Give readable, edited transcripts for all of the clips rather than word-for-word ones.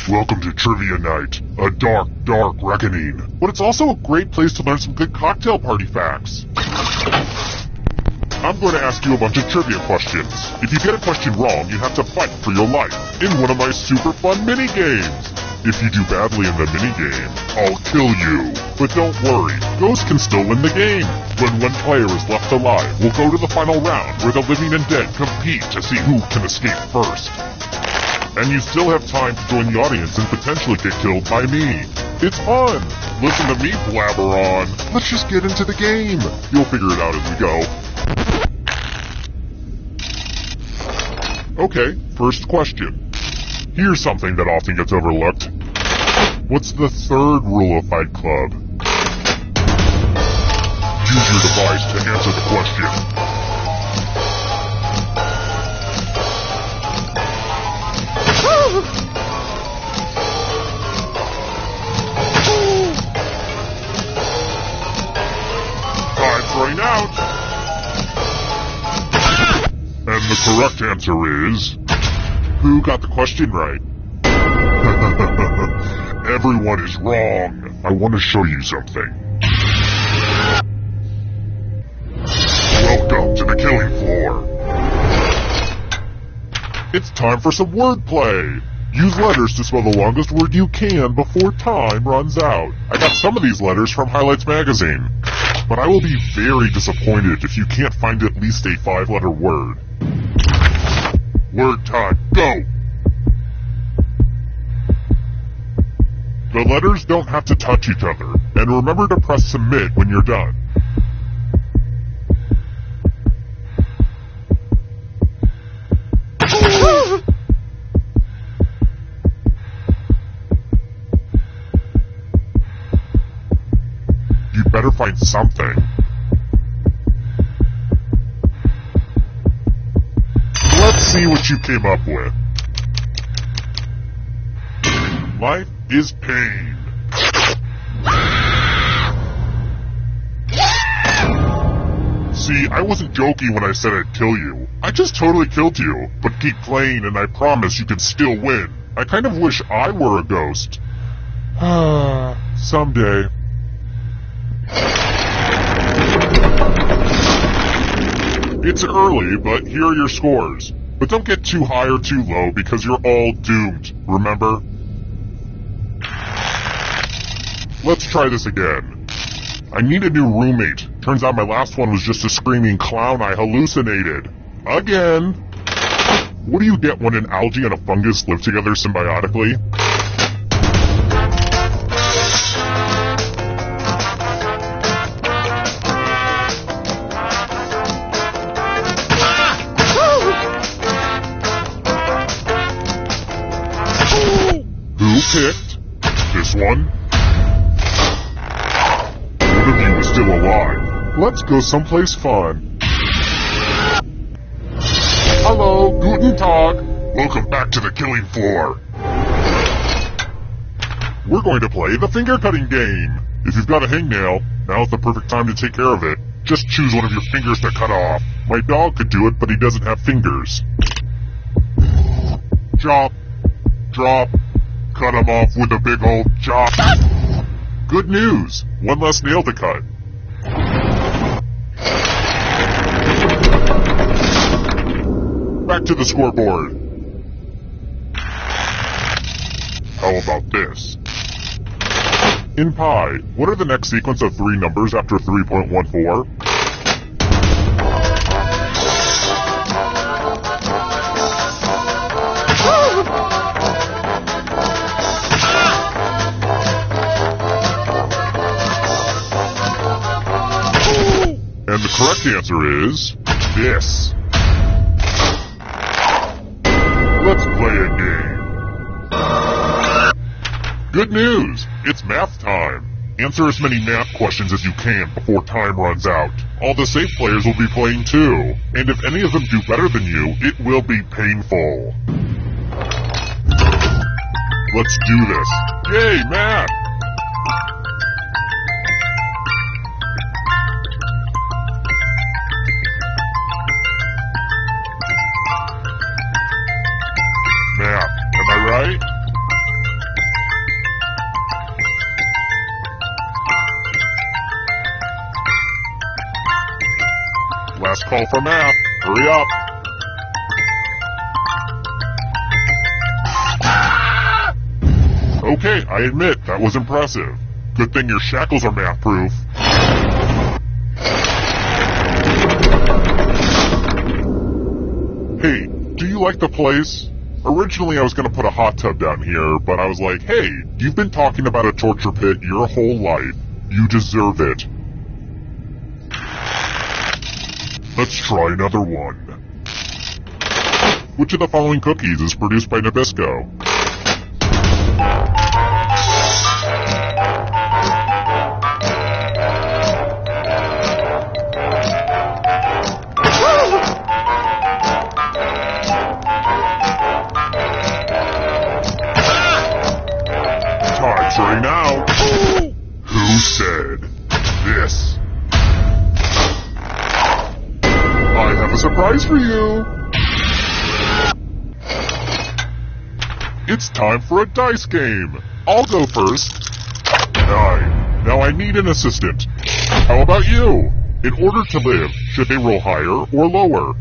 Welcome to Trivia Night, a dark, dark reckoning. But it's also a great place to learn some good cocktail party facts. I'm going to ask you a bunch of trivia questions. If you get a question wrong, you have to fight for your life in one of my super fun mini-games. If you do badly in the mini-game, I'll kill you. But don't worry, ghosts can still win the game. When one player is left alive, we'll go to the final round where the living and dead compete to see who can escape first. And you still have time to join the audience and potentially get killed by me. It's fun! Listen to me blabber on. Let's just get into the game. You'll figure it out as we go. Okay, first question. Here's something that often gets overlooked. What's the third rule of Fight Club? Use your device to answer the question. Time's running out. And the correct answer is... Who got the question right? Everyone is wrong. I want to show you something. Welcome to the killing floor. It's time for some wordplay. Use letters to spell the longest word you can before time runs out. I got some of these letters from Highlights magazine, but I will be very disappointed if you can't find at least a 5-letter word. Word time, go! The letters don't have to touch each other, and remember to press submit when you're done. You better find something. Let's see what you came up with. Life is pain. See, I wasn't joking when I said I'd kill you. I just totally killed you. But keep playing and I promise you can still win. I kind of wish I were a ghost. Someday. It's early, but here are your scores. But don't get too high or too low because you're all doomed, remember? Let's try this again. I need a new roommate. Turns out my last one was just a screaming clown I hallucinated. Again. What do you get when an algae and a fungus live together symbiotically? Who picked this one? One of you is still alive. Let's go someplace fun. Hello, guten Tag. Welcome back to the killing floor. We're going to play the finger cutting game. If you've got a hangnail, now's the perfect time to take care of it. Just choose one of your fingers to cut off. My dog could do it, but he doesn't have fingers. Chop. Drop. Cut him off with a big old chop. Good news! One less nail to cut. Back to the scoreboard. How about this? In pi, what are the next sequence of 3 numbers after 3.14? And the correct answer is this. Let's play a game. Good news! It's math time. Answer as many math questions as you can before time runs out. All the safe players will be playing too. And if any of them do better than you, it will be painful. Let's do this. Yay, math! Math, am I right? Last call for math. Hurry up. Okay, I admit, that was impressive. Good thing your shackles are math-proof. Hey, do you like the place? Originally I was gonna put a hot tub down here, but I was like, hey, you've been talking about a torture pit your whole life. You deserve it. Let's try another one. Which of the following cookies is produced by Nabisco? Time's now. Who said this? I have a surprise for you. It's time for a dice game. I'll go first. 9. Now I need an assistant. How about you? In order to live, should they roll higher or lower?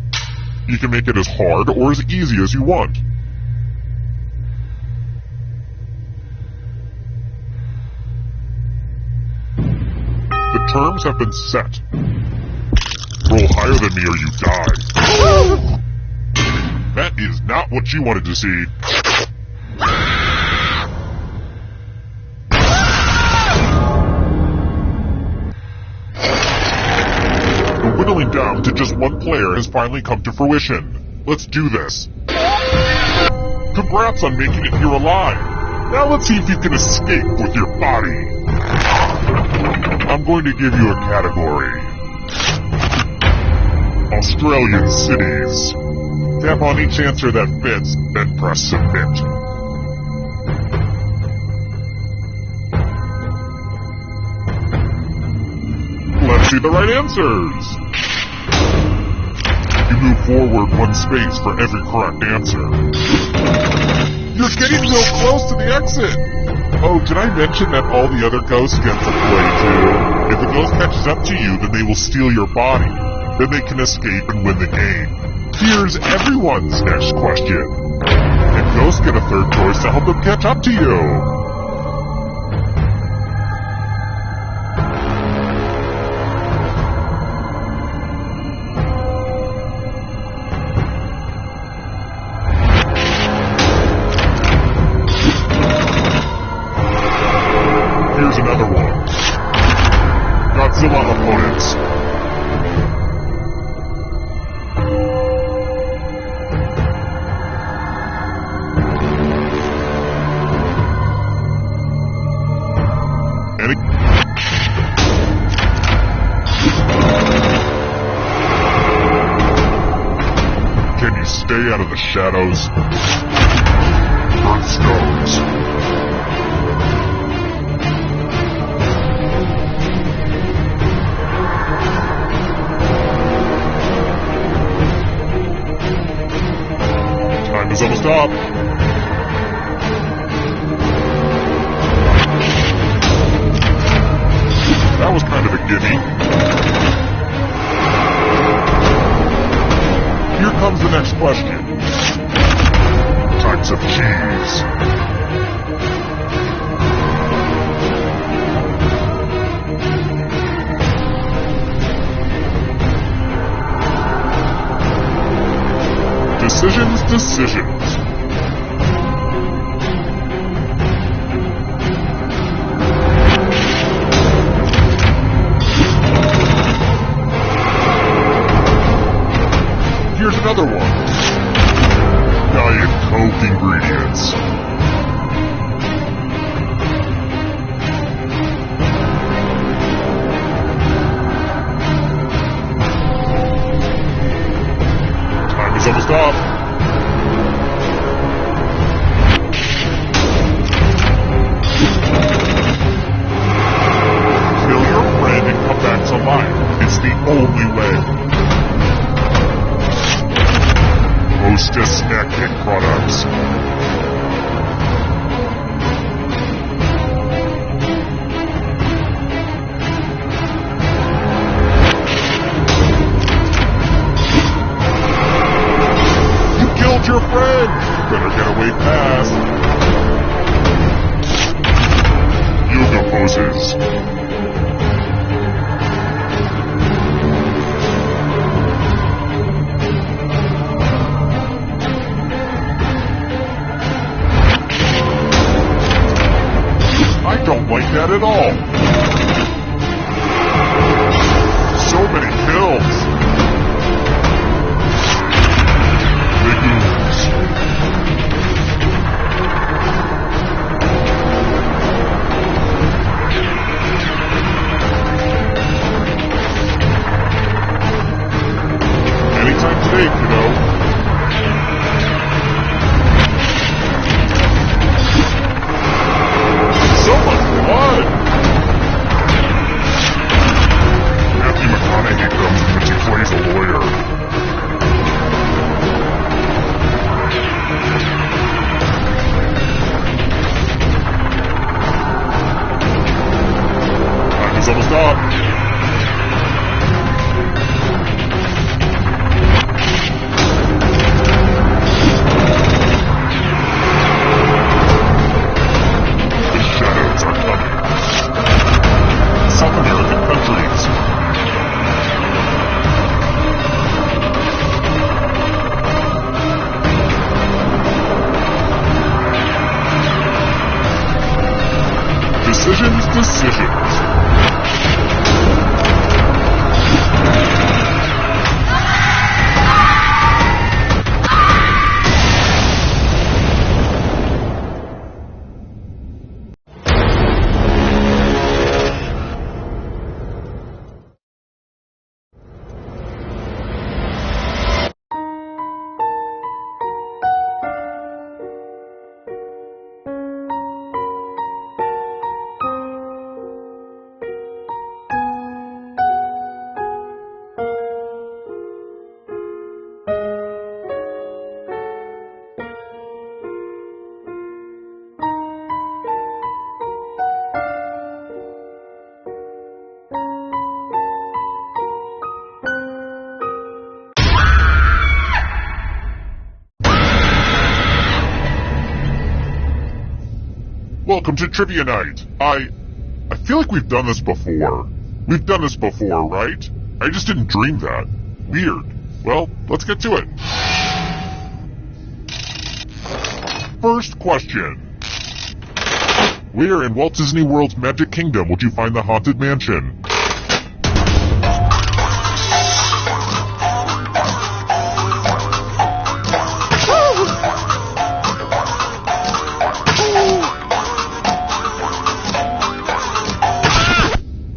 You can make it as hard or as easy as you want. The terms have been set. Roll higher than me or you die. That is not what you wanted to see. The whittling down to just one player has finally come to fruition. Let's do this. Congrats on making it here alive. Now let's see if you can escape with your body. I'm going to give you a category. Australian cities. Tap on each answer that fits, then press submit. Let's see the right answers. You move forward one space for every correct answer. You're getting real close to the exit. Oh, did I mention that all the other ghosts get to play too? If a ghost catches up to you, then they will steal your body. Then they can escape and win the game. Here's everyone's next question. And ghosts get a third choice to help them catch up to you. Here's another one. Godzilla opponents. Can you stay out of the shadows? Birthstones. Time is almost up. That was kind of a gimme. Here comes the next question. Types of cheese. Decisions. Here's another one. Diet Coke ingredients. Time is almost up. don't like that at all. So many kills. Legumes. Anytime today, kiddo. So much blood! Matthew McConaughey comes when she plays a lawyer. Time is almost up. South American countries. Decisions. Welcome to Trivia Night. I feel like we've done this before. We've done this before, right? I just didn't dream that. Weird. Well, let's get to it. First question. Where in Walt Disney World's Magic Kingdom would you find the Haunted Mansion?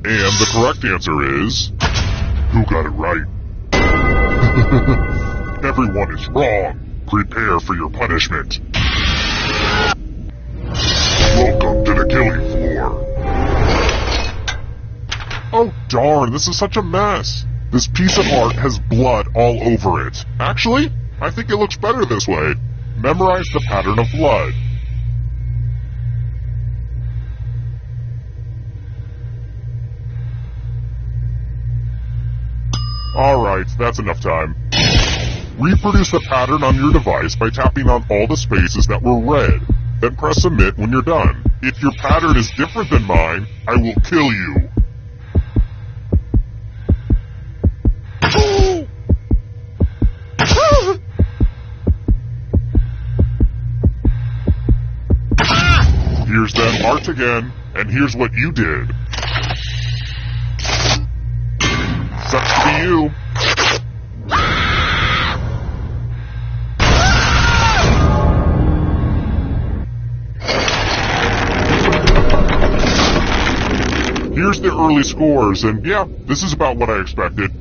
And the correct answer is... Who got it right? Everyone is wrong. Prepare for your punishment. Welcome to the killing floor. Oh darn, this is such a mess. This piece of art has blood all over it. Actually, I think it looks better this way. Memorize the pattern of blood. Alright, that's enough time. Reproduce the pattern on your device by tapping on all the spaces that were red. Then press submit when you're done. If your pattern is different than mine, I will kill you. Here's that art again, and here's what you did. Sucks to be you. Here's the early scores, and yeah, this is about what I expected.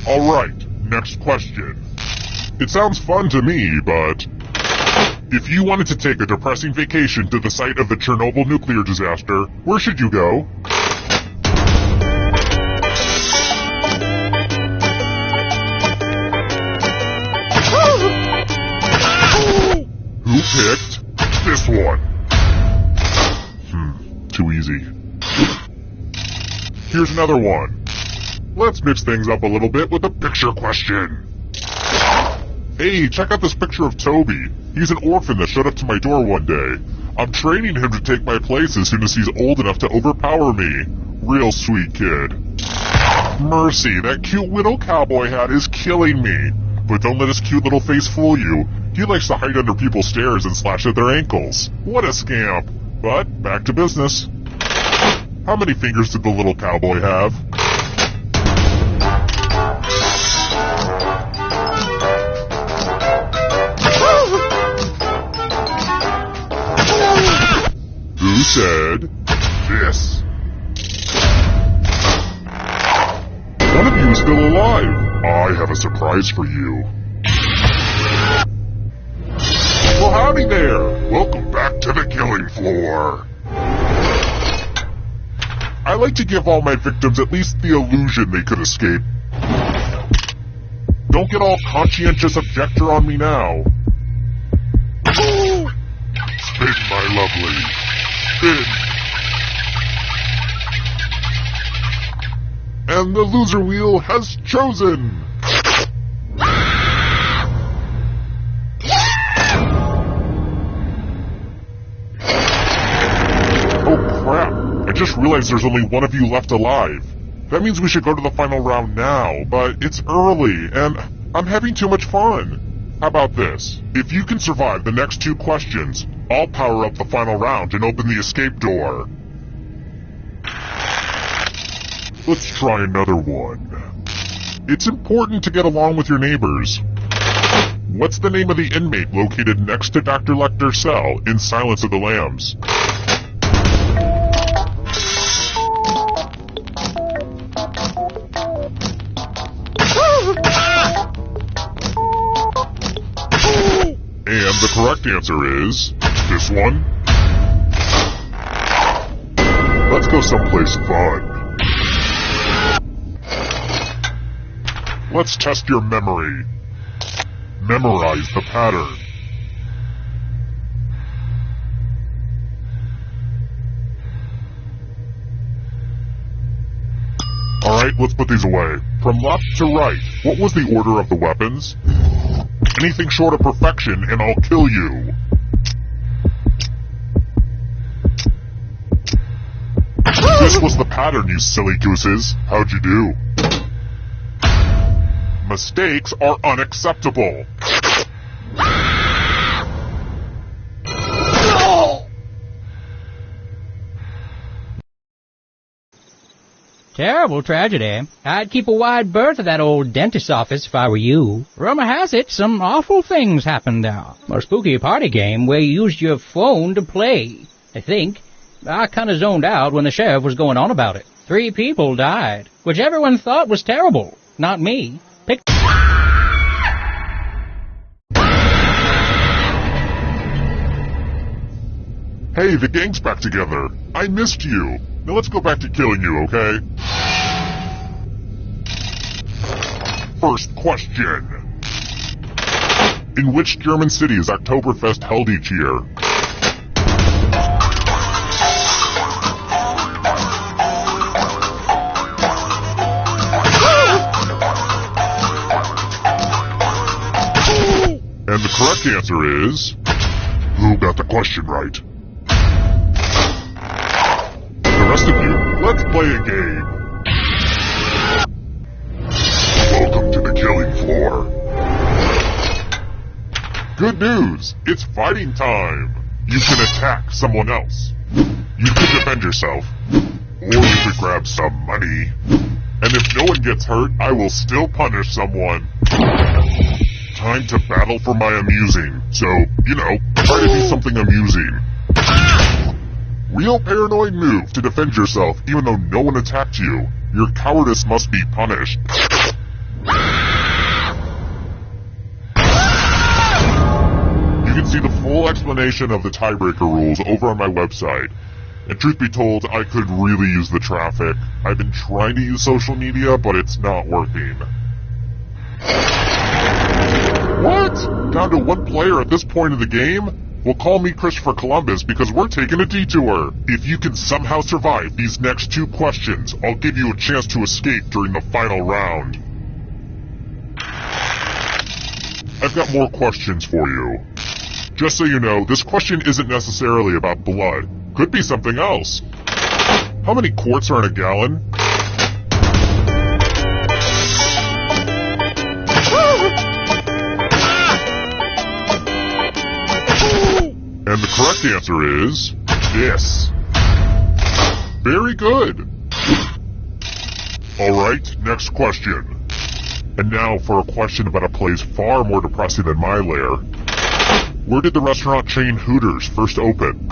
Alright, next question. It sounds fun to me, but... if you wanted to take a depressing vacation to the site of the Chernobyl nuclear disaster, where should you go? Who picked this one? Too easy. Here's another one. Let's mix things up a little bit with a picture question. Hey, check out this picture of Toby. He's an orphan that showed up to my door one day. I'm training him to take my place as soon as he's old enough to overpower me. Real sweet kid. Mercy, that cute little cowboy hat is killing me. But don't let his cute little face fool you. He likes to hide under people's stairs and slash at their ankles. What a scamp. But, back to business. How many fingers did the little cowboy have? Who said this? One of you is still alive. I have a surprise for you. Well, howdy there. Welcome back to the killing floor. I like to give all my victims at least the illusion they could escape. Don't get all conscientious objector on me now. Spin, my lovely. Spin. And the loser wheel has chosen. Oh crap, I just realized there's only one of you left alive. That means we should go to the final round now, but it's early, and I'm having too much fun. How about this? If you can survive the next 2 questions, I'll power up the final round and open the escape door. Let's try another one. It's important to get along with your neighbors. What's the name of the inmate located next to Dr. Lecter's cell in Silence of the Lambs? And the correct answer is this one. Let's go someplace fun. Let's test your memory. Memorize the pattern. Alright, let's put these away. From left to right, what was the order of the weapons? Anything short of perfection and I'll kill you. This was the pattern, you silly gooses. How'd you do? Mistakes are unacceptable. Terrible tragedy. I'd keep a wide berth of that old dentist's office if I were you. Rumor has it some awful things happened there. A spooky party game where you used your phone to play, I think. I kinda zoned out when the sheriff was going on about it. 3 people died, which everyone thought was terrible. Not me. Hey, the gang's back together. I missed you. Now let's go back to killing you, okay? First question. In which German city is Oktoberfest held each year? And the correct answer is... Who got the question right? The rest of you, let's play a game. Welcome to the killing floor. Good news, it's fighting time. You can attack someone else. You can defend yourself. Or you could grab some money. And if no one gets hurt, I will still punish someone. Time to battle for my amusing. So, try to do something amusing. Real paranoid move to defend yourself even though no one attacked you. Your cowardice must be punished. You can see the full explanation of the tiebreaker rules over on my website. And truth be told, I could really use the traffic. I've been trying to use social media, but it's not working. What? Down to 1 player at this point of the game? Well, call me Christopher Columbus because we're taking a detour. If you can somehow survive these next 2 questions, I'll give you a chance to escape during the final round. I've got more questions for you. Just so you know, this question isn't necessarily about blood. Could be something else. How many quarts are in a gallon? And the correct answer is this. Very good. Alright, next question. And now for a question about a place far more depressing than my lair. Where did the restaurant chain Hooters first open?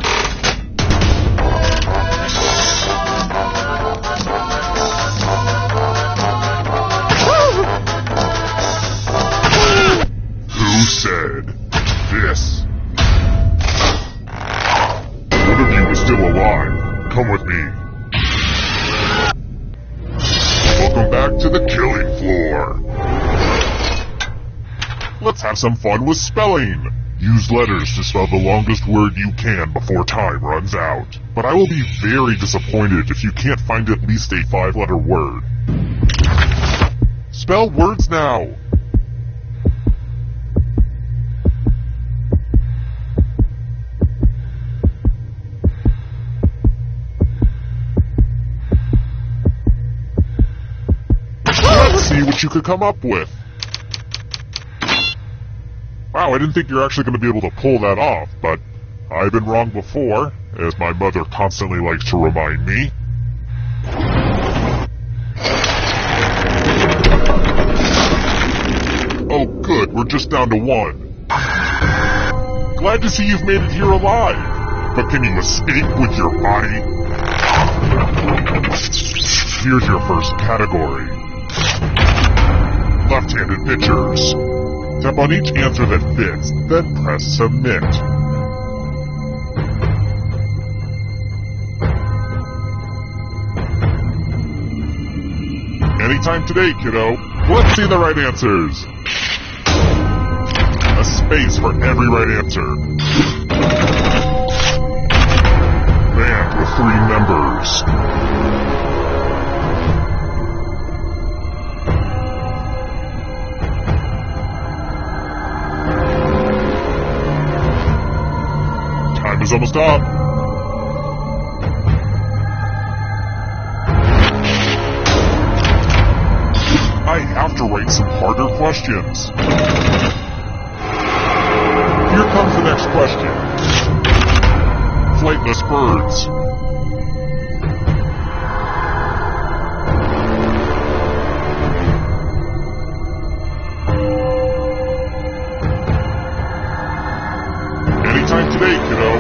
Who said this? One of you is still alive. Come with me. Welcome back to the killing floor. Let's have some fun with spelling. Use letters to spell the longest word you can before time runs out. But I will be very disappointed if you can't find at least a 5-letter word. Spell words now. Let's see what you could come up with. Wow, I didn't think you're actually going to be able to pull that off, but I've been wrong before, as my mother constantly likes to remind me. Oh good, we're just down to 1. Glad to see you've made it here alive, but can you escape with your body? Here's your first category. Left-handed pitchers. Tap on each answer that fits, then press submit. Anytime today, kiddo. Let's see the right answers. A space for every right answer. Band with 3 members. Is almost up. I have to write some harder questions. Here comes the next question. Flightless birds. Anytime today, kiddo.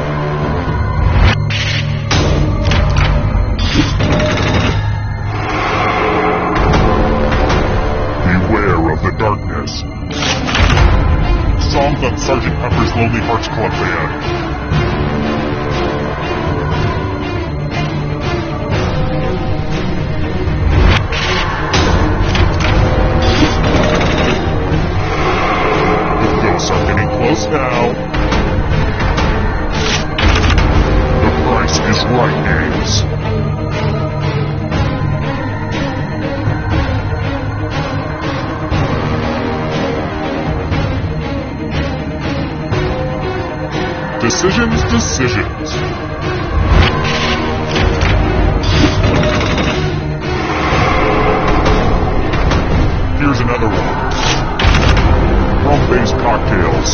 Beware of the darkness. Songs on Sgt. Pepper's Lonely Hearts Club Band. The ghosts are getting close now. Price is right, eggs. Decisions. Here's another one. Rum-based cocktails.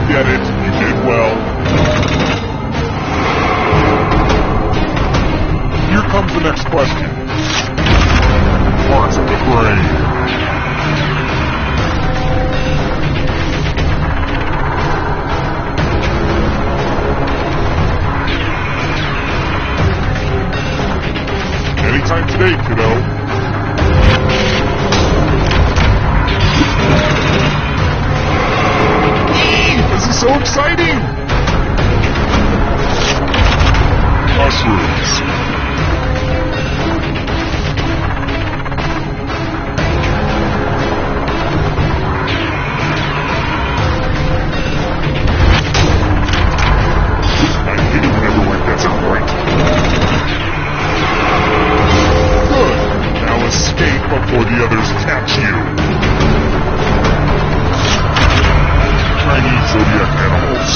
Get it. You did well. Here comes the next question. Parts of the brain. Anytime today, kiddo. This is so exciting! Mushrooms. I hate it when everyone gets it right. Good. Now escape before the others catch you. Chinese zodiac animals.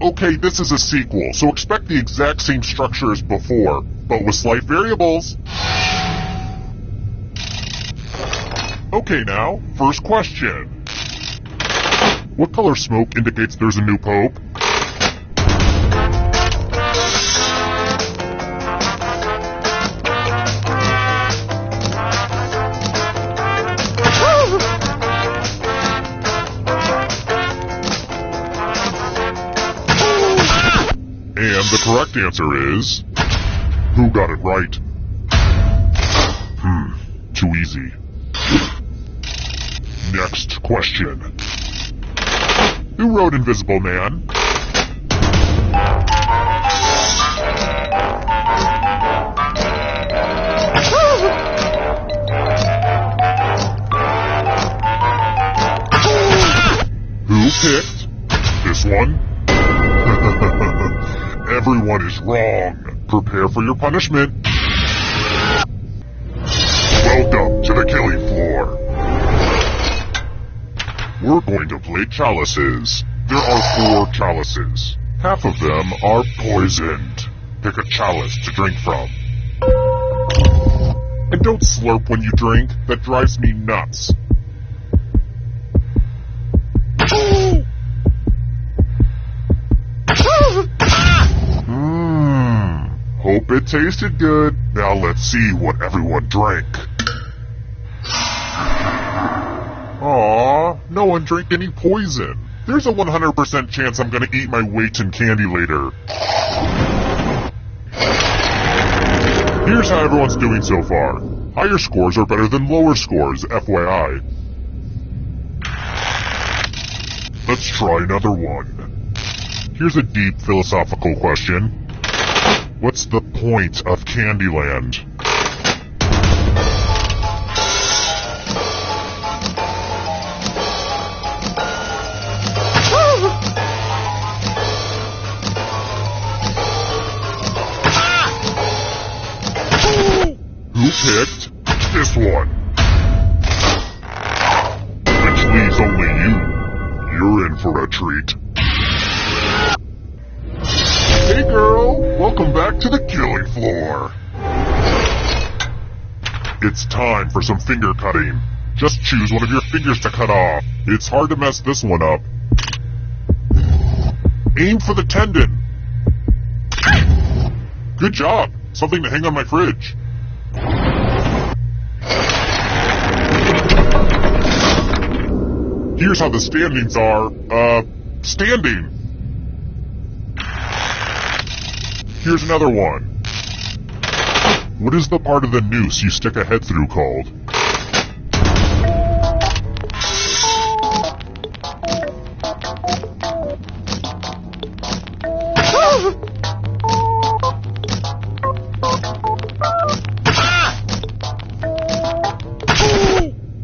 Okay, this is a sequel, so expect the exact same structure as before, but with slight variables. Okay now, first question. What color smoke indicates there's a new pope? And the correct answer is... Who got it right? Too easy. Next question. Who wrote Invisible Man? Who picked this one? Everyone is wrong. Prepare for your punishment. Welcome to the killing floor. We're going to play chalices. There are 4 chalices. Half of them are poisoned. Pick a chalice to drink from. And don't slurp when you drink. That drives me nuts. Hope it tasted good. Now let's see what everyone drank. Aww, no one drank any poison. There's a 100% chance I'm gonna eat my weight in candy later. Here's how everyone's doing so far. Higher scores are better than lower scores, FYI. Let's try another one. Here's a deep philosophical question. What's the point of Candyland? Who picked this one? Which leaves only you. You're in for a treat. Hey girl, welcome back to the killing floor. It's time for some finger cutting. Just choose one of your fingers to cut off. It's hard to mess this one up. Aim for the tendon. Good job. Something to hang on my fridge. Here's how the standings are. Standing. Here's another one. What is the part of the noose you stick a head through called?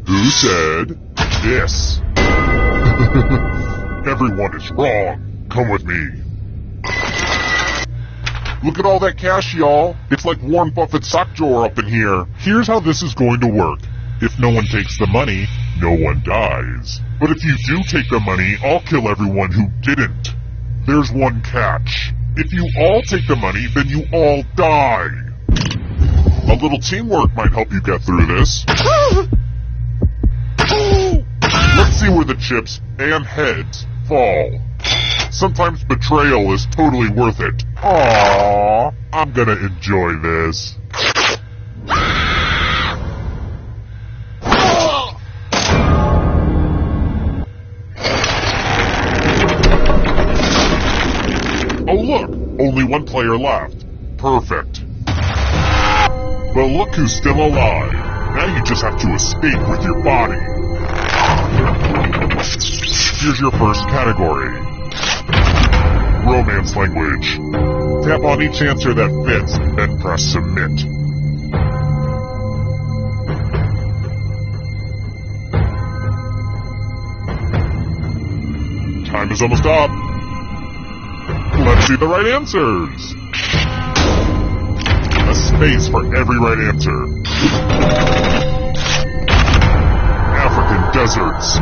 Who said this? Everyone is wrong. Come with me. Look at all that cash, y'all. It's like Warren Buffett's sock drawer up in here. Here's how this is going to work. If no one takes the money, no one dies. But if you do take the money, I'll kill everyone who didn't. There's one catch. If you all take the money, then you all die. A little teamwork might help you get through this. Let's see where the chips and heads fall. Sometimes betrayal is totally worth it. Aww, I'm gonna enjoy this. Oh look, only one player left. Perfect. But look who's still alive. Now you just have to escape with your body. Here's your first category. Romance language. Tap on each answer that fits, then press submit. Time is almost up. Let's see the right answers. A space for every right answer. African deserts.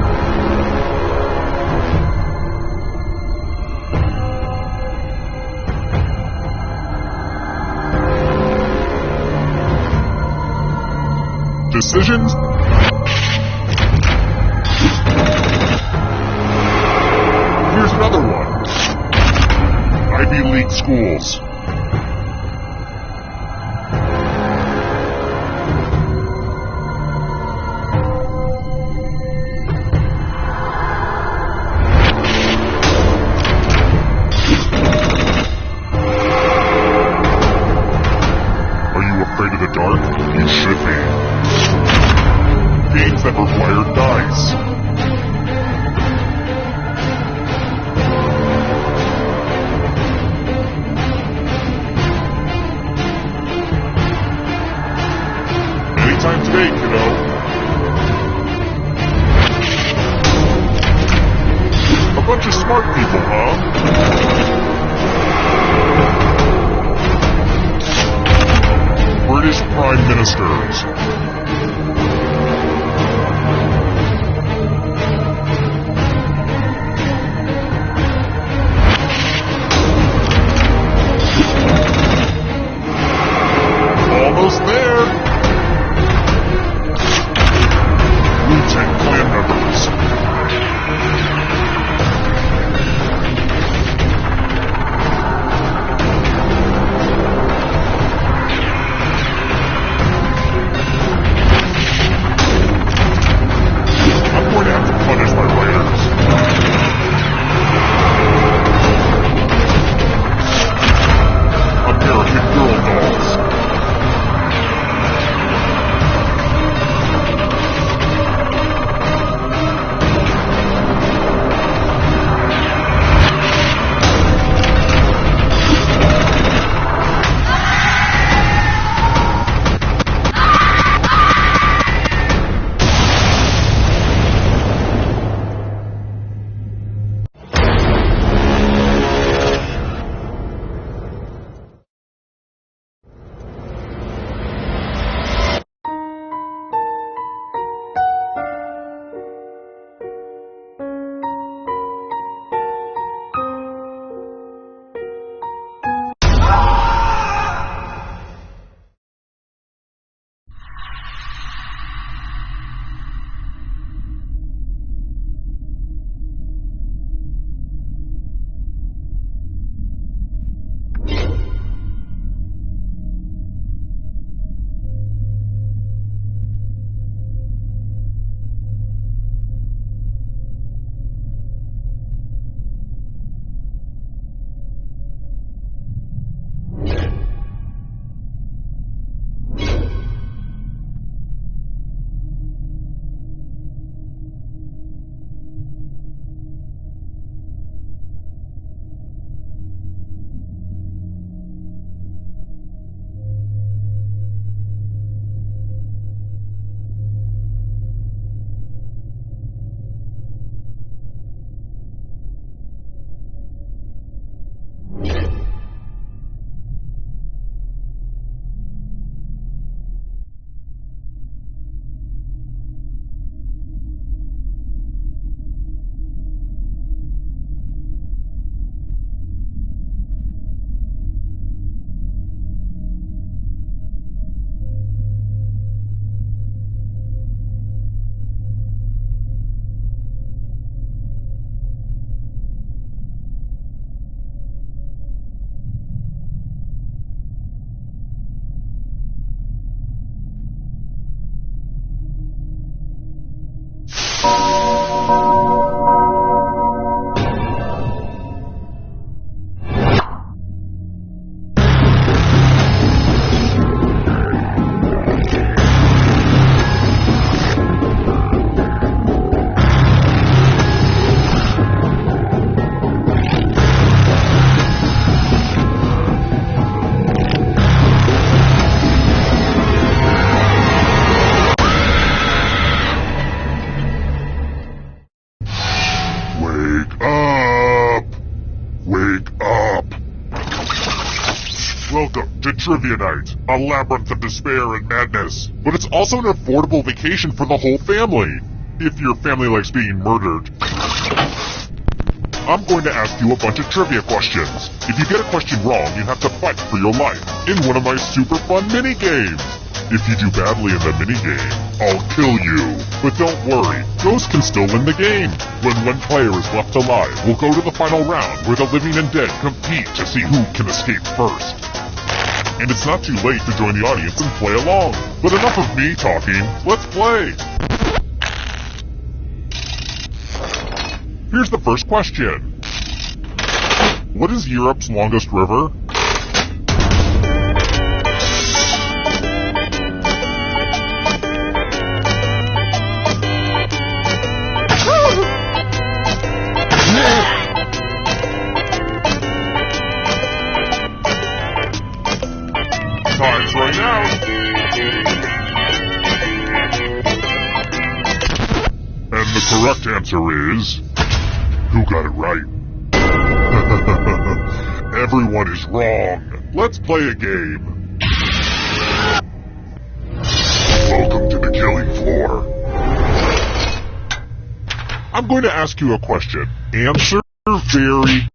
decisions? Here's another one. Ivy League schools. Afraid of the dark? You should be. Games that require dice. Anytime today, kiddo. A bunch of smart people, huh? British Prime Ministers. Almost there. Wu-Tang Clan members. Welcome to Trivia Night, a labyrinth of despair and madness. But it's also an affordable vacation for the whole family, if your family likes being murdered. I'm going to ask you a bunch of trivia questions. If you get a question wrong, you have to fight for your life in one of my super fun mini-games. If you do badly in the mini-game, I'll kill you. But don't worry, ghosts can still win the game. When one player is left alive, we'll go to the final round where the living and dead compete to see who can escape first. And it's not too late to join the audience and play along. But enough of me talking, let's play! Here's the first question. What is Europe's longest river? Time's running out. And the correct answer is... Who got it right? Everyone is wrong. Let's play a game. Welcome to the killing floor. I'm going to ask you a question. Answer very...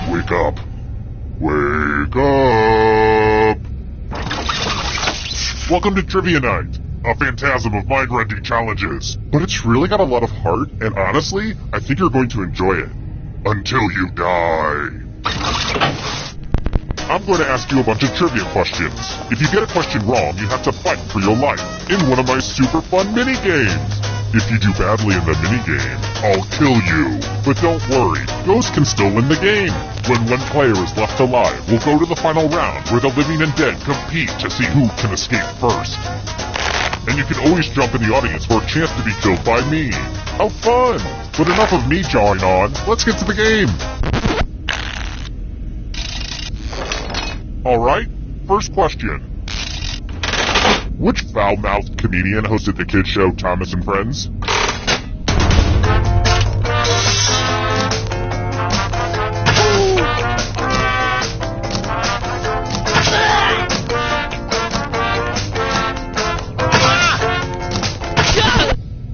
Wake up. Wake up! Welcome to Trivia Night, a phantasm of mind-rending challenges. But it's really got a lot of heart, and honestly, I think you're going to enjoy it. Until you die. I'm going to ask you a bunch of trivia questions. If you get a question wrong, you have to fight for your life in one of my super fun mini-games. If you do badly in the minigame, I'll kill you. But don't worry, ghosts can still win the game. When one player is left alive, we'll go to the final round where the living and dead compete to see who can escape first. And you can always jump in the audience for a chance to be killed by me. How fun! But enough of me jawing on, let's get to the game. Alright, first question. Which foul-mouthed comedian hosted the kids show Thomas and Friends?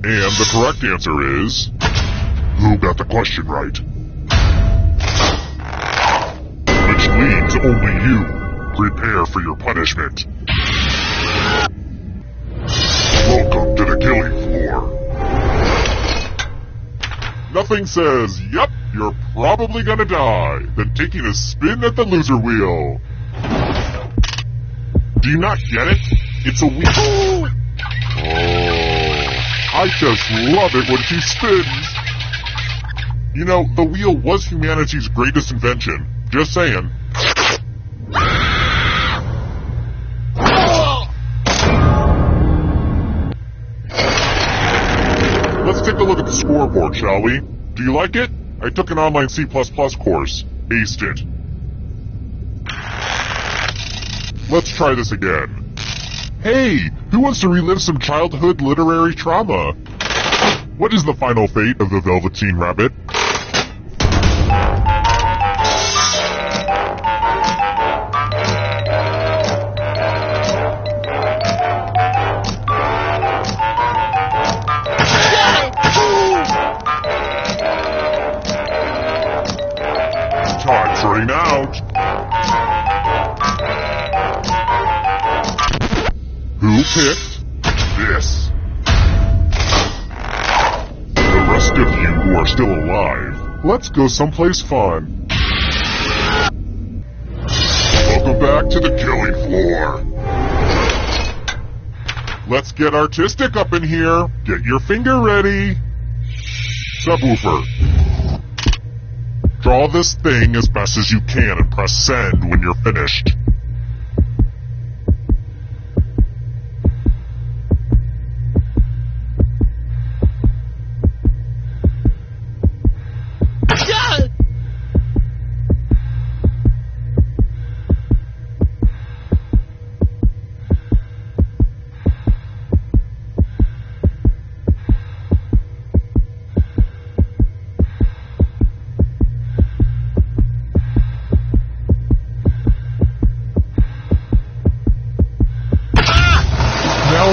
And the correct answer is... Who got the question right? Which leads only you. Prepare for your punishment. Welcome to the killing floor. Nothing says, yep, you're probably gonna die, than taking a spin at the loser wheel. Do you not get it? It's a wheel. Oh, I just love it when she spins. You know, the wheel was humanity's greatest invention. Just saying. Let's take a look at the scoreboard, shall we? Do you like it? I took an online C++ course. Aced it. Let's try this again. Hey, who wants to relive some childhood literary trauma? What is the final fate of the Velveteen Rabbit? Time's turning out. Who picked this? The rest of you who are still alive, let's go someplace fun. Welcome back to the killing floor. Let's get artistic up in here. Get your finger ready. Subwoofer. Draw this thing as best as you can and press send when you're finished.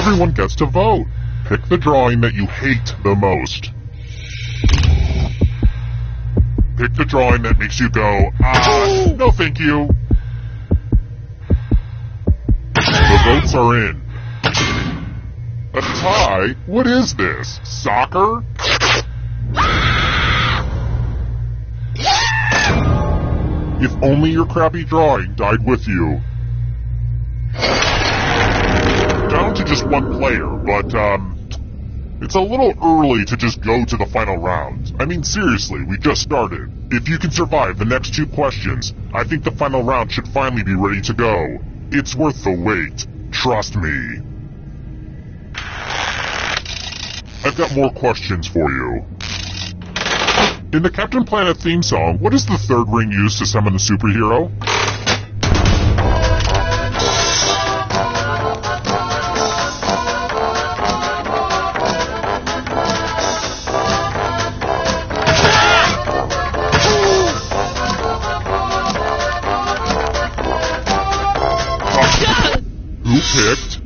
Everyone gets to vote. Pick the drawing that you hate the most. Pick the drawing that makes you go, no thank you. The votes are in. A tie? What is this? Soccer? If only your crappy drawing died with you. Down to just one player, but, it's a little early to just go to the final round. I mean, seriously, we just started. If you can survive the next 2 questions, I think the final round should finally be ready to go. It's worth the wait. Trust me. I've got more questions for you. In the Captain Planet theme song, what is the 3rd ring used to summon the superhero?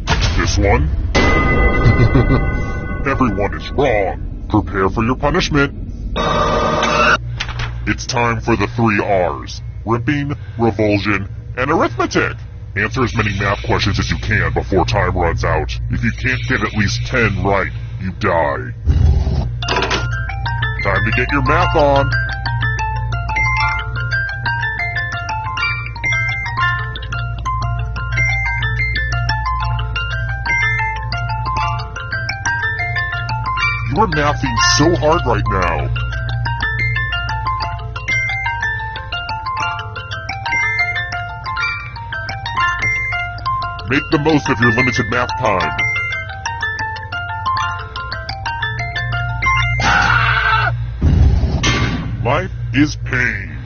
Picked this one. Everyone is wrong. Prepare for your punishment. It's time for the 3 R's. Ripping, revulsion, and arithmetic. Answer as many math questions as you can before time runs out. If you can't get at least 10 right, you die. Time to get your math on. You're mathing so hard right now. Make the most of your limited math time. Life is pain.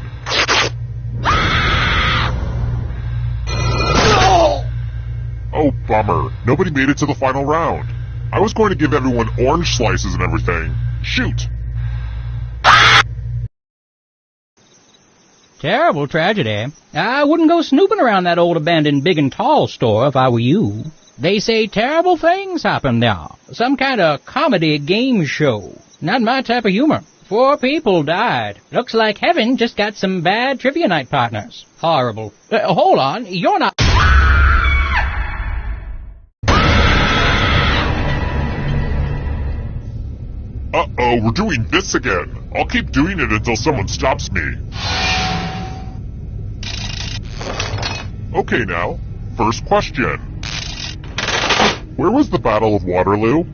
Oh, bummer. Nobody made it to the final round. I was going to give everyone orange slices and everything. Shoot! Terrible tragedy. I wouldn't go snooping around that old abandoned Big and Tall store if I were you. They say terrible things happen there. Some kind of comedy game show. Not my type of humor. 4 people died. Looks like heaven just got some bad trivia night partners. Horrible. Hold on, you're not... Uh-oh, we're doing this again. I'll keep doing it until someone stops me. Okay now, first question. Where was the Battle of Waterloo?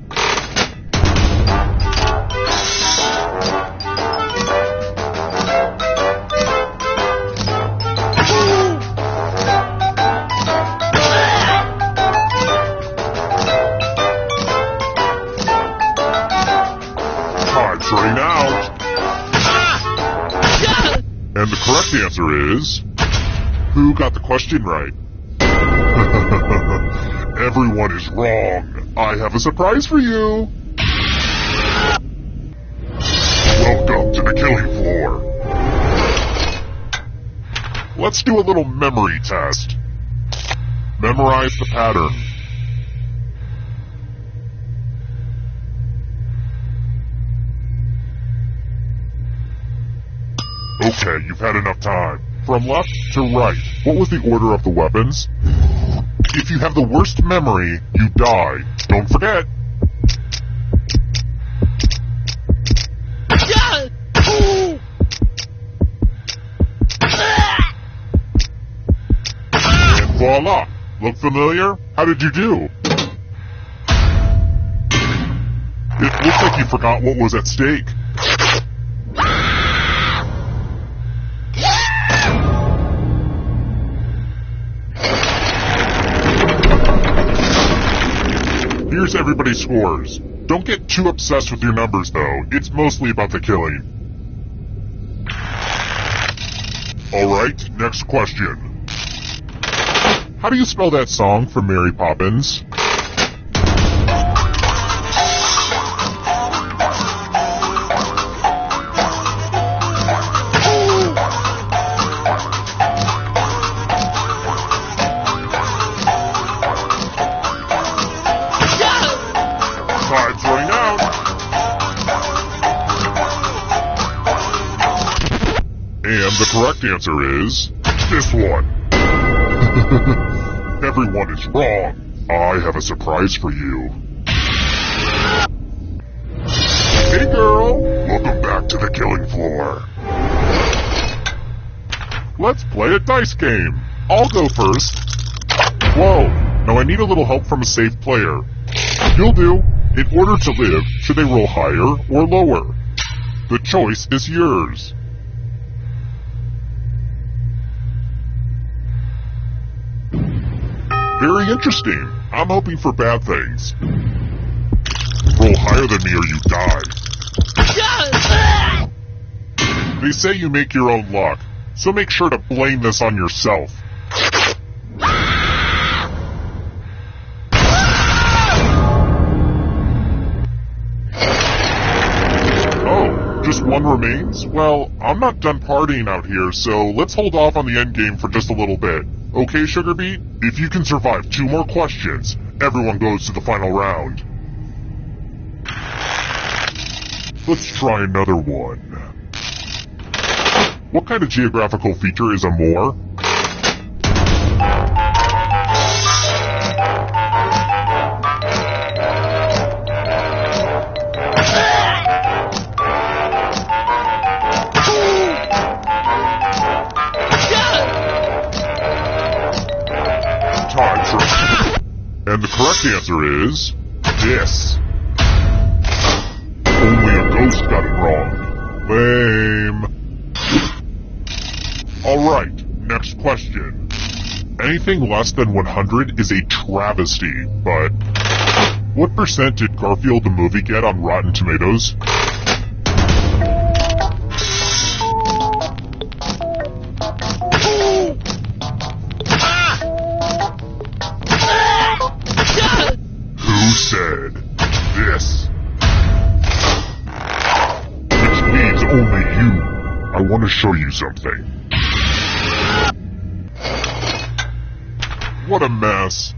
Running out. And the correct answer is... Who got the question right? Everyone is wrong. I have a surprise for you. Welcome to the killing floor. Let's do a little memory test. Memorize the pattern. Okay, you've had enough time. From left to right, what was the order of the weapons? If you have the worst memory, you die. Don't forget. And voila! Look familiar? How did you do? It looks like you forgot what was at stake. Here's everybody's scores. Don't get too obsessed with your numbers, though. It's mostly about the killing. Alright, next question. How do you spell that song from Mary Poppins? Time's running out. And the correct answer is this one. Everyone is wrong. I have a surprise for you. Hey girl, welcome back to the killing floor. Let's play a dice game. I'll go first. Whoa, now I need a little help from a safe player. You'll do. In order to live, should they roll higher or lower? The choice is yours. Very interesting. I'm hoping for bad things. Roll higher than me or you die. They say you make your own luck, so make sure to blame this on yourself. Just one remains? Well, I'm not done partying out here, so let's hold off on the endgame for just a little bit. Okay, Sugar Beet? If you can survive 2 more questions, everyone goes to the final round. Let's try another one. What kind of geographical feature is a moor? And the correct answer is this. Only a ghost got it wrong. Lame. Alright, next question. Anything less than 100 is a travesty, but what percent did Garfield the movie get on Rotten Tomatoes? Said this. Which means only you. I want to show you something. What a mess.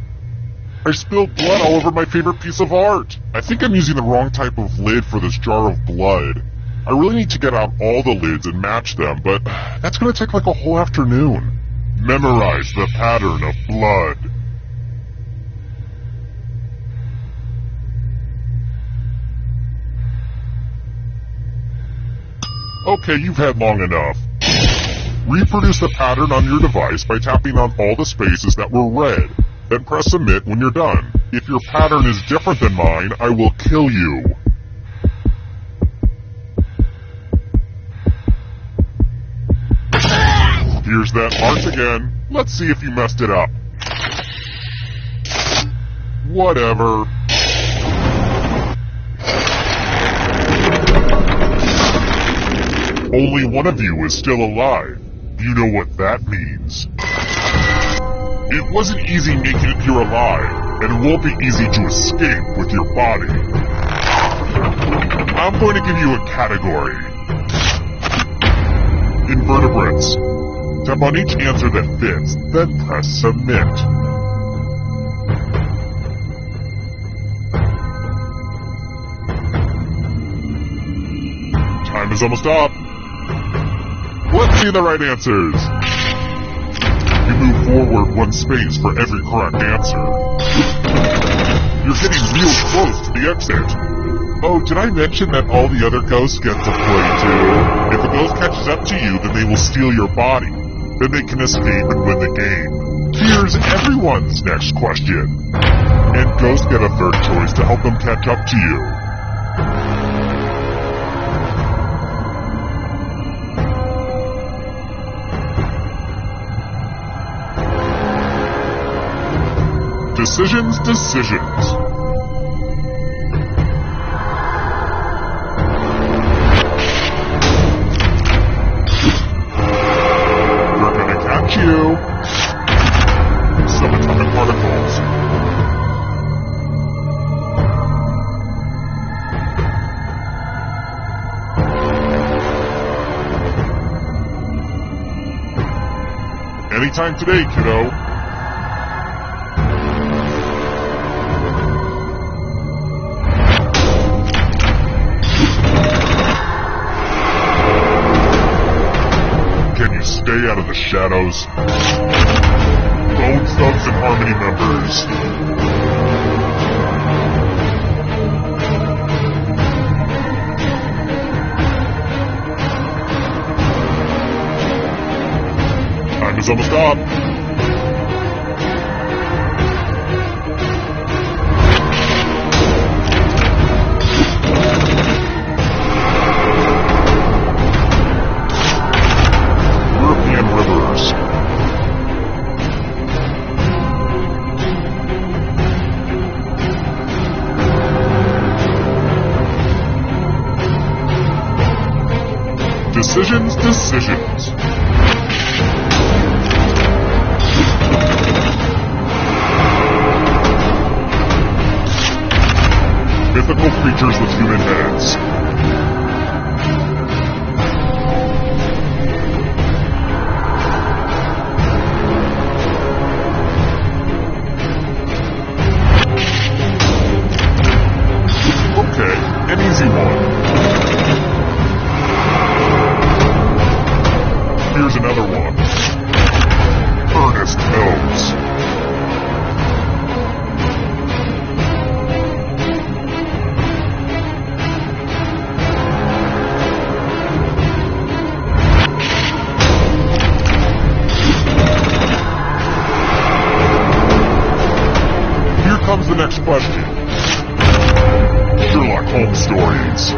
I spilled blood all over my favorite piece of art. I think I'm using the wrong type of lid for this jar of blood. I really need to get out all the lids and match them, but that's going to take like a whole afternoon. Memorize the pattern of blood. Okay, you've had long enough. Reproduce the pattern on your device by tapping on all the spaces that were red. Then press submit when you're done. If your pattern is different than mine, I will kill you. Here's that heart again. Let's see if you messed it up. Whatever. Only one of you is still alive. You know what that means. It wasn't easy making it here alive, and it won't be easy to escape with your body. I'm going to give you a category. Invertebrates. Tap on each answer that fits, then press submit. Time is almost up. Let's see the right answers. You move forward one space for every correct answer. You're getting real close to the exit. Oh, did I mention that all the other ghosts get to play too? If a ghost catches up to you, then they will steal your body. Then they can escape and win the game. Here's everyone's next question. And ghosts get a third choice to help them catch up to you. Decisions. They're gonna catch you. Subatomic particles. Anytime today, kiddo. Stay out of the shadows. Bone Thugs and Harmony members. Time is almost up. Decisions. Mythical creatures with human heads. Okay, an easy one. Here's another one. Ernest Knows. Here comes the next question. Sherlock Holmes stories.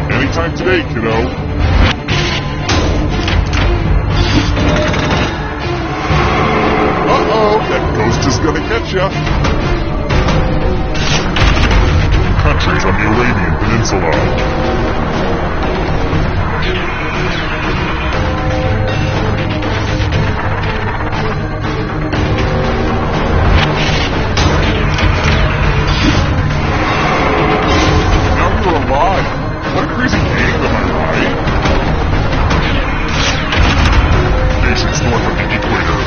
Anytime today, kiddo. Uh-oh, that ghost is gonna catch ya. Countries on the Arabian Peninsula. Now you're alive. What a crazy game, am I right? Nations north of the equator.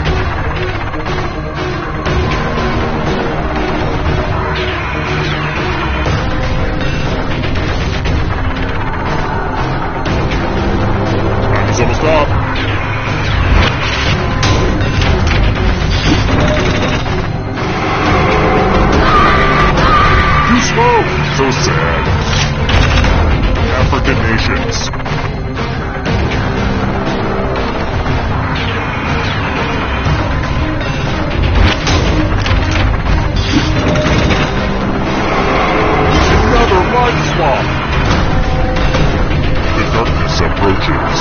Time is almost up. Too slow. So sad. African nations. Another mud swamp. The darkness approaches.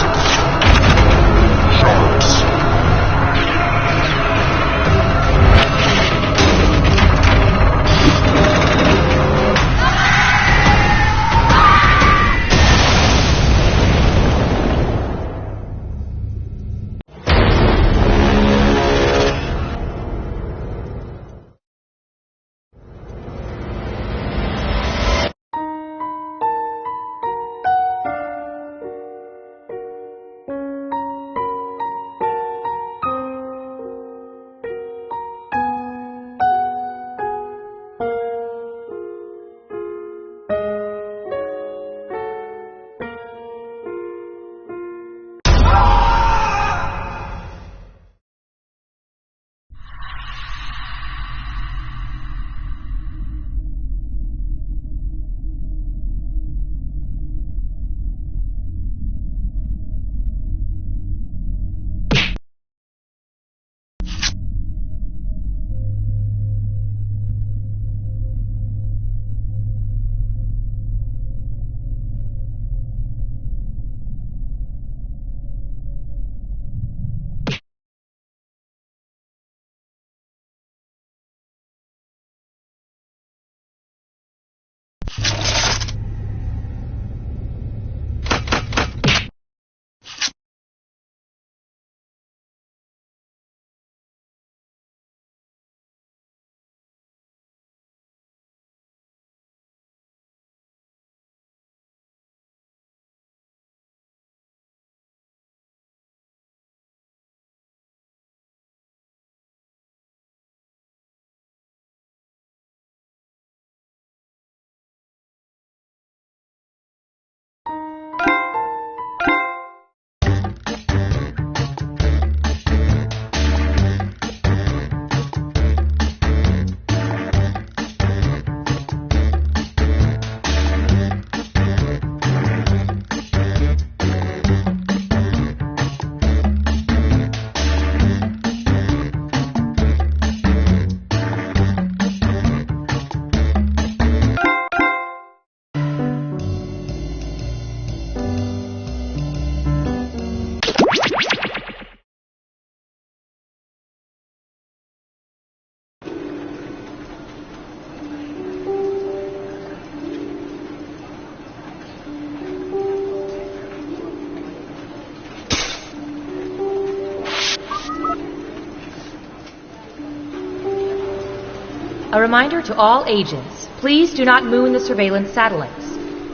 A reminder to all agents, please do not moon the surveillance satellites.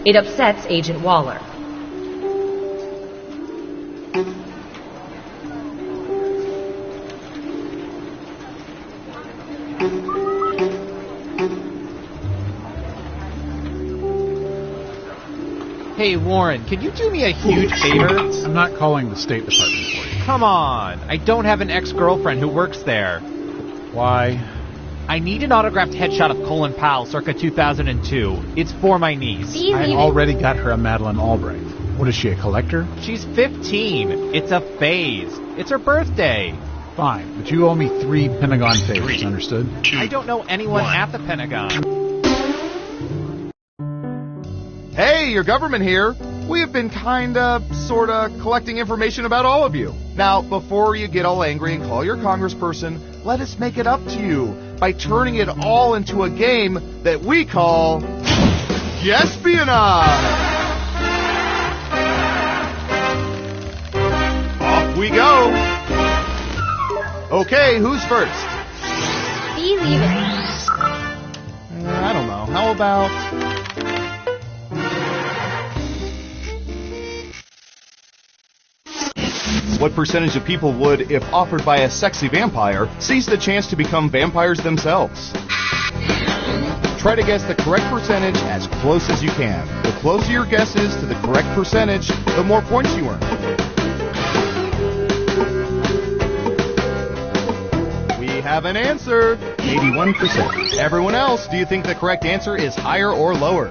It upsets Agent Waller. Hey, Warren, can you do me a huge favor? I'm not calling the State Department for you. Come on. I don't have an ex-girlfriend who works there. Why? I need an autographed headshot of Colin Powell circa 2002. It's for my niece. I already got her a Madeleine Albright. What is she, a collector? She's 15. It's a phase. It's her birthday. Fine, but you owe me 3 Pentagon favors, understood? I don't know anyone at the Pentagon. Hey, your government here. We have been sorta collecting information about all of you. Now, before you get all angry and call your congressperson, let us make it up to you by turning it all into a game that we call Espionage. Off we go. Okay, who's first? Be leaving. I don't know. How about... What percentage of people would, if offered by a sexy vampire, seize the chance to become vampires themselves? Try to guess the correct percentage as close as you can. The closer your guess is to the correct percentage, the more points you earn. We have an answer. 81%. Everyone else, do you think the correct answer is higher or lower?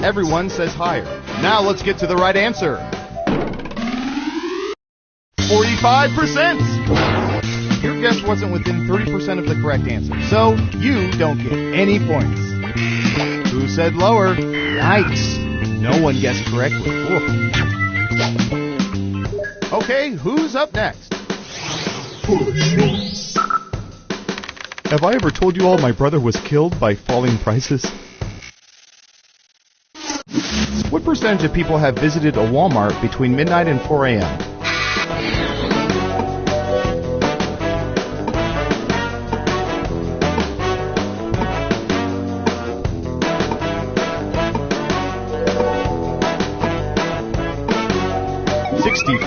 Everyone says higher. Now let's get to the right answer. 45%! Your guess wasn't within 30% of the correct answer, so you don't get any points. Who said lower? Yikes. No one guessed correctly. Oof. Okay, who's up next? Have I ever told you all my brother was killed by falling prices? What percentage of people have visited a Walmart between midnight and 4 a.m.?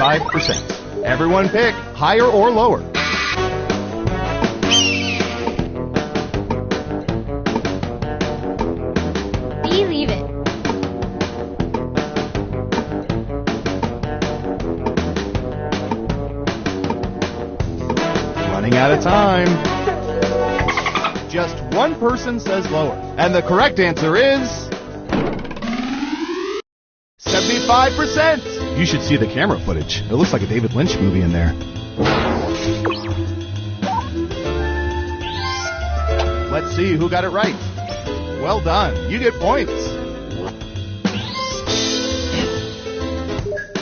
%. Everyone pick higher or lower. Believe it. Running out of time. Just one person says lower. And the correct answer is 75%. You should see the camera footage. It looks like a David Lynch movie in there. Let's see who got it right. Well done. You get points.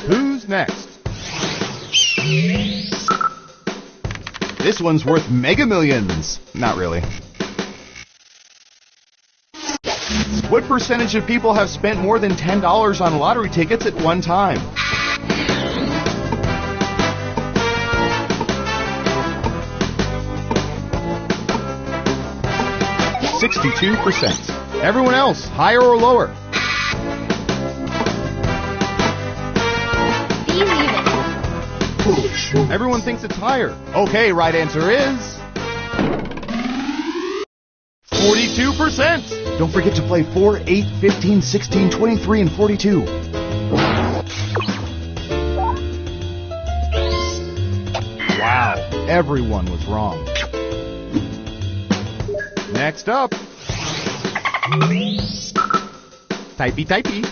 Who's next? This one's worth mega millions. Not really. What percentage of people have spent more than $10 on lottery tickets at one time? %. Everyone else, higher or lower? Everyone thinks it's higher. Okay, right answer is 42%. Don't forget to play 4, 8, 15, 16, 23, and 42. Wow, everyone was wrong. Next up. Typey.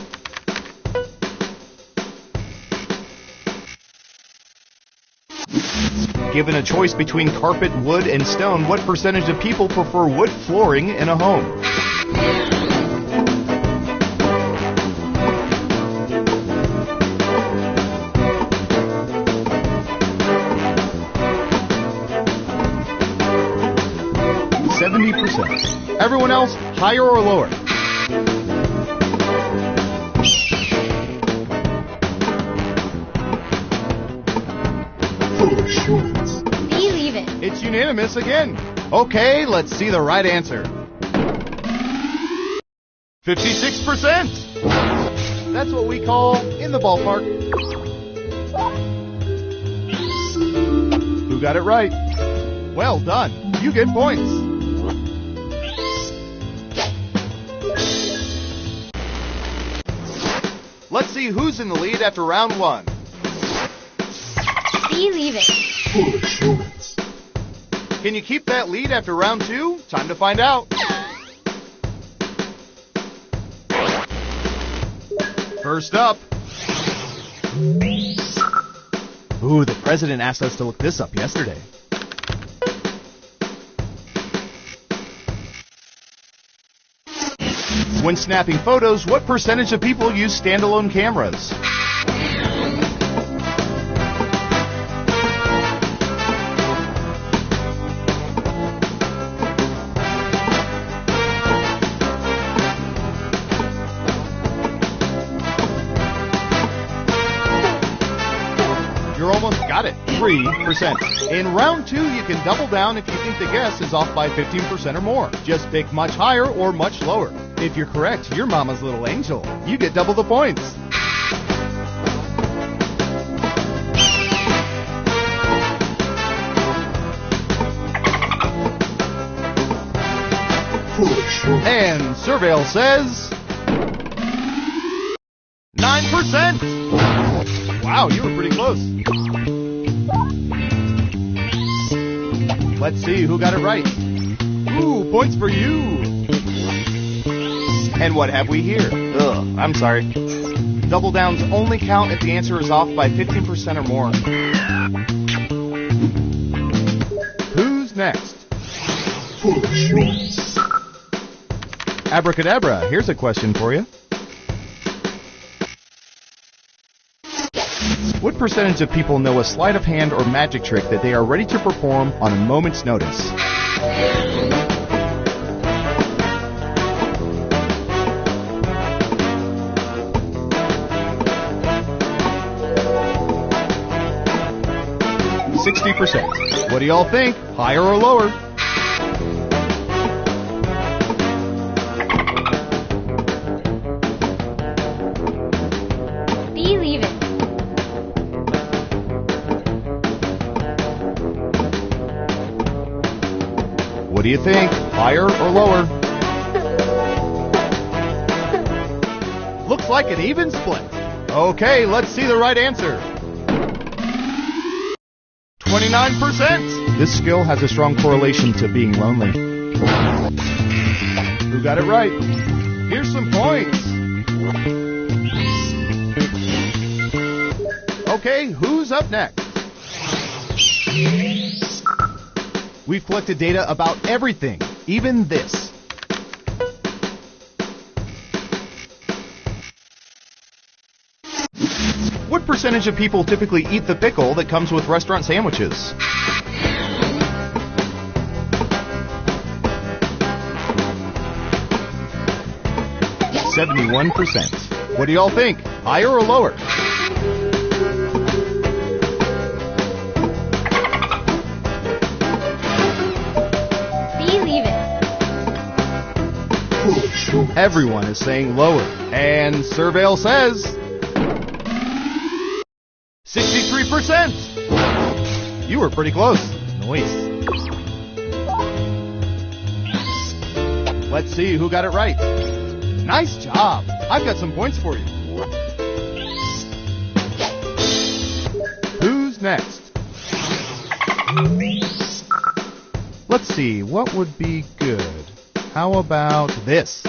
Given a choice between carpet, wood, and stone, what percentage of people prefer wood flooring in a home? %. Everyone else, higher or lower? unanimous again. Okay, let's see the right answer. 56%. That's what we call in the ballpark. Who got it right? Well done. You get points. Let's see who's in the lead after round 1. Believe it. Can you keep that lead after round 2? Time to find out. First up. Ooh, the president asked us to look this up yesterday. When snapping photos, what percentage of people use standalone cameras? You're almost got it. 3%. In round 2, you can double down if you think the guess is off by 15% or more. Just pick much higher or much lower. If you're correct, you're Mama's little angel. You get double the points. And Surveil says 9%. Wow, you were pretty close. Let's see who got it right. Ooh, points for you. And what have we here? Ugh, I'm sorry. Double downs only count if the answer is off by 15% or more. Who's next? Abracadabra, here's a question for you. What percentage of people know a sleight of hand or magic trick that they are ready to perform on a moment's notice? %. What do y'all think? Higher or lower? Believe it. What do you think? Higher or lower? Looks like an even split. Okay, let's see the right answer. 29%. This skill has a strong correlation to being lonely. Who got it right? Here's some points. Okay, who's up next? We've collected data about everything, even this. What percentage of people typically eat the pickle that comes with restaurant sandwiches? %. What do y'all think? Higher or lower? Believe it. Everyone is saying lower. And Surveil says 63%. You were pretty close. Nice. Let's see who got it right. Nice job. I've got some points for you. Who's next? Let's see, what would be good? How about this?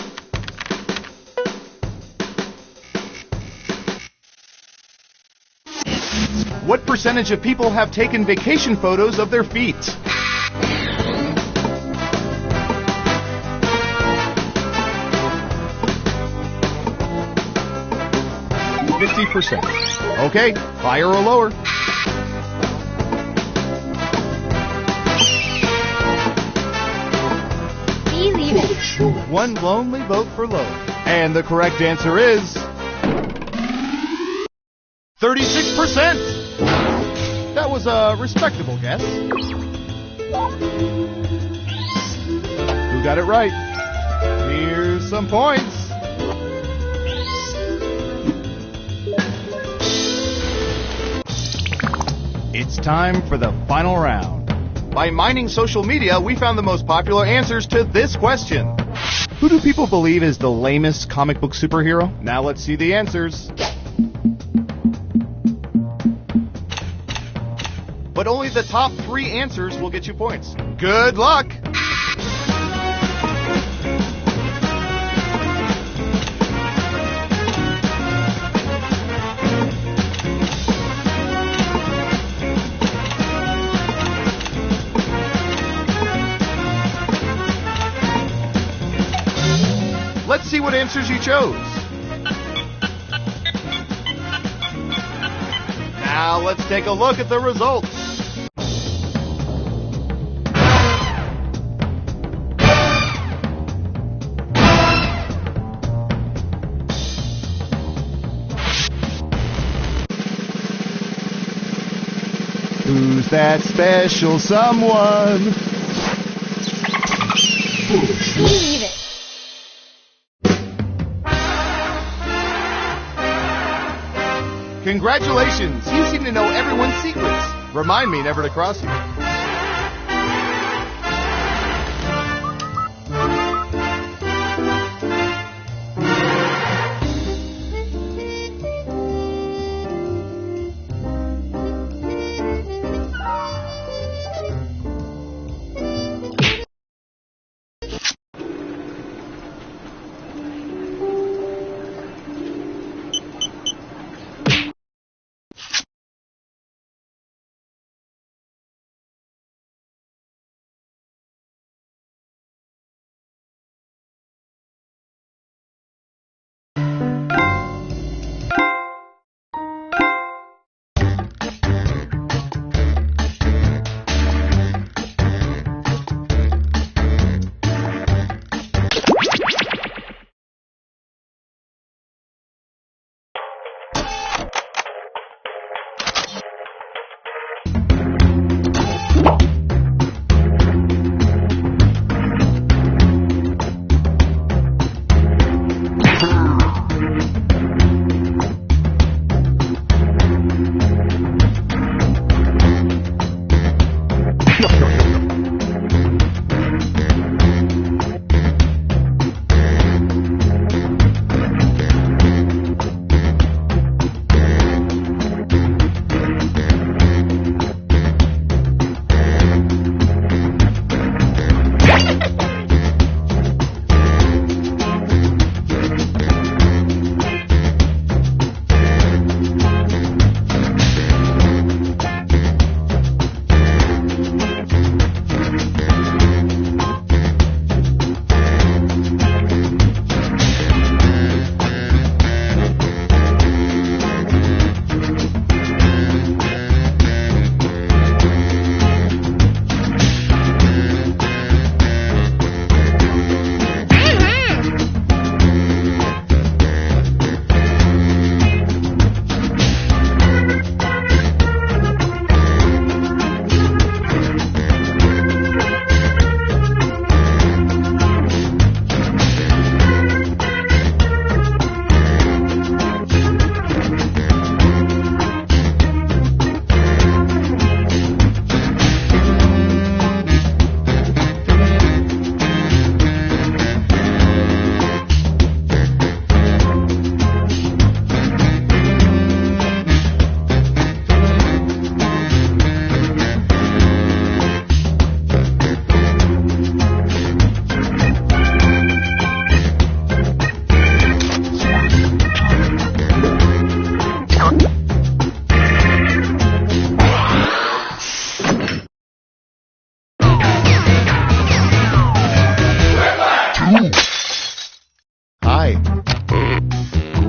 What percentage of people have taken vacation photos of their feet? %. Okay, higher or lower? Believe it. One lonely vote for lower. And the correct answer is 36%. That was a respectable guess. Who got it right? Here's some points. It's time for the final round. By mining social media, we found the most popular answers to this question. Who do people believe is the lamest comic book superhero? Now let's see the answers. But only the top 3 answers will get you points. Good luck! Let's see what answers you chose. Now let's take a look at the results. Who's that special someone? Believe it. Congratulations! You seem to know everyone's secrets. Remind me never to cross you.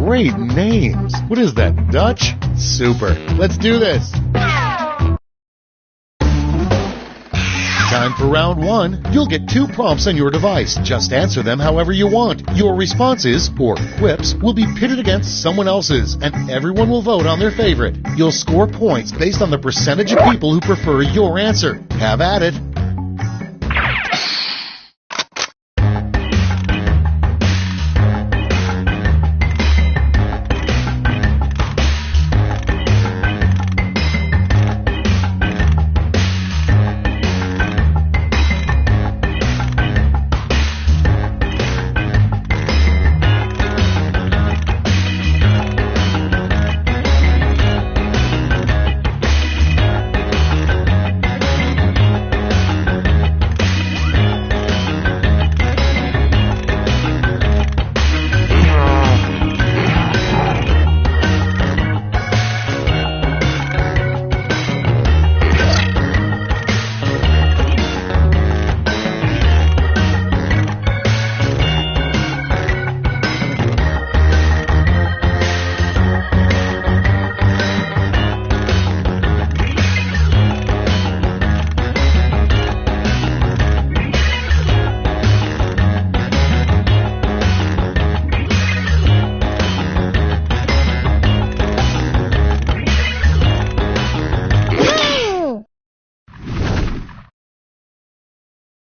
Great names. What is that, Dutch? Super. Let's do this. Time for round one. You'll get 2 prompts on your device. Just answer them however you want. Your responses, or quips, will be pitted against someone else's, and everyone will vote on their favorite. You'll score points based on the percentage of people who prefer your answer. Have at it.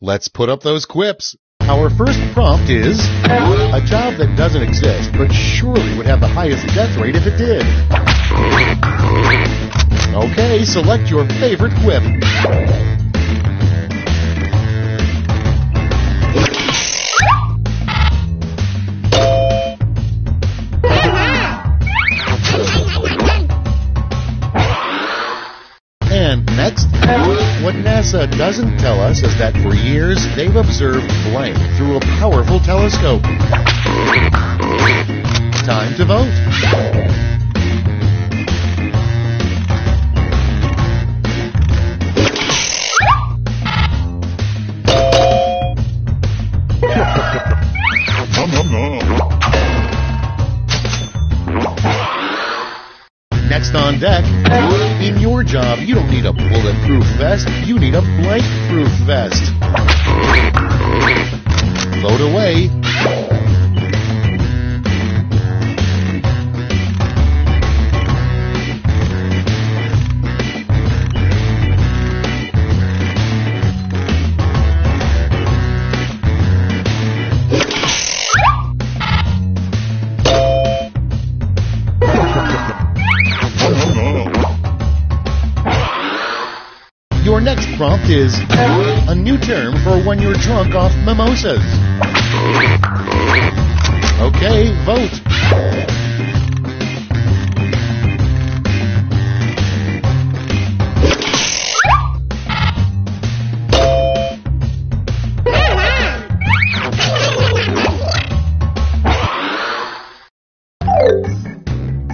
Let's put up those quips. Our first prompt is a job that doesn't exist, but surely would have the highest death rate if it did. Okay, select your favorite quip. And next, what NASA doesn't tell us is that for years they've observed blank through a powerful telescope. Time to vote. Next on deck, in your job, you don't need a bulletproof vest, you need a blank-proof vest. Vote away. Your next prompt is a new term for when you're drunk off mimosas. Okay, vote.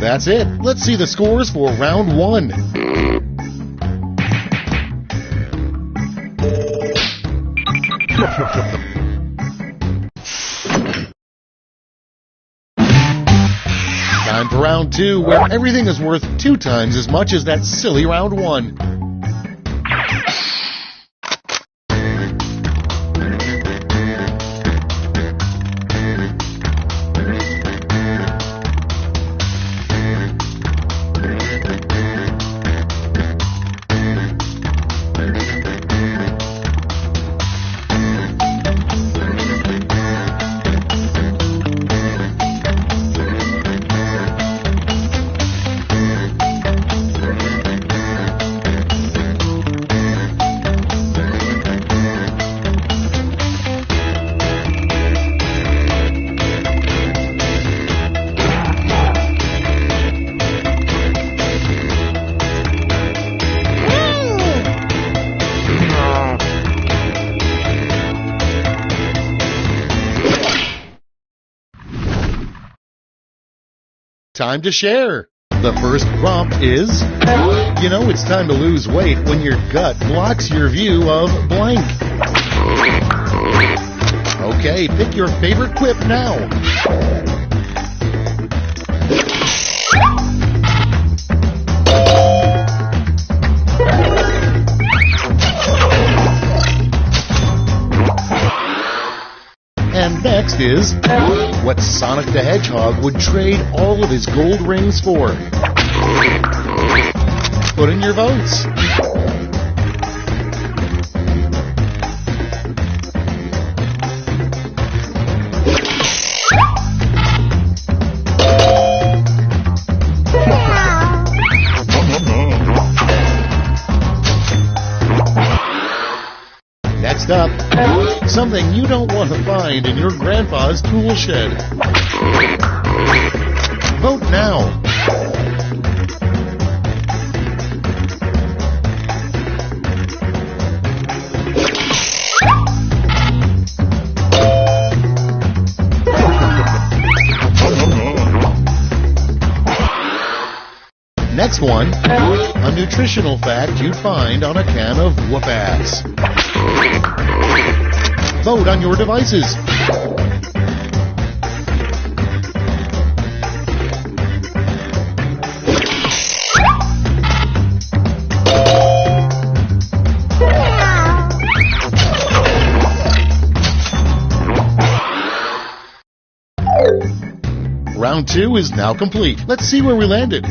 That's it. Let's see the scores for round one. Time for round two, where everything is worth 2 times as much as that silly round one. Time to share. The first prompt is, you know it's time to lose weight when your gut blocks your view of blank. Okay, pick your favorite quip now. And next is what Sonic the Hedgehog would trade all of his gold rings for. Put in your votes. Next up, something you don't want to find in your grandpa's tool shed. Vote now. Next one, a nutritional fact you'd find on a can of whoop-ass. Vote on your devices. Round 2 is now complete. Let's see where we landed.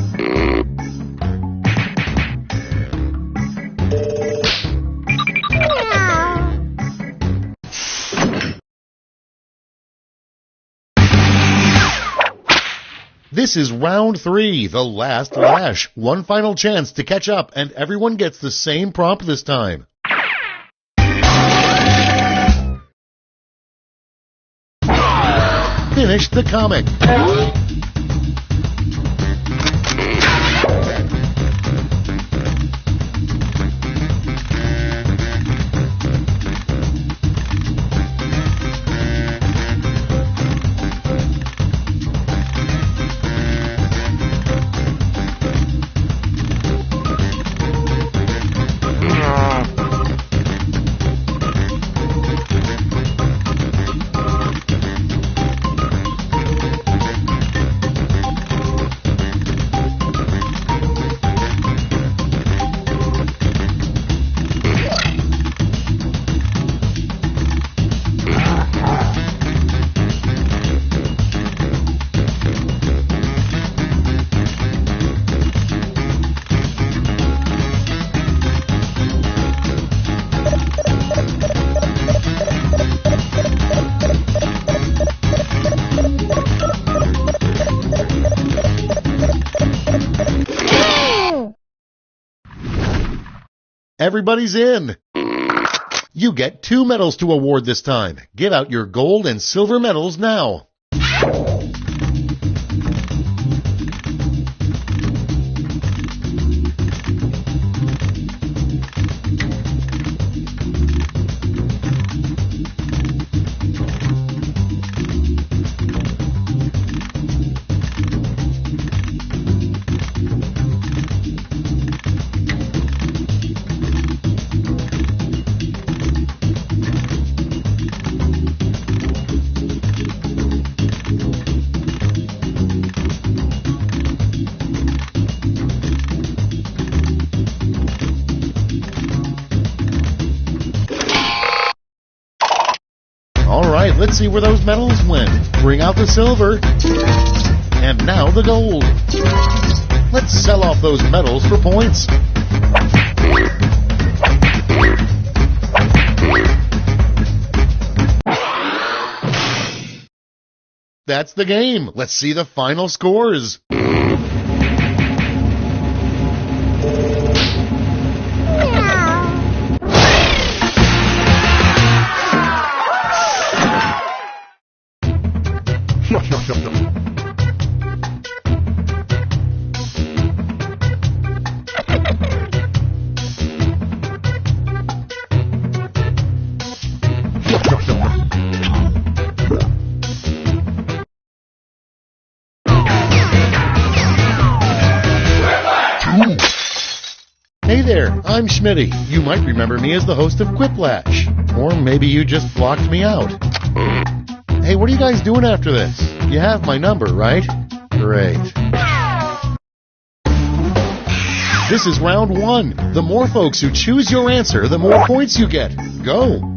This is round 3, the last lash. One final chance to catch up, and everyone gets the same prompt this time. Finish the comic. Everybody's in. You get 2 medals to award this time. Give out your gold and silver medals now. Alright, let's see where those medals went. Bring out the silver. And now the gold. Let's sell off those medals for points. That's the game. Let's see the final scores. Hey there, I'm Schmitty. You might remember me as the host of Quiplash. Or maybe you just blocked me out. Hey, what are you guys doing after this? You have my number, right? Great. This is round 1. The more folks who choose your answer, the more points you get. Go!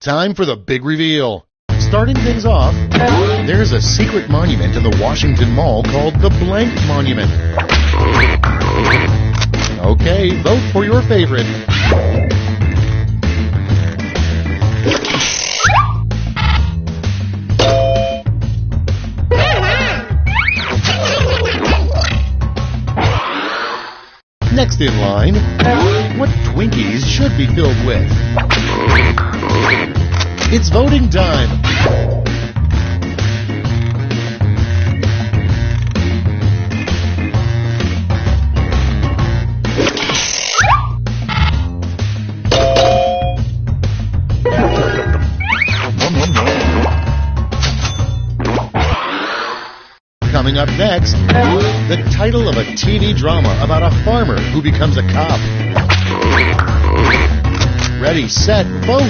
Time for the big reveal. Starting things off, there's a secret monument in the Washington Mall called the Blank Monument. Okay, vote for your favorite. in line. What Twinkies should be filled with? It's voting time. Coming up next, the title of a TV drama about a farmer who becomes a cop. Ready, set, vote!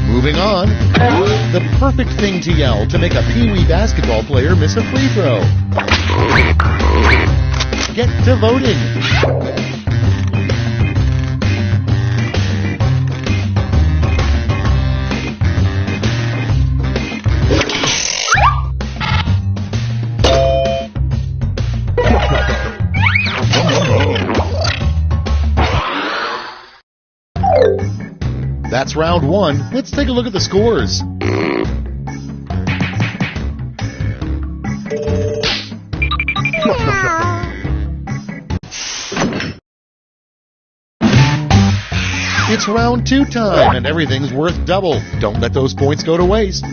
Moving on, the perfect thing to yell to make a Pee-wee basketball player miss a free throw. Get to voting. That's round one. Let's take a look at the scores. It's round two time, and everything's worth double. Don't let those points go to waste.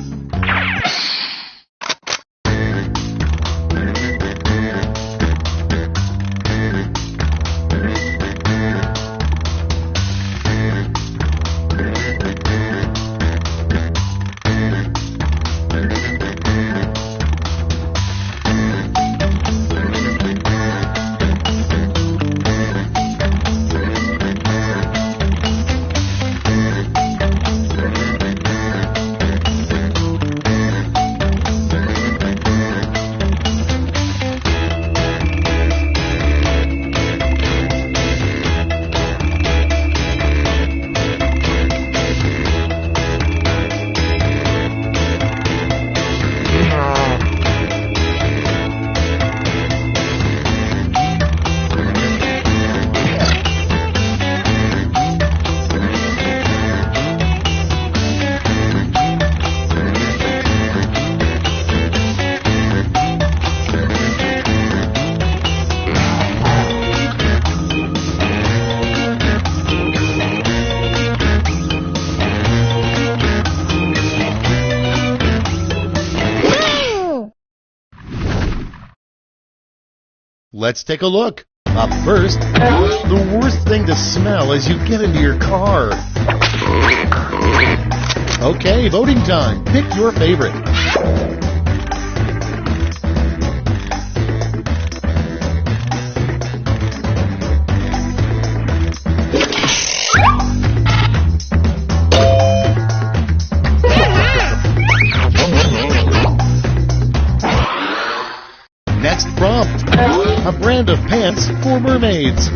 Let's take a look. Up first, the worst thing to smell as you get into your car. Okay, voting time. Pick your favorite. Next prompt, a brand of pants for mermaids.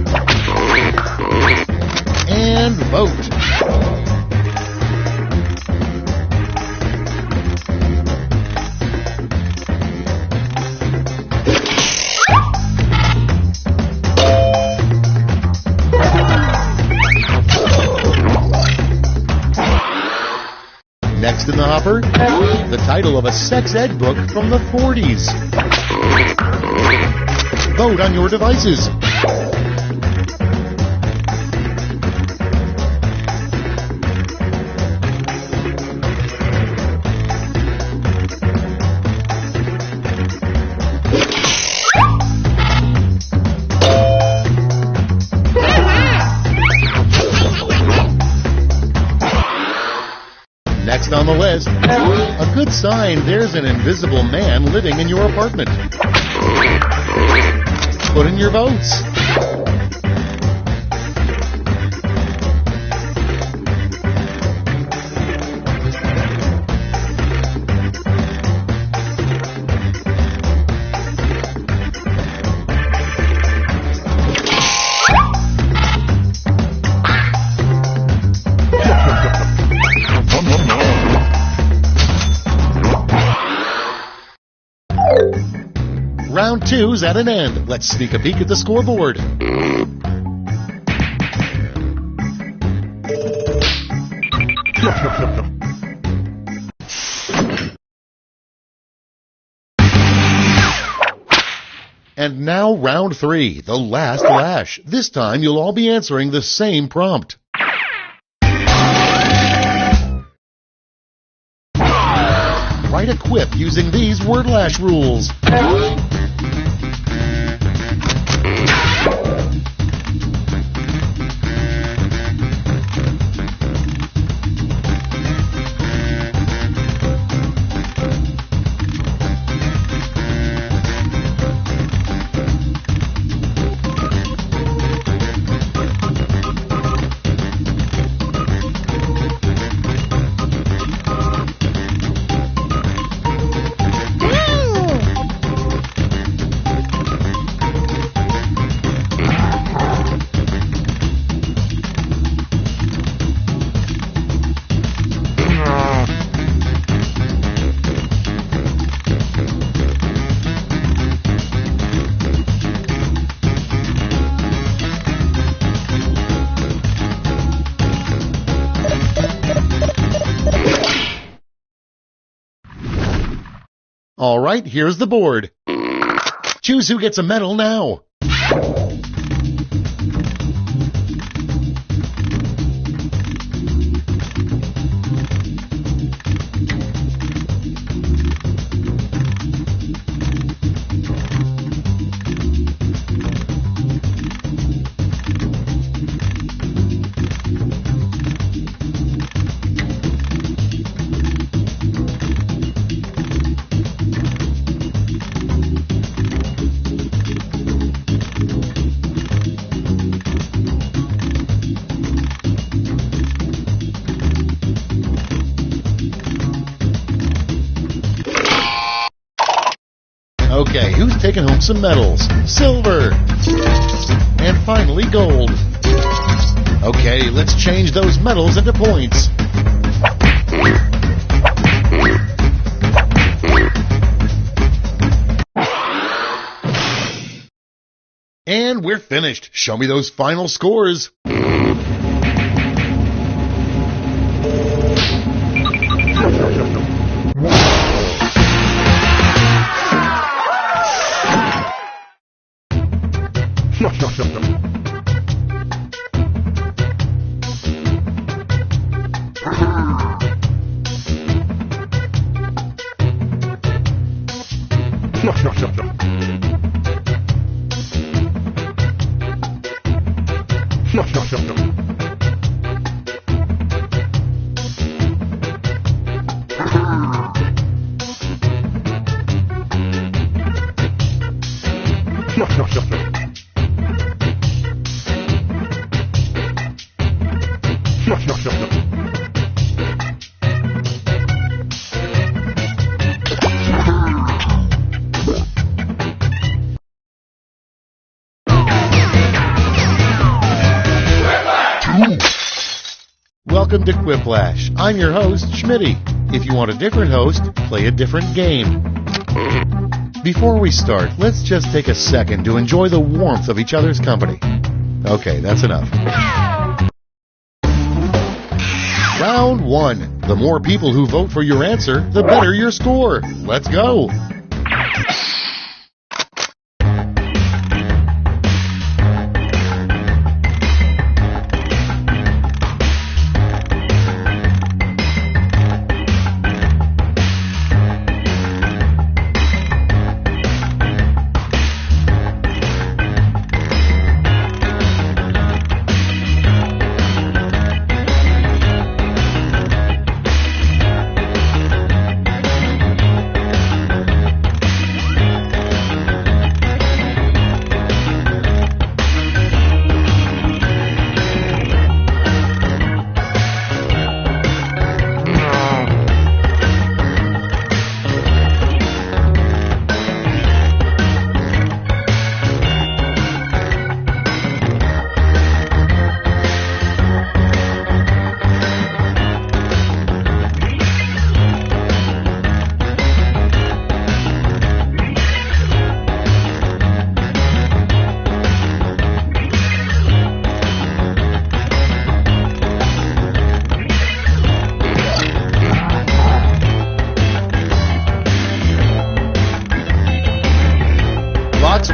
And vote. Next in the hopper, the title of a sex ed book from the 40s. Vote on your devices. Next on the list, a good sign there's an invisible man living in your apartment. Put in your votes. Round 2's at an end. Let's sneak a peek at the scoreboard. And now round 3, the last lash. This time you'll all be answering the same prompt. Write a quip using these word lash rules. All right, here's the board. Choose who gets a medal now. Okay, who's taking home some medals? Silver! And finally, gold. Okay, let's change those medals into points. And we're finished. Show me those final scores. Welcome to Quiplash. I'm your host, Schmitty. If you want a different host, play a different game. Before we start, let's just take a second to enjoy the warmth of each other's company. Okay, that's enough. Round 1. The more people who vote for your answer, the better your score. Let's go.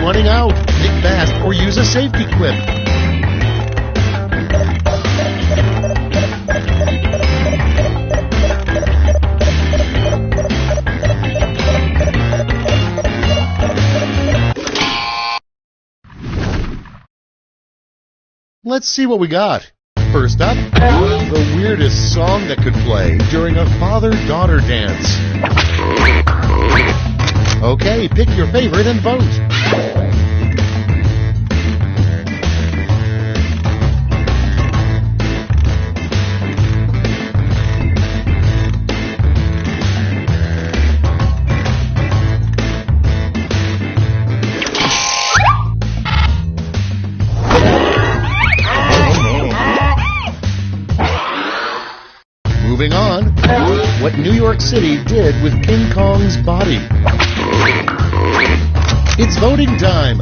running out. Think fast or use a safety quip. Let's see what we got. First up, the weirdest song that could play during a father-daughter dance. Okay, pick your favorite and vote. Moving on, what New York City did with King Kong's body. It's voting time.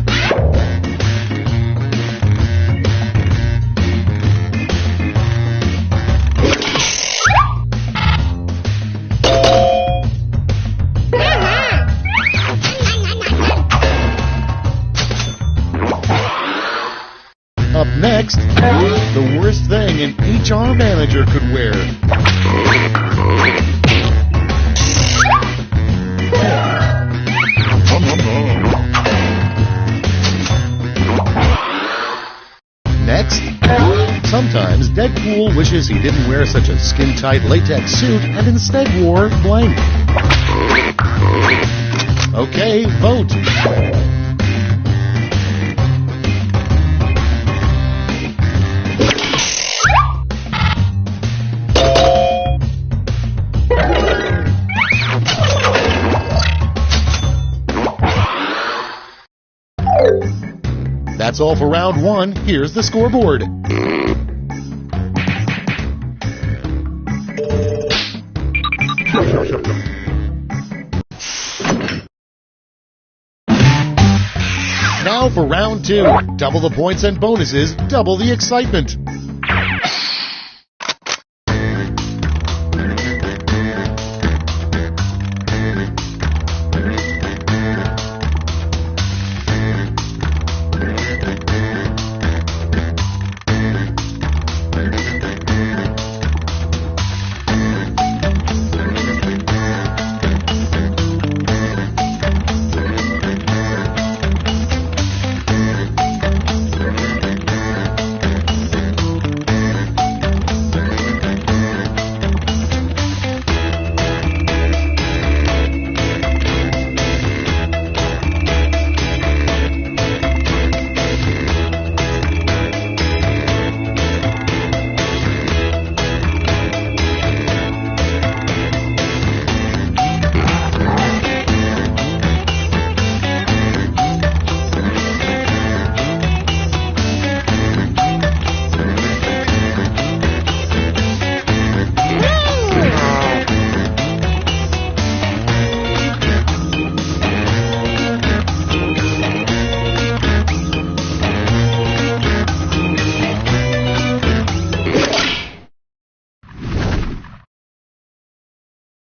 Up next, the worst thing an HR manager could wear. Next, sometimes Deadpool wishes he didn't wear such a skin-tight latex suit and instead wore blank. Okay, vote. That's all for round one. Here's the scoreboard. Now for round two. Double the points and bonuses, double the excitement.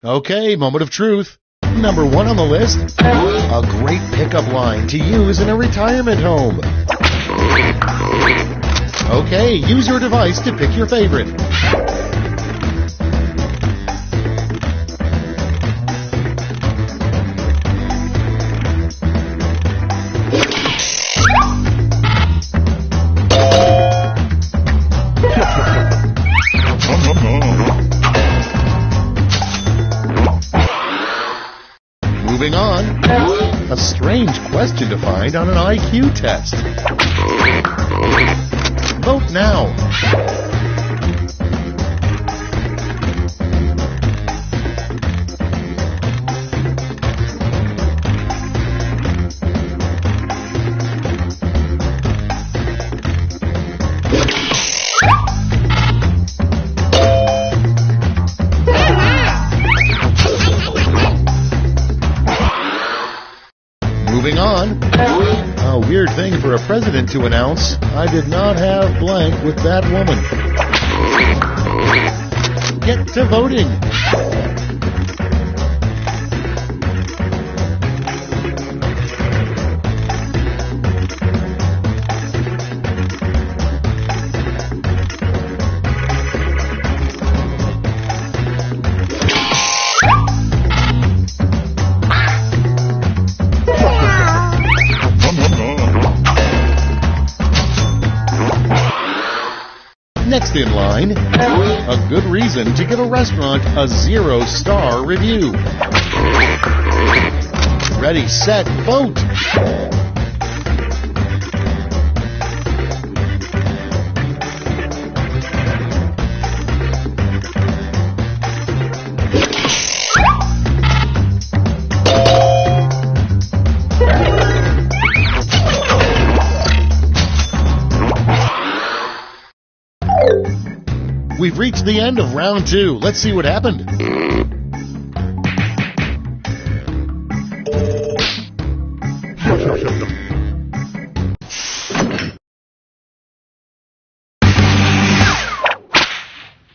Okay, moment of truth. Number one on the list, a great pickup line to use in a retirement home. Okay, use your device to pick your favorite. Moving on, a strange question to find on an IQ test. Vote now. Moving on, a weird thing for a president to announce, I did not have blank with that woman. Get to voting. Next in line, a good reason to give a restaurant a 0-star review. Ready, set, vote! We've reached the end of round 2. Let's see what happened.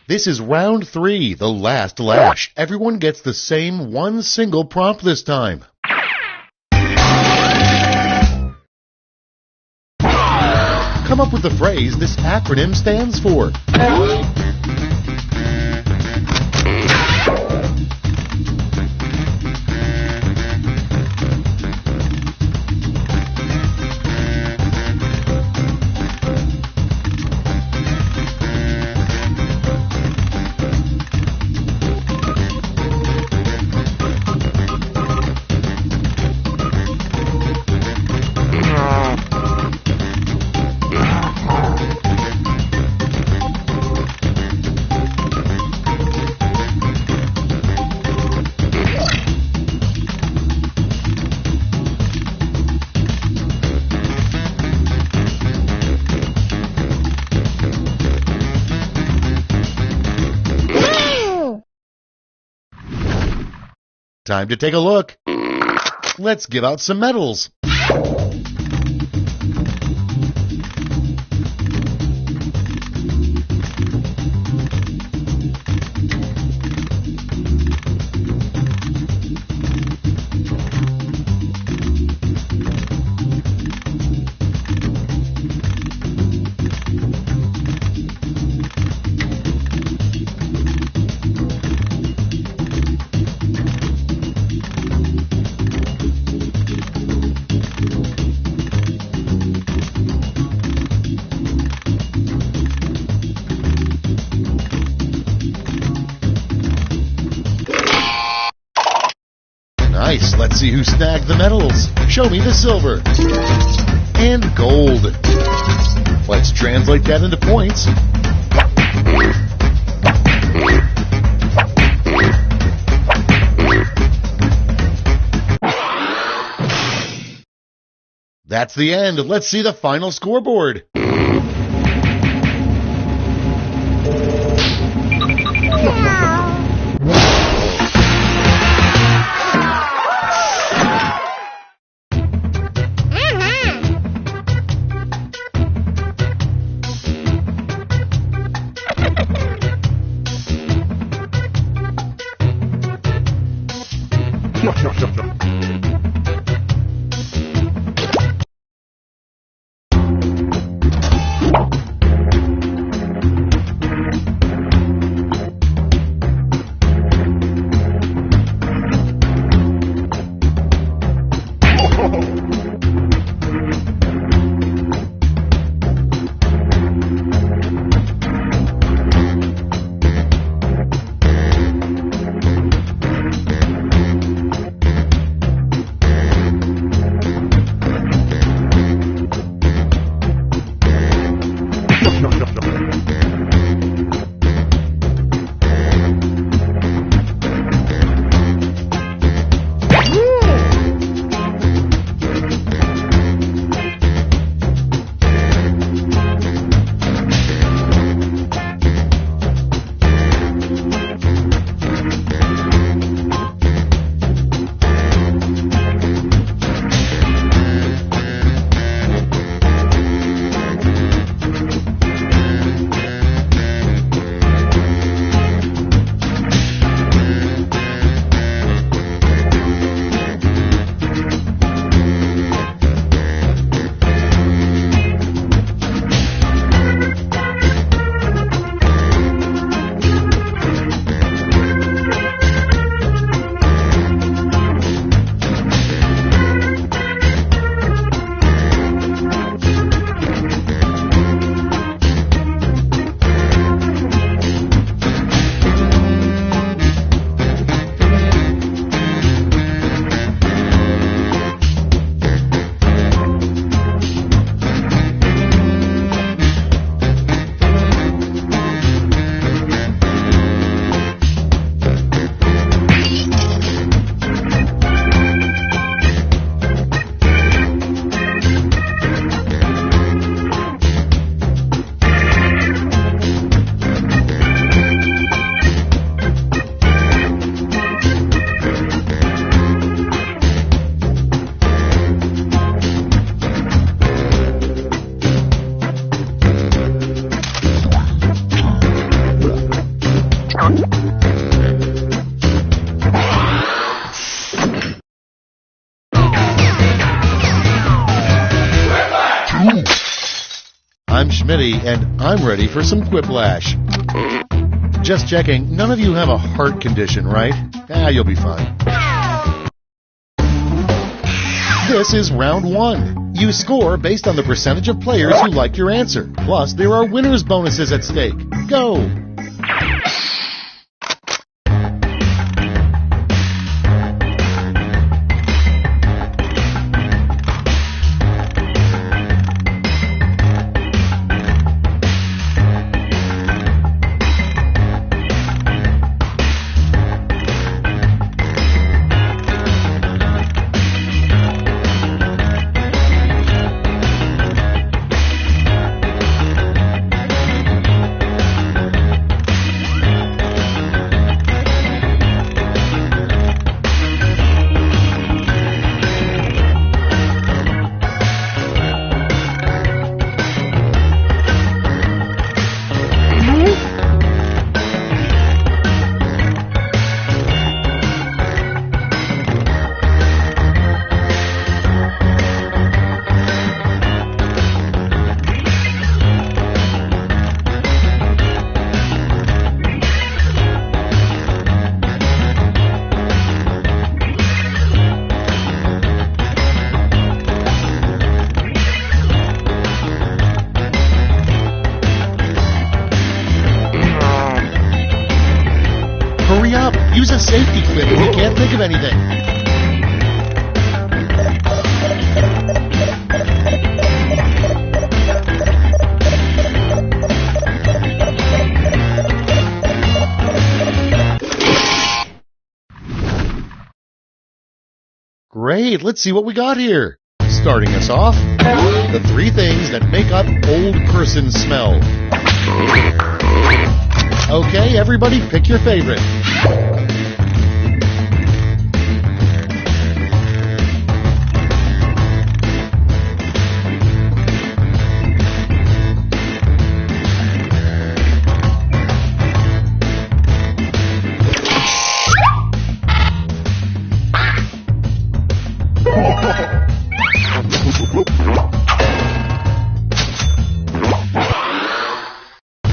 This is round 3, the last lash. Everyone gets the same one single prompt this time. Come up with the phrase this acronym stands for. Time to take a look. Let's give out some medals. Nice. Let's see who snagged the medals. Show me the silver. And gold. Let's translate that into points. That's the end. Let's see the final scoreboard. Schmitty, and I'm ready for some quiplash. Just checking, none of you have a heart condition, right? You'll be fine. This is round 1. You score based on the percentage of players who like your answer. Plus, there are winner's bonuses at stake. Go! Hurry up! Use a safety quip if you can't think of anything. Great, let's see what we got here. Starting us off, the 3 things that make up old person smell. Okay, everybody, pick your favorite.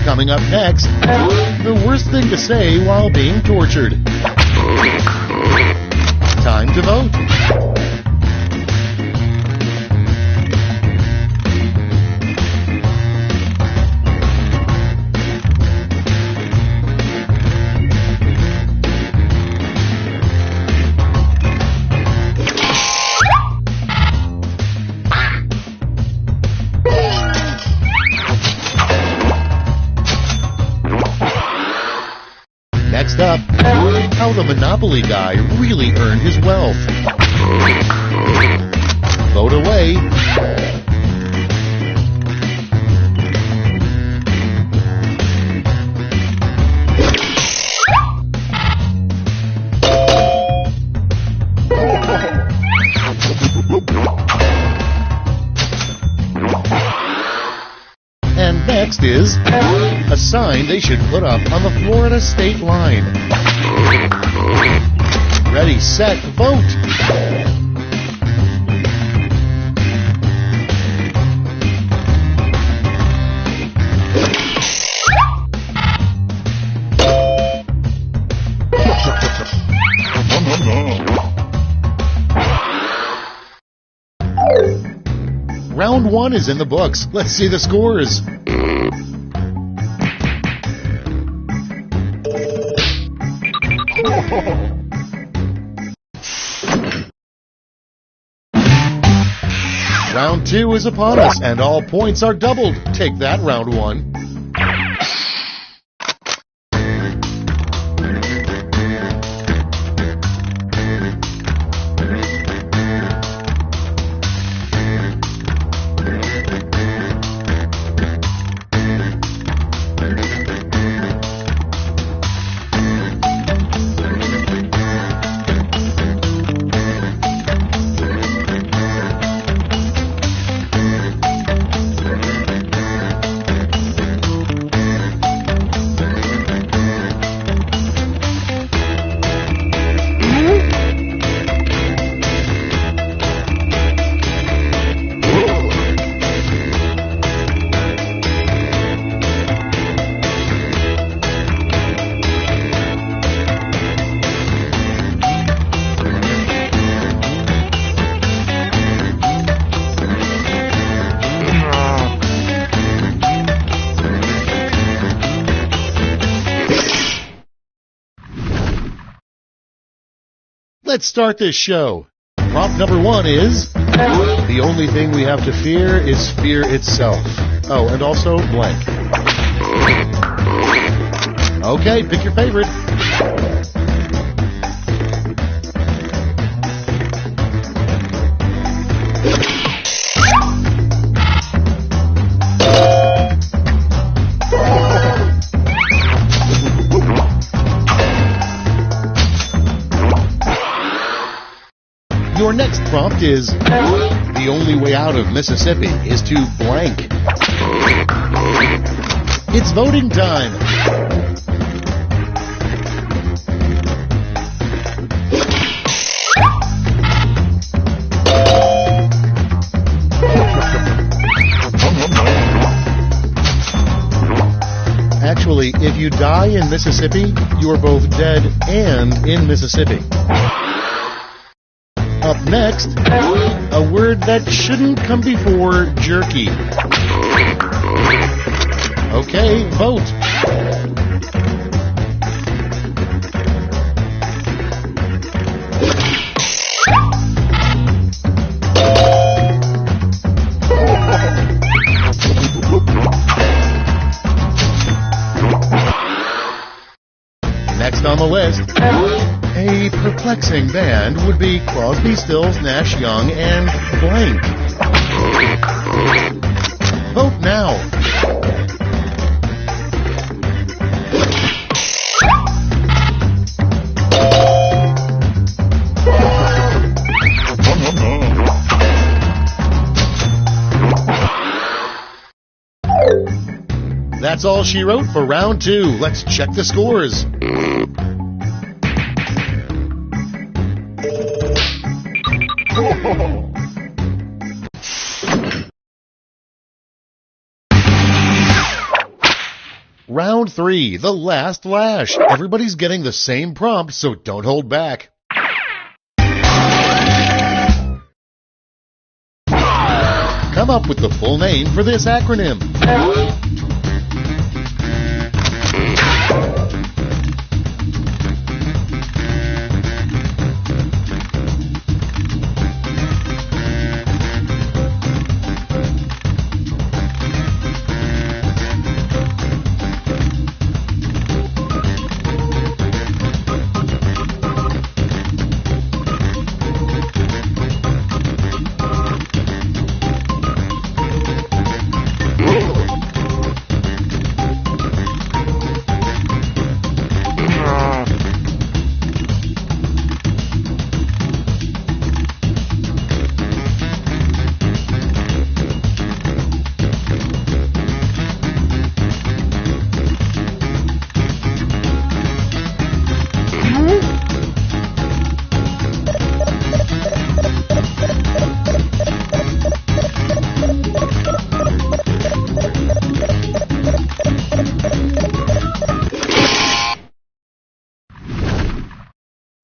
Coming up next, the worst thing to say while being tortured. Time to vote. Next up, how the Monopoly guy really earned his wealth. Vote away. And next is a sign they should put up on the Florida state line. Ready, set, vote! Round 1 is in the books. Let's see the scores. Round 2 is upon us, and all points are doubled. Take that, round 1. Let's start this show. Prompt number 1 is, the only thing we have to fear is fear itself. Oh, and also blank. Okay, pick your favorite. Your next prompt is, the only way out of Mississippi is to blank. It's voting time. Actually, if you die in Mississippi, you are both dead and in Mississippi. Up next, a word that shouldn't come before jerky. Okay, vote. Next on the list, a perplexing band would be Crosby, Stills, Nash Young, and blank. Vote now. That's all she wrote for round 2. Let's check the scores. Round 3, the last lash. Everybody's getting the same prompt, so don't hold back. Come up with the full name for this acronym.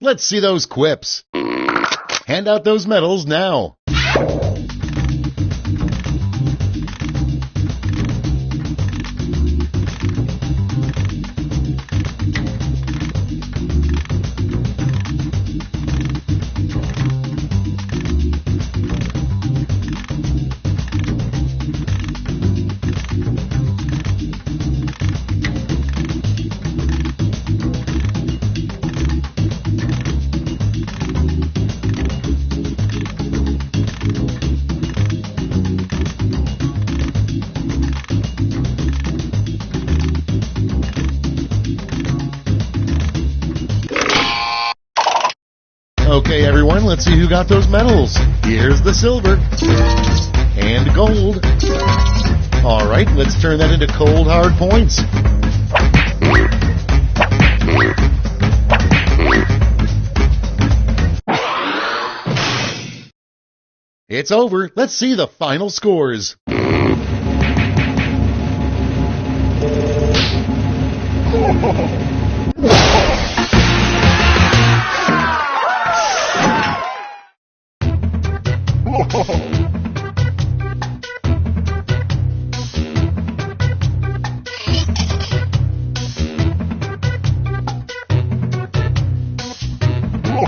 Let's see those quips. Hand out those medals now. Okay, everyone, let's see who got those medals. Here's the silver and gold. All right, let's turn that into cold, hard points. It's over. Let's see the final scores. I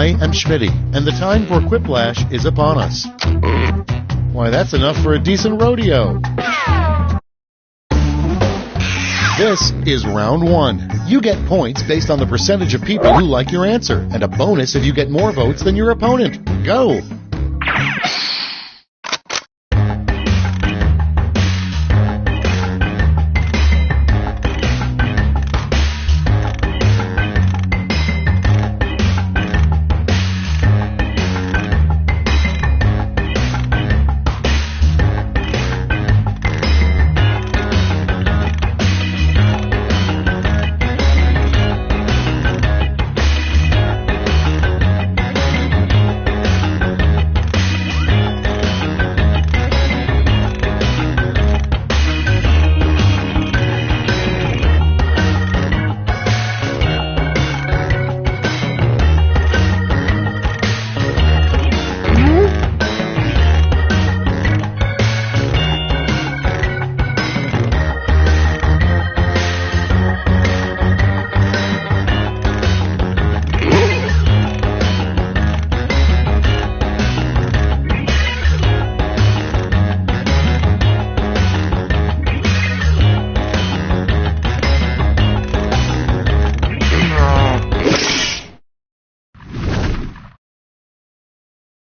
am Schmitty, and the time for Quiplash is upon us. Why, that's enough for a decent rodeo. This is round one. You get points based on the percentage of people who like your answer, and a bonus if you get more votes than your opponent. Go!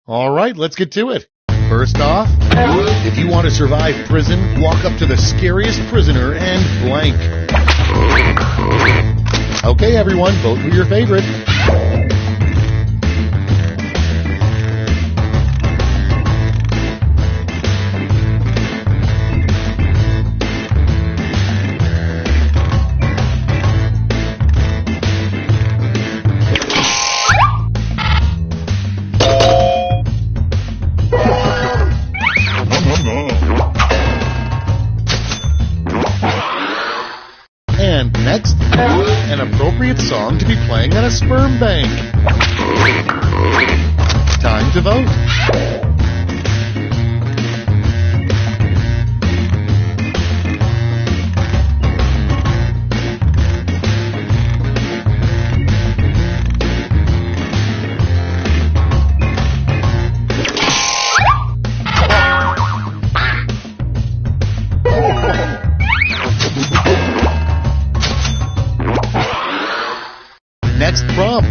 All right, let's get to it. First off, if you want to survive prison, walk up to the scariest prisoner and blank. Okay, everyone, vote for your favorite. And next, an appropriate song to be playing at a sperm bank. Time to vote. Next prompt.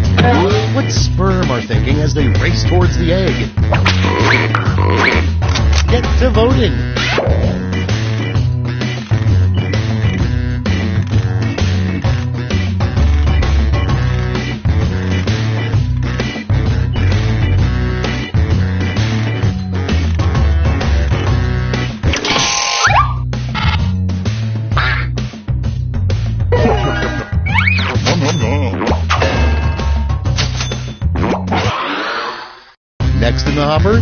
What sperm are thinking as they race towards the egg? Get to voting. Next in the hopper,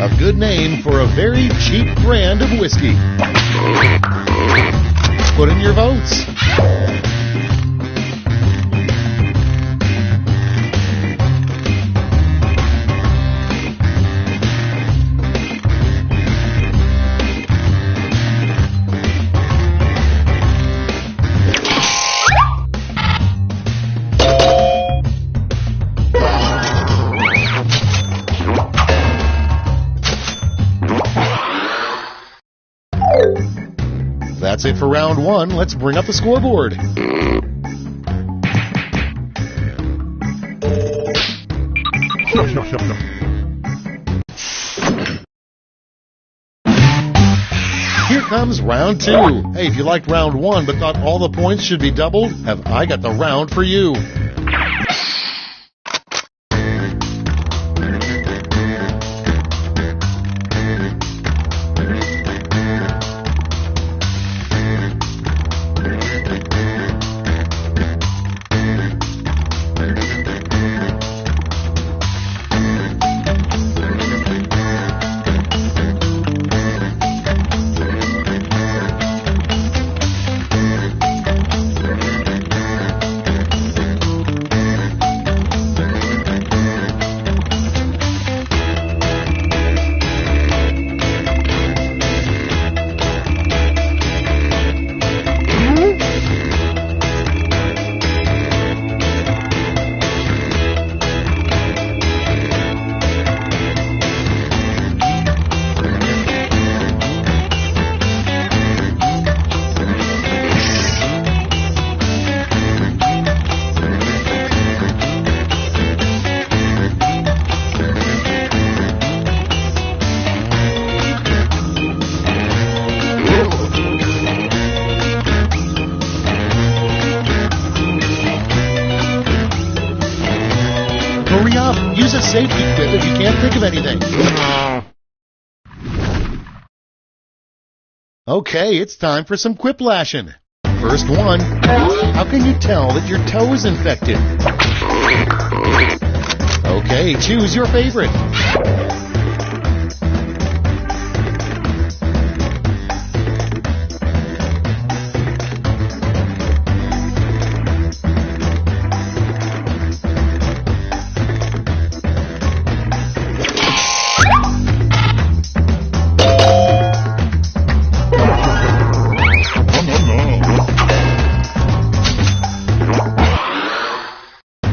a good name for a very cheap brand of whiskey. Put in your votes. That's it for round one. Let's bring up the scoreboard. Here comes round two. Hey, if you liked round one but thought all the points should be doubled, have I got the round for you. safety quip if you can't think of anything. Okay, it's time for some quiplashing. First one. How can you tell that your toe is infected? Okay, choose your favorite.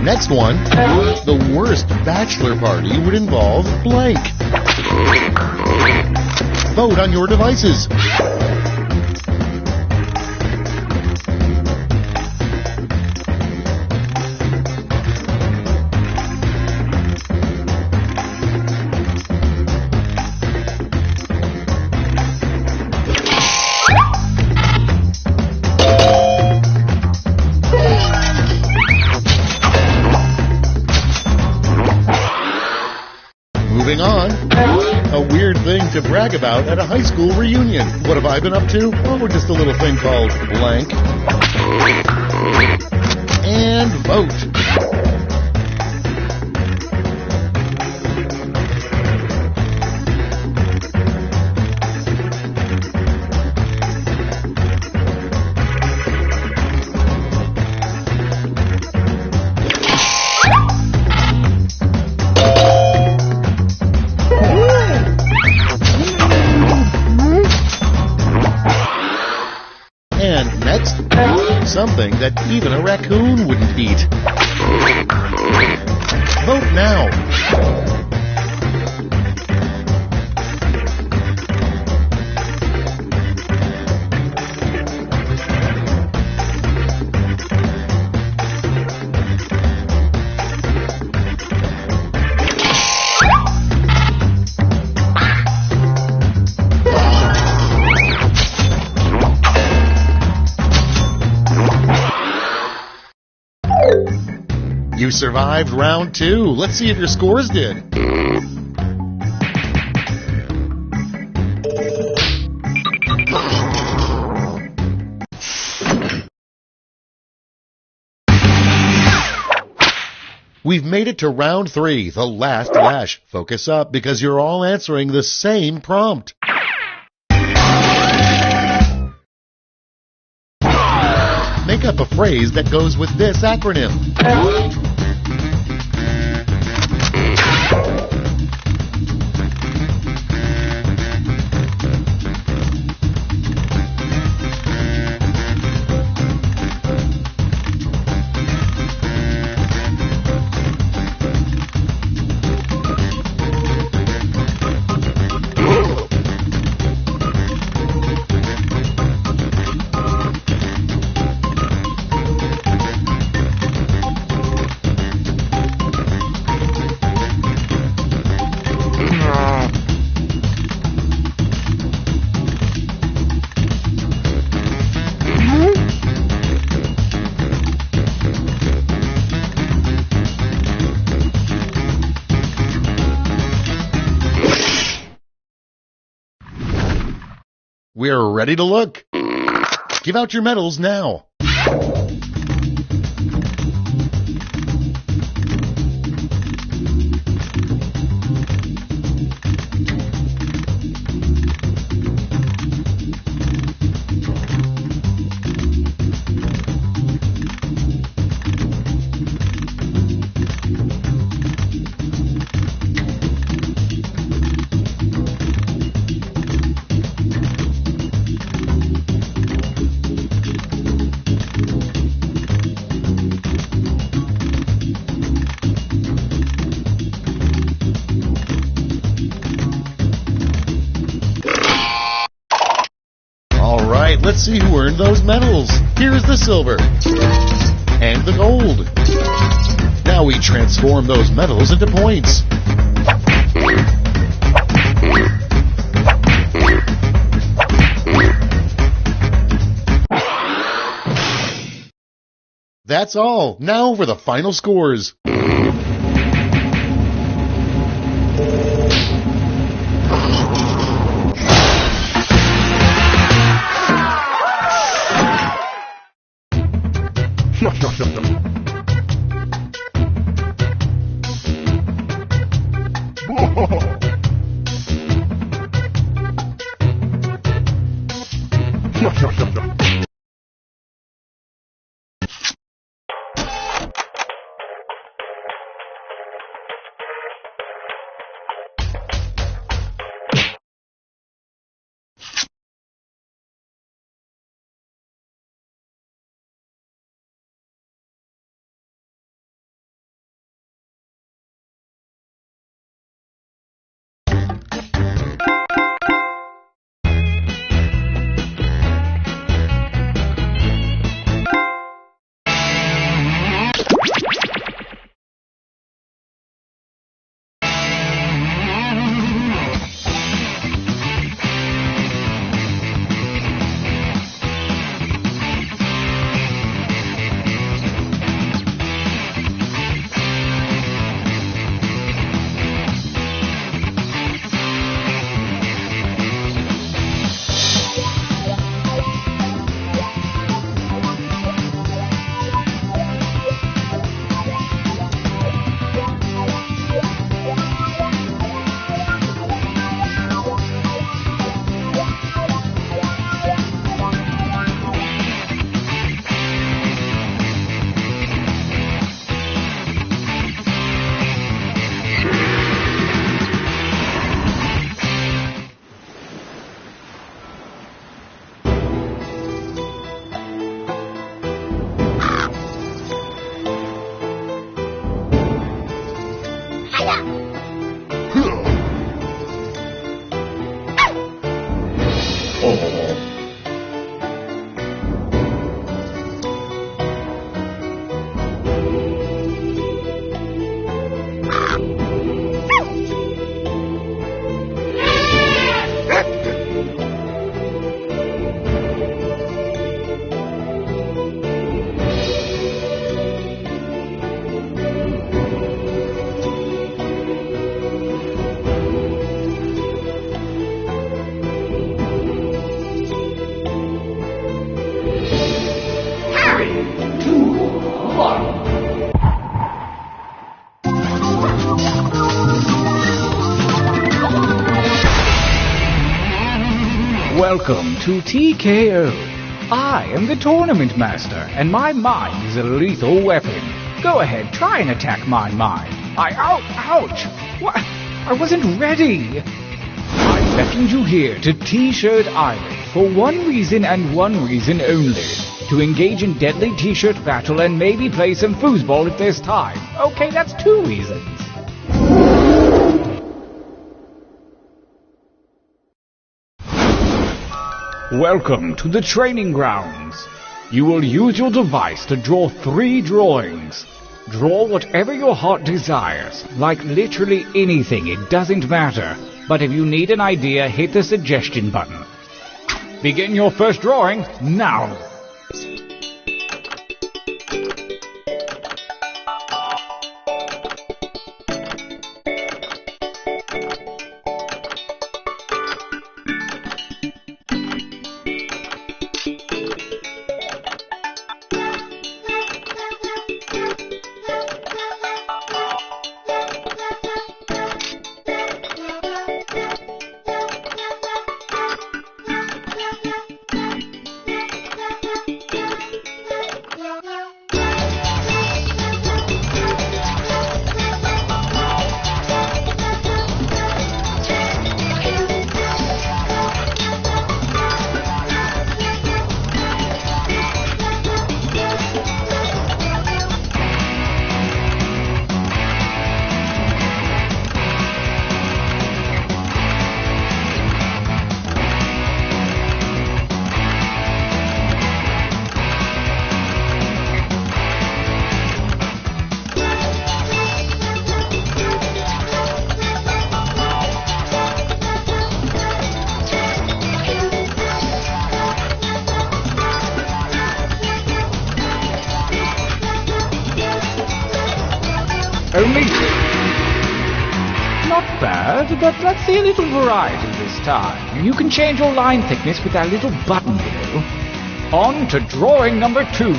Next one, the worst bachelor party would involve blank. Vote on your devices. Moving on, a weird thing to brag about at a high school reunion. What have I been up to? Oh, just a little thing called blank. And vote. And next, something that even a raccoon wouldn't eat. Vote now. You survived round 2. Let's see if your scores did. We've made it to round 3, the last lash. Focus up because you're all answering the same prompt. Make up a phrase that goes with this acronym. We're ready to look. Give out your medals now. Let's see who earned those medals. Here's the silver and the gold. Now we transform those medals into points. That's all. Now for the final scores. Welcome to TKO. I am the Tournament Master, and my mind is a lethal weapon. Go ahead, try and attack my mind. Ouch! What? I wasn't ready! I beckoned you here to T-Shirt Island for one reason and one reason only. To engage in deadly T-shirt battle and maybe play some foosball if there's time. Okay, that's 2 reasons. Welcome to the training grounds. You will use your device to draw 3 drawings. Draw whatever your heart desires, like literally anything, it doesn't matter. But if you need an idea, hit the suggestion button. Begin your first drawing now. Only 2. Not bad, but let's see a little variety this time. You can change your line thickness with that little button below. On to drawing number 2.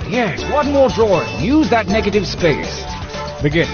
Yes, one more drawing. Use that negative space. Begin.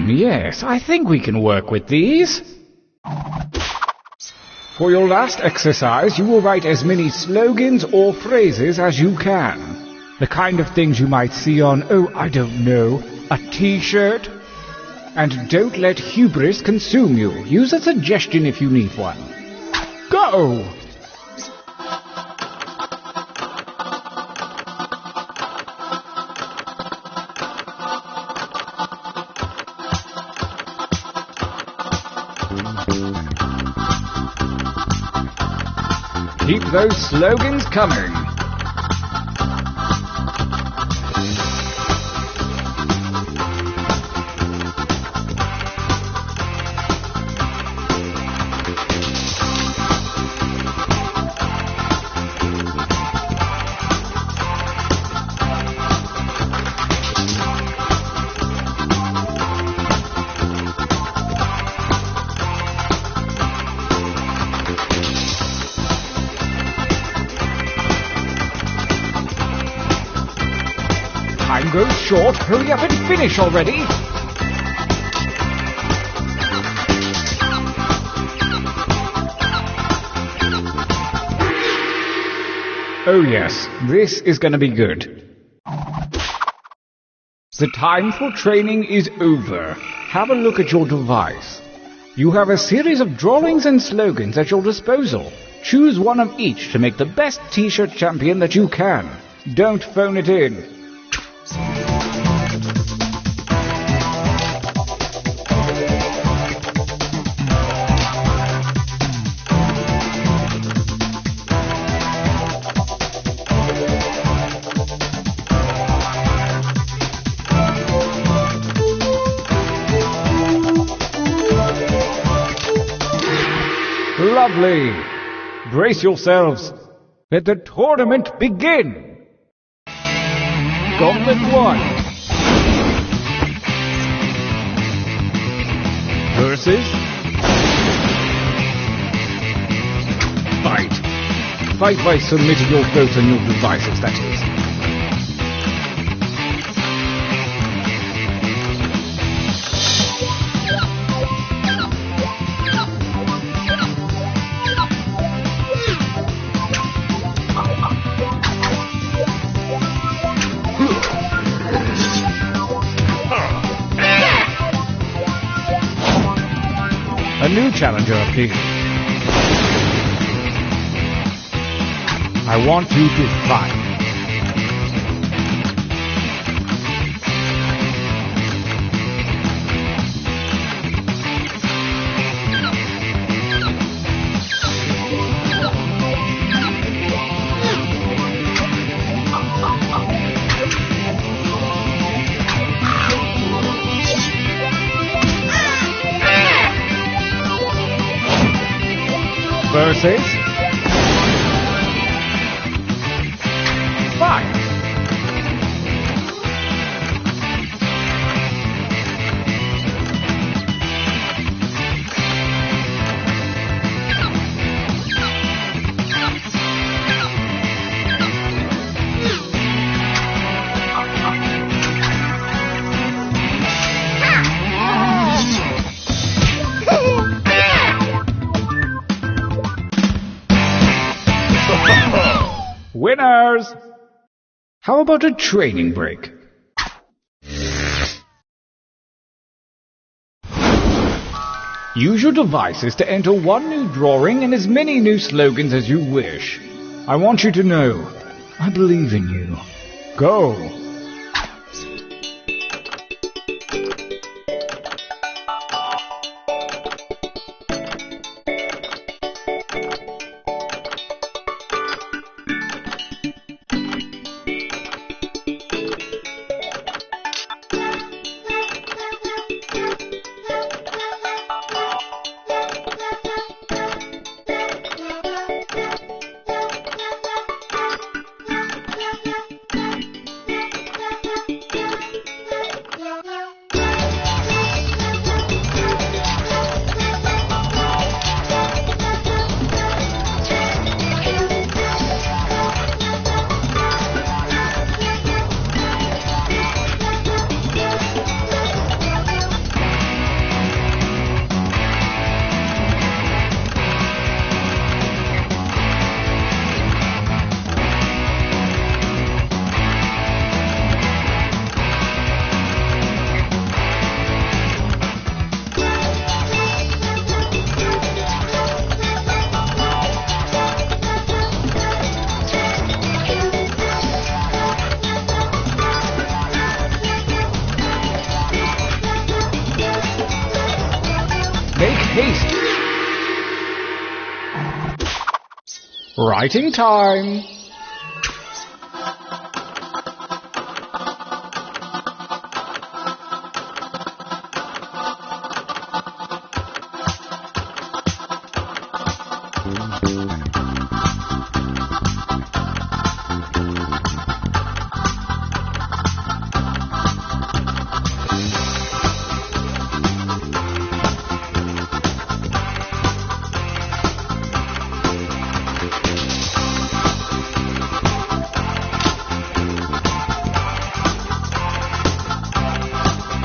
Yes, I think we can work with these. For your last exercise, you will write as many slogans or phrases as you can. The kind of things you might see on, I don't know, a t-shirt. And don't let hubris consume you. Use a suggestion if you need one. Go! Keep those slogans coming. Time goes short. Hurry up and finish already. Oh yes, this is going to be good. The time for training is over. Have a look at your device. You have a series of drawings and slogans at your disposal. Choose one of each to make the best t-shirt champion that you can. Don't phone it in. Lovely! Brace yourselves. Let the tournament begin! Gauntlet 1. Versus... Fight. Fight by submitting your votes on your devices, that is. A new challenger appears. I want you to fight. Versus... Fight! Winners! How about a training break? Use your devices to enter one new drawing and as many new slogans as you wish. I want you to know, I believe in you. Go! Make haste! Writing time!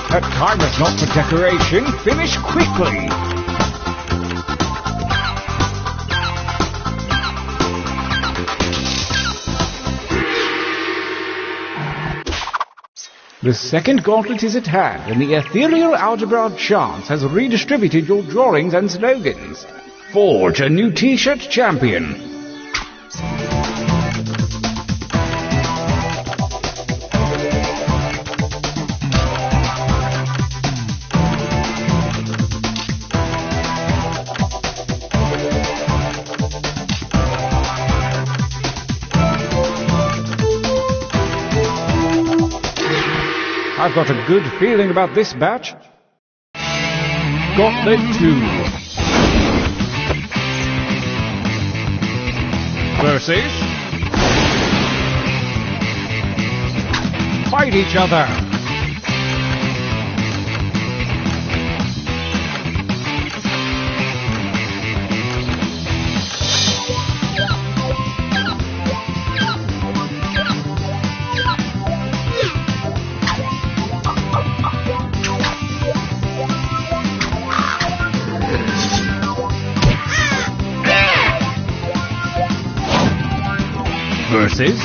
That time is not for decoration. Finish quickly. The second gauntlet is at hand, and the ethereal algebra of chance has redistributed your drawings and slogans. Forge a new T-shirt champion. I've got a good feeling about this batch. Gauntlet 2. Versus. Fight each other. Versus.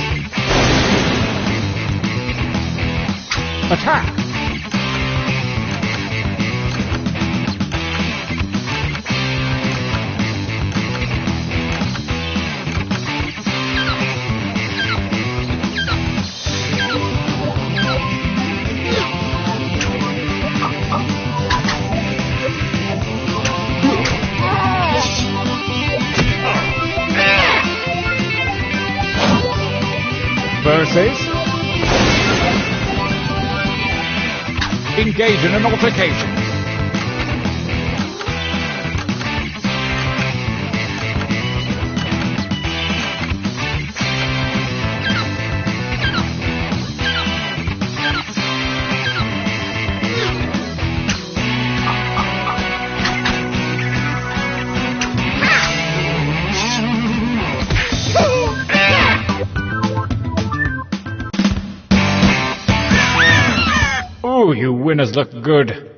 Attack. Versus. Engage in an altercation. Ooh, you winners look good.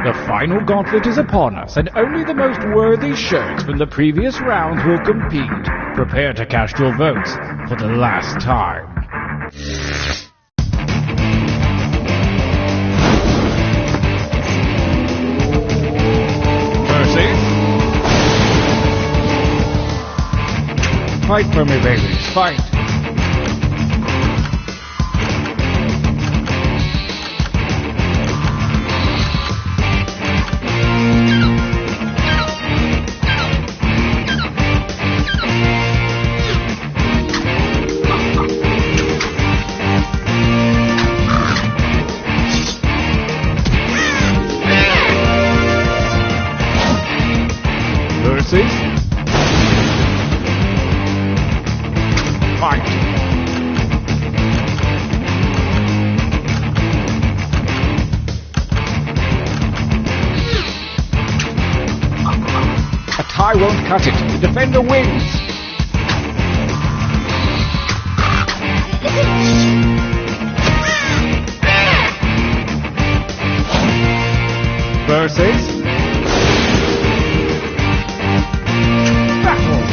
The final gauntlet is upon us, and only the most worthy shirts from the previous rounds will compete. Prepare to cast your votes for the last time. Mercy? Fight for me, babies. Fight. Mercy? Fight. A tie won't cut it. The defender wins. Versus battle.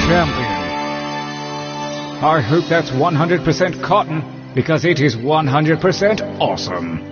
Champion. I hope that's 100% cotton, because it is 100% awesome.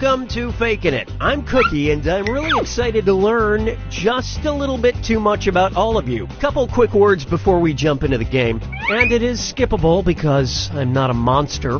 Welcome to Fakin' It. I'm Cookie, and I'm really excited to learn just a little bit too much about all of you. Couple quick words before we jump into the game, and it is skippable because I'm not a monster.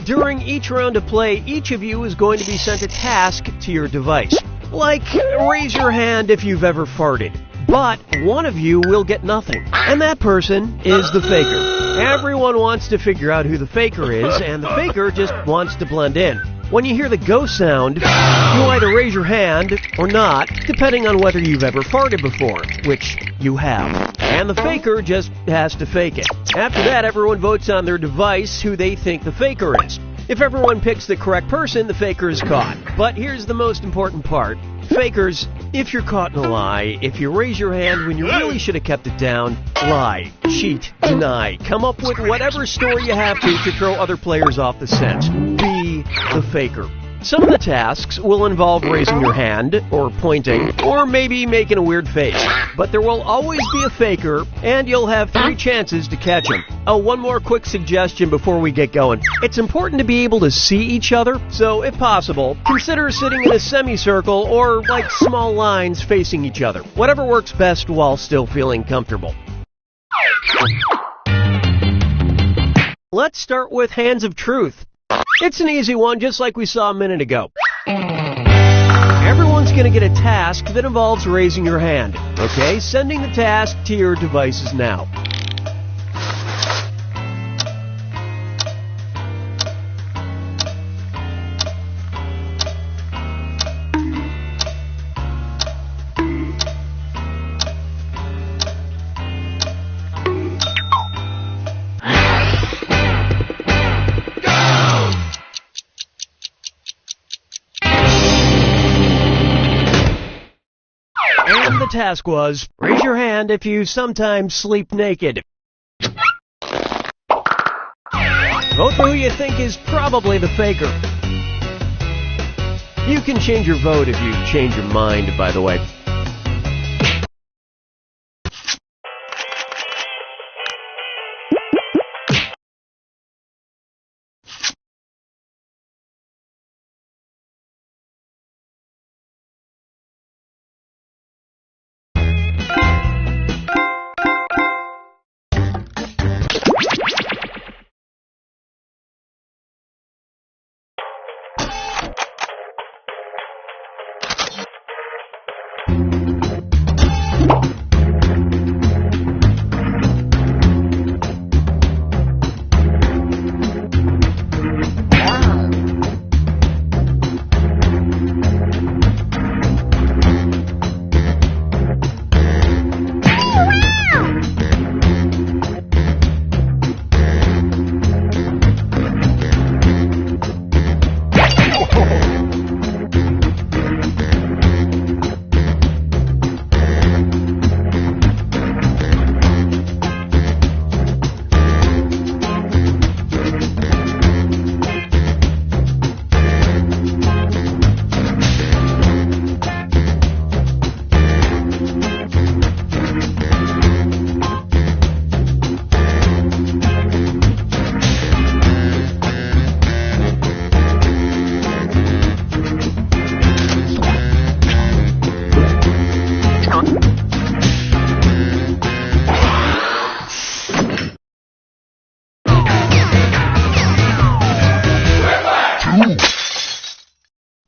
During each round of play, each of you is going to be sent a task to your device. Like, raise your hand if you've ever farted. But one of you will get nothing, and that person is the faker. Everyone wants to figure out who the faker is, and the faker just wants to blend in. When you hear the go sound, you either raise your hand or not, depending on whether you've ever farted before, which you have. And the faker just has to fake it. After that, everyone votes on their device who they think the faker is. If everyone picks the correct person, the faker is caught. But here's the most important part. Fakers, if you're caught in a lie, if you raise your hand when you really should have kept it down, lie, cheat, deny, come up with whatever story you have to throw other players off the scent. Be the faker. Some of the tasks will involve raising your hand, or pointing, or maybe making a weird face. But there will always be a faker, and you'll have 3 chances to catch him. Oh, one more quick suggestion before we get going. It's important to be able to see each other, so if possible, consider sitting in a semicircle or like small lines facing each other. Whatever works best while still feeling comfortable. Let's start with Hands of Truth. It's an easy one, just like we saw a minute ago. Everyone's going to get a task that involves raising your hand. Okay, sending the task to your devices now. And the task was, raise your hand if you sometimes sleep naked. Vote for who you think is probably the faker. You can change your vote if you change your mind, by the way.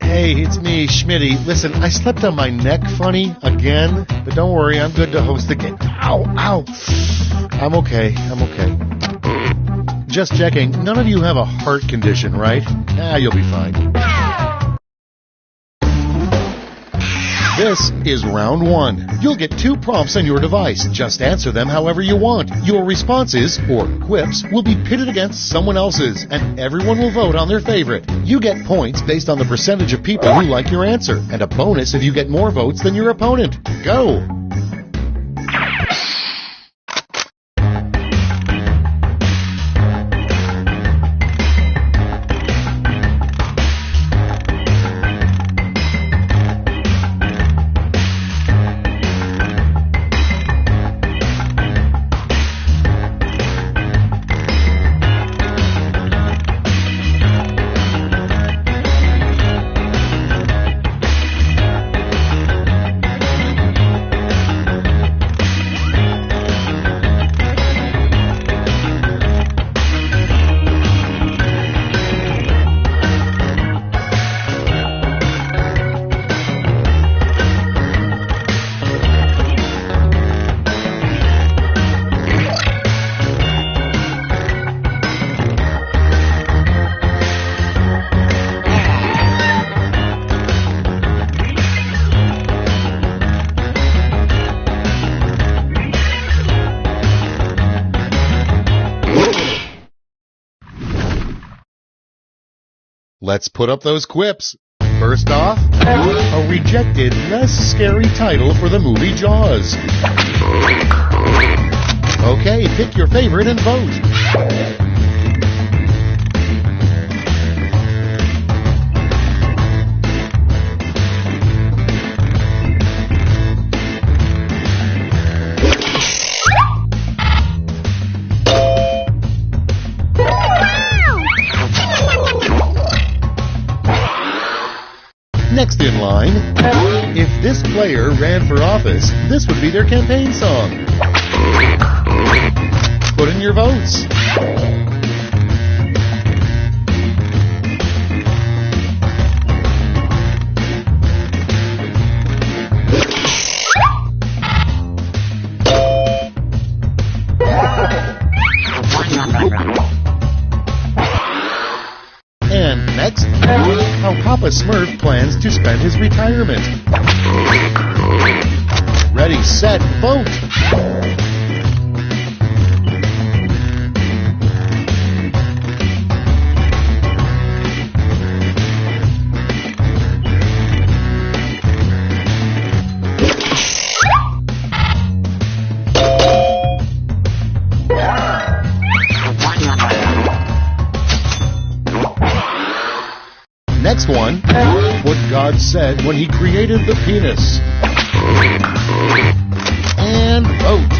Hey, it's me, Schmitty. Listen, I slept on my neck funny again, but don't worry, I'm good to host the game. Ow, ow. I'm okay. Just checking, none of you have a heart condition, right? You'll be fine. This is round 1. You'll get 2 prompts on your device. Just answer them however you want. Your responses, or quips, will be pitted against someone else's, and everyone will vote on their favorite. You get points based on the percentage of people who like your answer, and a bonus if you get more votes than your opponent. Go! Let's put up those quips. First off, a rejected, less scary title for the movie Jaws. Okay, pick your favorite and vote. Next in line, if this player ran for office, this would be their campaign song. Put in your votes. And next, how Papa Smurf plans to spend his retirement. Ready, set, vote! Next one, what God said when He created the penis. And vote.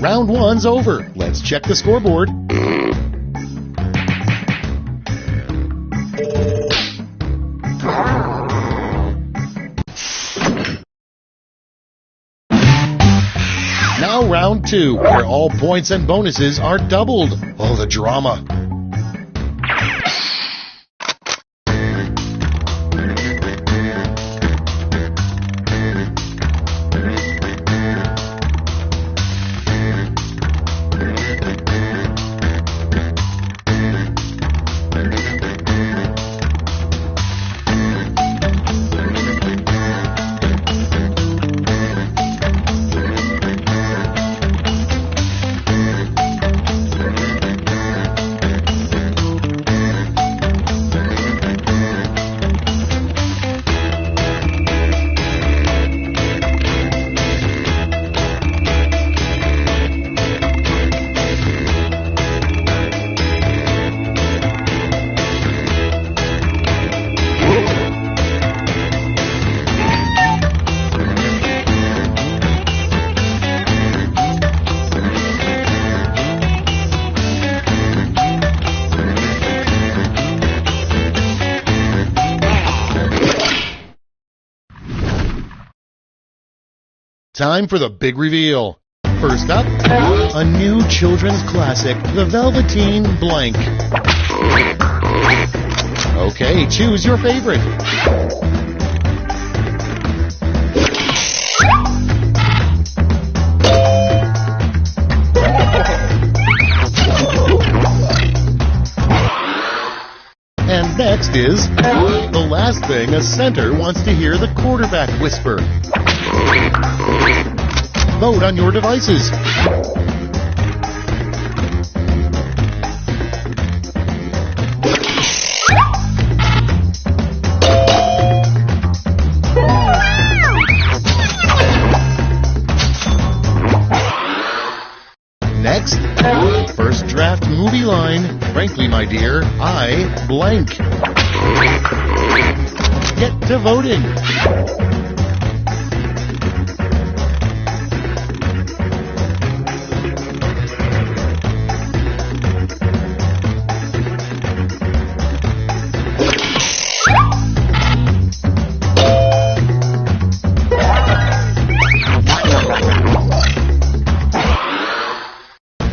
Round one's over. Let's check the scoreboard. Now round two, where all points and bonuses are doubled. Oh, the drama. Time for the big reveal. First up, a new children's classic, The Velveteen Blank. Okay, choose your favorite. And next is the last thing a center wants to hear the quarterback whisper. Vote on your devices. Next, first draft movie line. Frankly, my dear, I blank. Get to voting.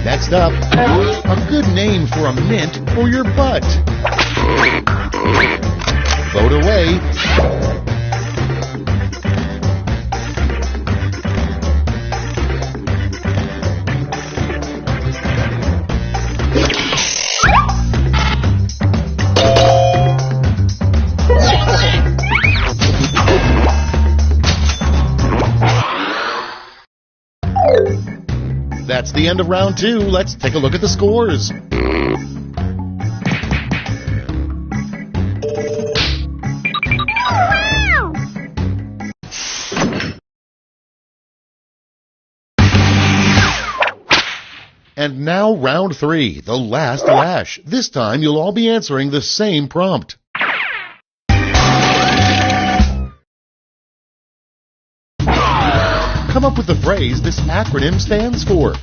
Next up, a good name for a mint for your butt. Vote away. That's the end of round 2. Let's take a look at the scores. And now round 3, the last lash. This time you'll all be answering the same prompt. Come up with the phrase this acronym stands for.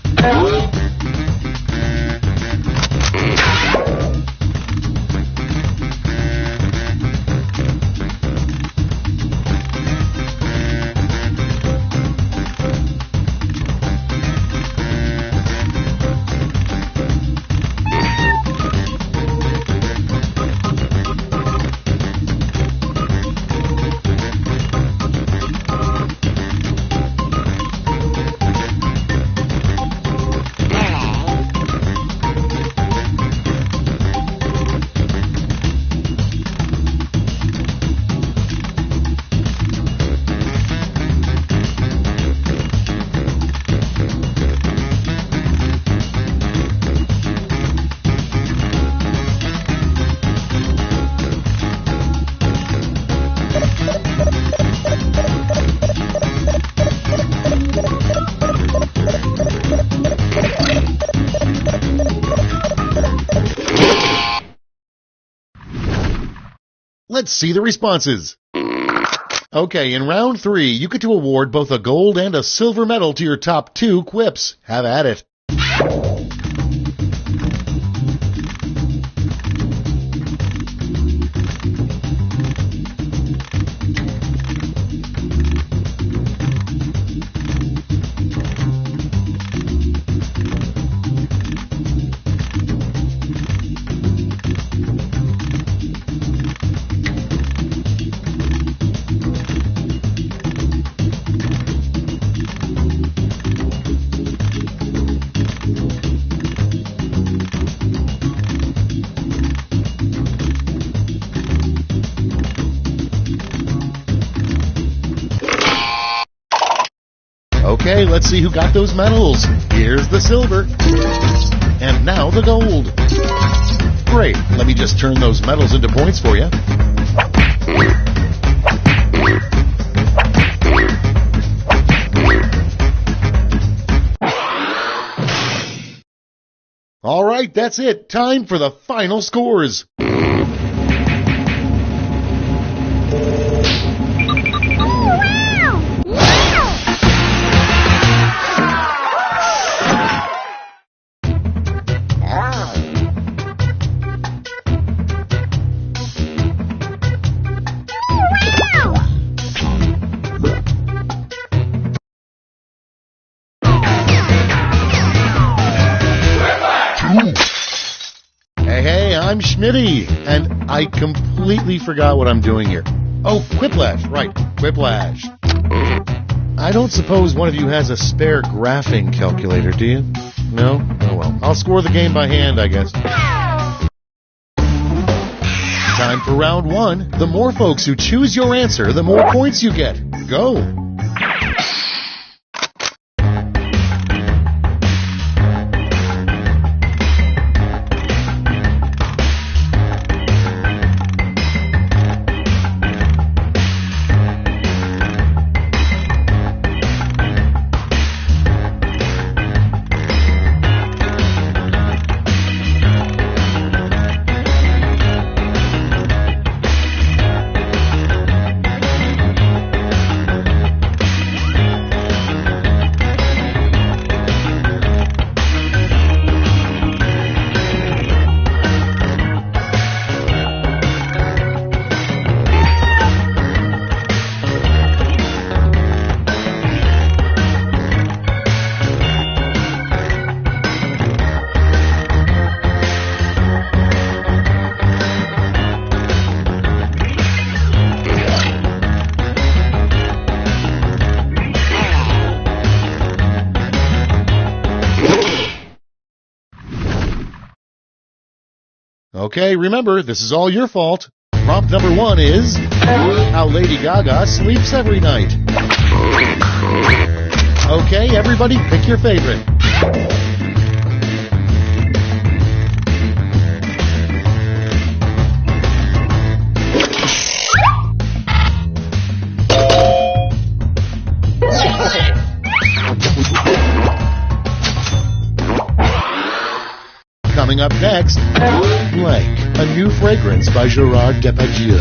Let's see the responses. Okay, in round 3, you get to award both a gold and a silver medal to your top 2 quips. Have at it. Okay, let's see who got those medals. Here's the silver. And now the gold. Great. Let me just turn those medals into points for you. All right, that's it. Time for the final scores. Hey, I'm Schmitty, and I completely forgot what I'm doing here. Oh, Quiplash, right, Quiplash. I don't suppose one of you has a spare graphing calculator, do you? No? Oh well, I'll score the game by hand, I guess. Time for round 1. The more folks who choose your answer, the more points you get. Go! Okay, remember, this is all your fault. Prompt number 1 is how Lady Gaga sleeps every night. Okay, everybody, pick your favorite. Coming up next, Blank, a new fragrance by Gerard Depardieu.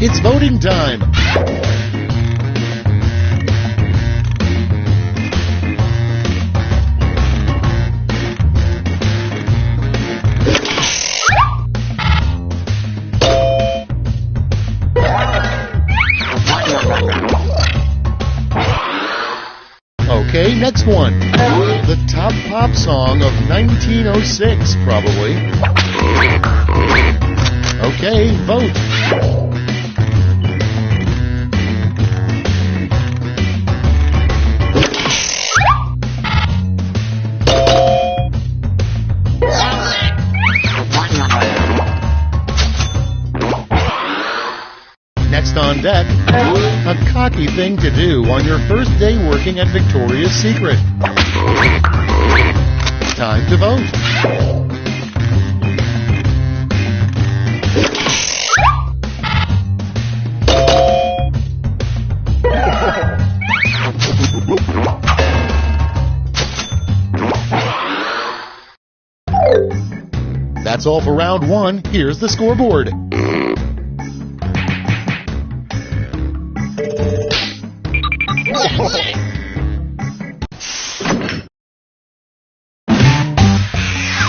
It's voting time. Okay, next one. The top pop song of 1906, probably. Okay, vote. Next on deck, a cocky thing to do on your first day working at Victoria's Secret. Time to vote. That's all for round one. Here's the scoreboard.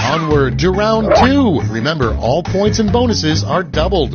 Onward to round two. Remember, all points and bonuses are doubled.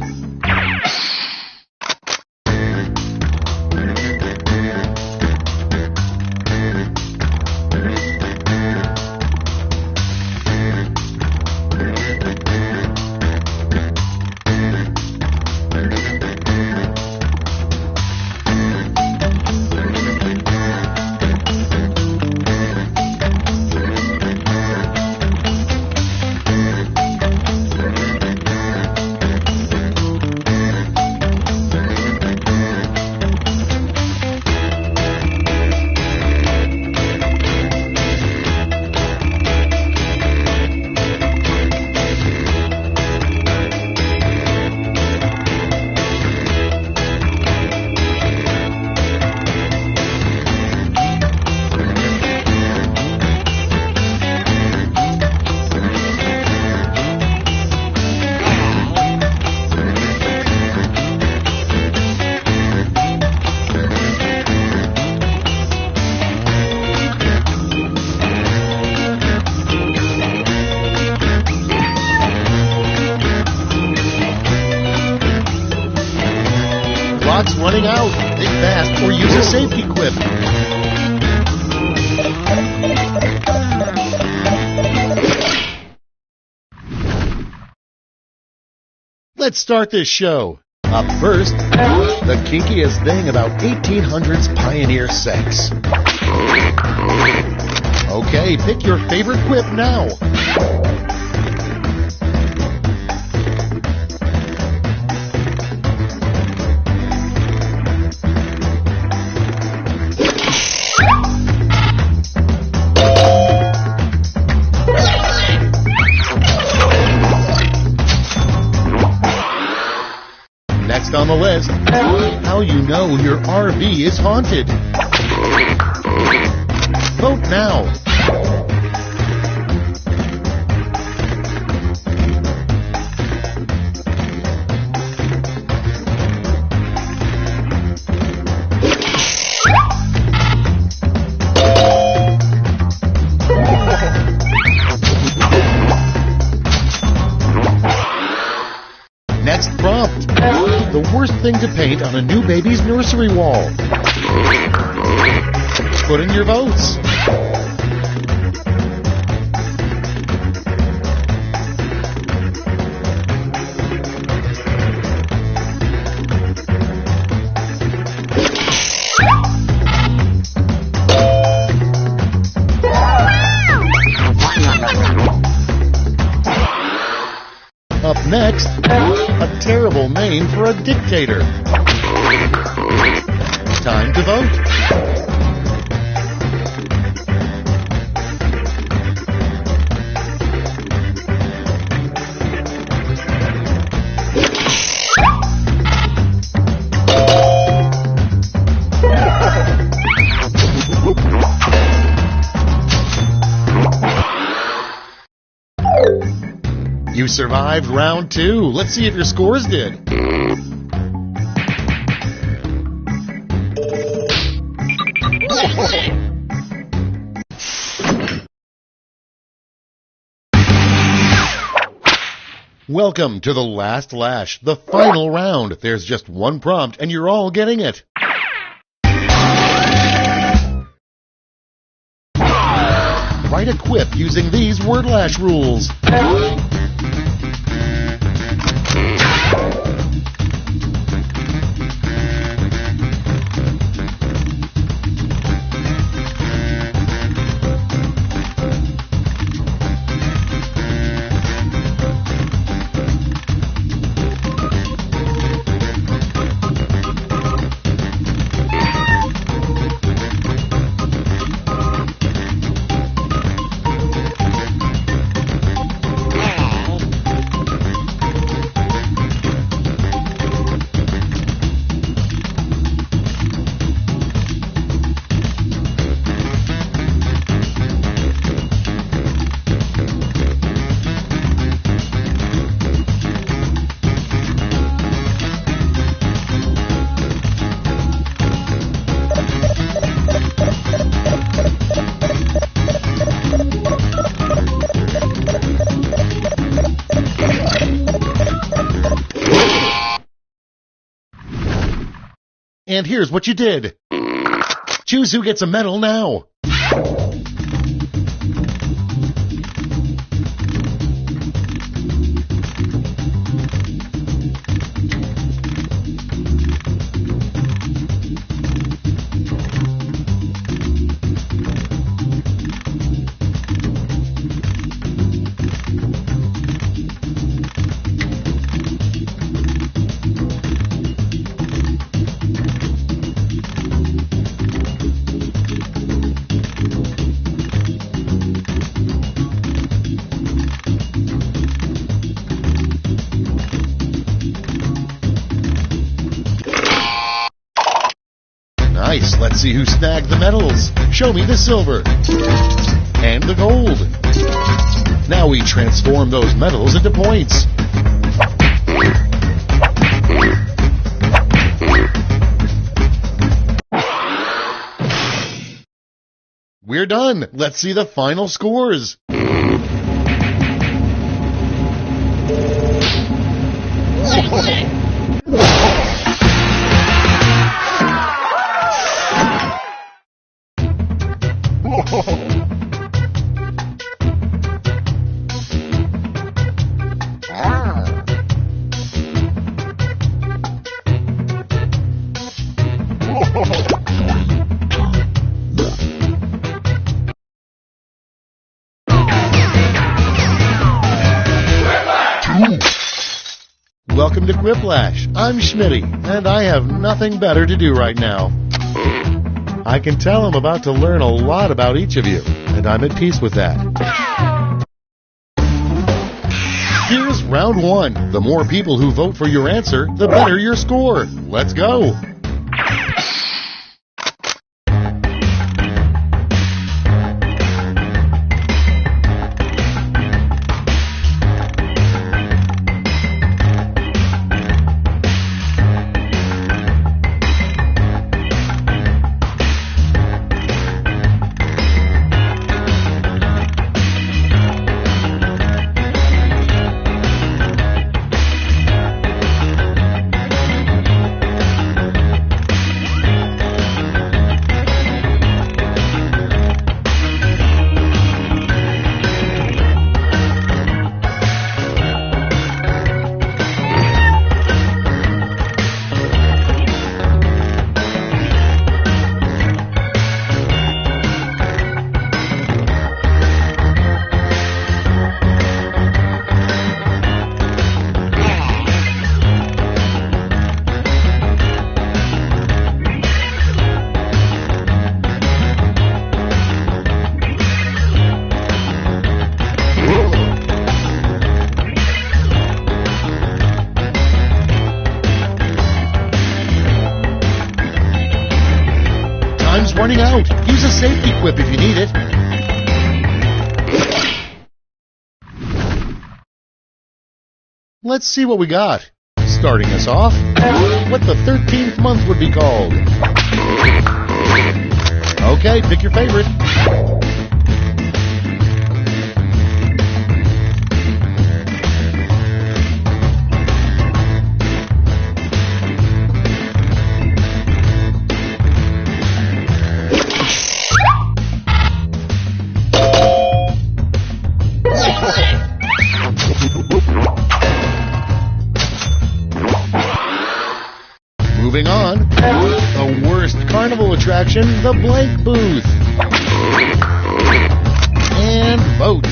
Clock's running out. Think fast or use a safety quip. Let's start this show. Up first, the kinkiest thing about 1800s pioneer sex. Okay, pick your favorite quip now. Next on the list, how you know your RV is haunted. Vote now. Next prompt. The worst thing to paint on a new baby's nursery wall. Put in your votes. Up next, a terrible name for a dictator. Time to vote. You survived round 2. Let's see if your scores did. Welcome to the last lash, the final round. There's just one prompt and you're all getting it. Write a quip using these word lash rules. And here's what you did. Choose who gets a medal now. Nice. Let's see who snagged the medals. Show me the silver. And the gold. Now we transform those medals into points. We're done. Let's see the final scores. Welcome to Quiplash. I'm Schmitty, and I have nothing better to do right now. I can tell I'm about to learn a lot about each of you, and I'm at peace with that. Here's round 1. The more people who vote for your answer, the better your score. Let's go. Time's running out. Use a safety quip if you need it. let's see what we got. Starting us off, what the 13th month would be called. Okay, pick your favorite. Moving on, the worst carnival attraction, the blank booth. And vote.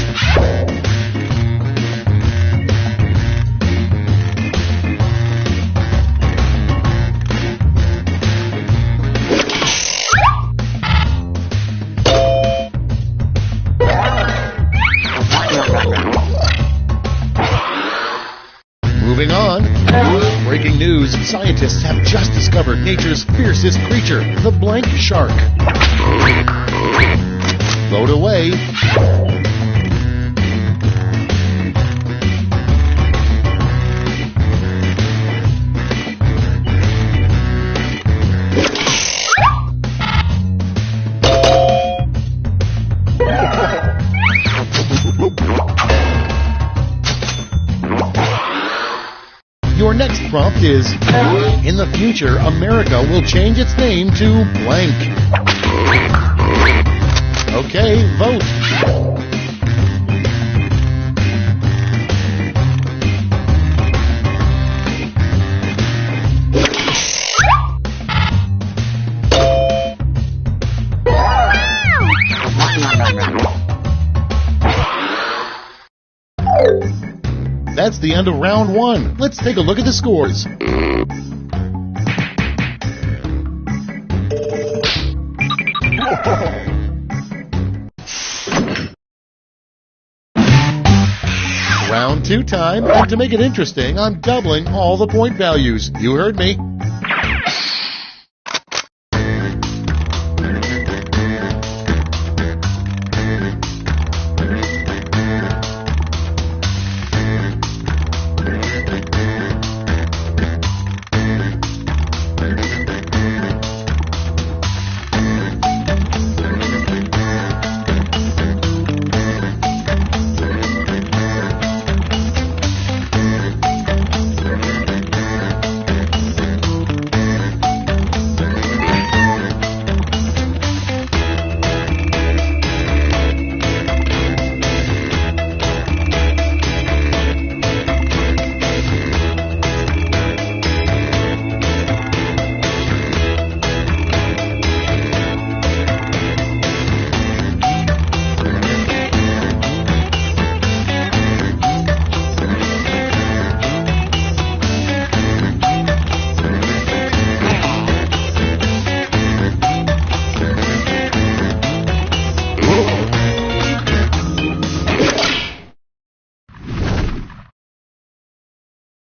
Moving on. Breaking news, scientists have just discovered nature's fiercest creature, the blank shark. Vote away. Your next prompt is, in the future, America will change its name to blank. Okay, vote. That's the end of round one. Let's take a look at the scores. Round two time, and to make it interesting, I'm doubling all the point values. You heard me.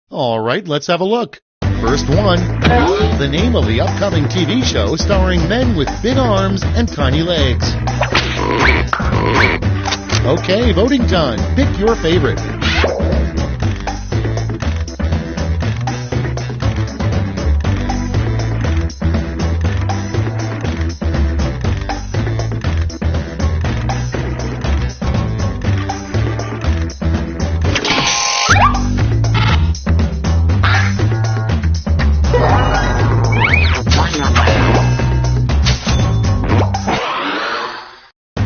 All right, let's have a look. First one, the name of the upcoming TV show starring men with big arms and tiny legs. Okay, voting time. Pick your favorite.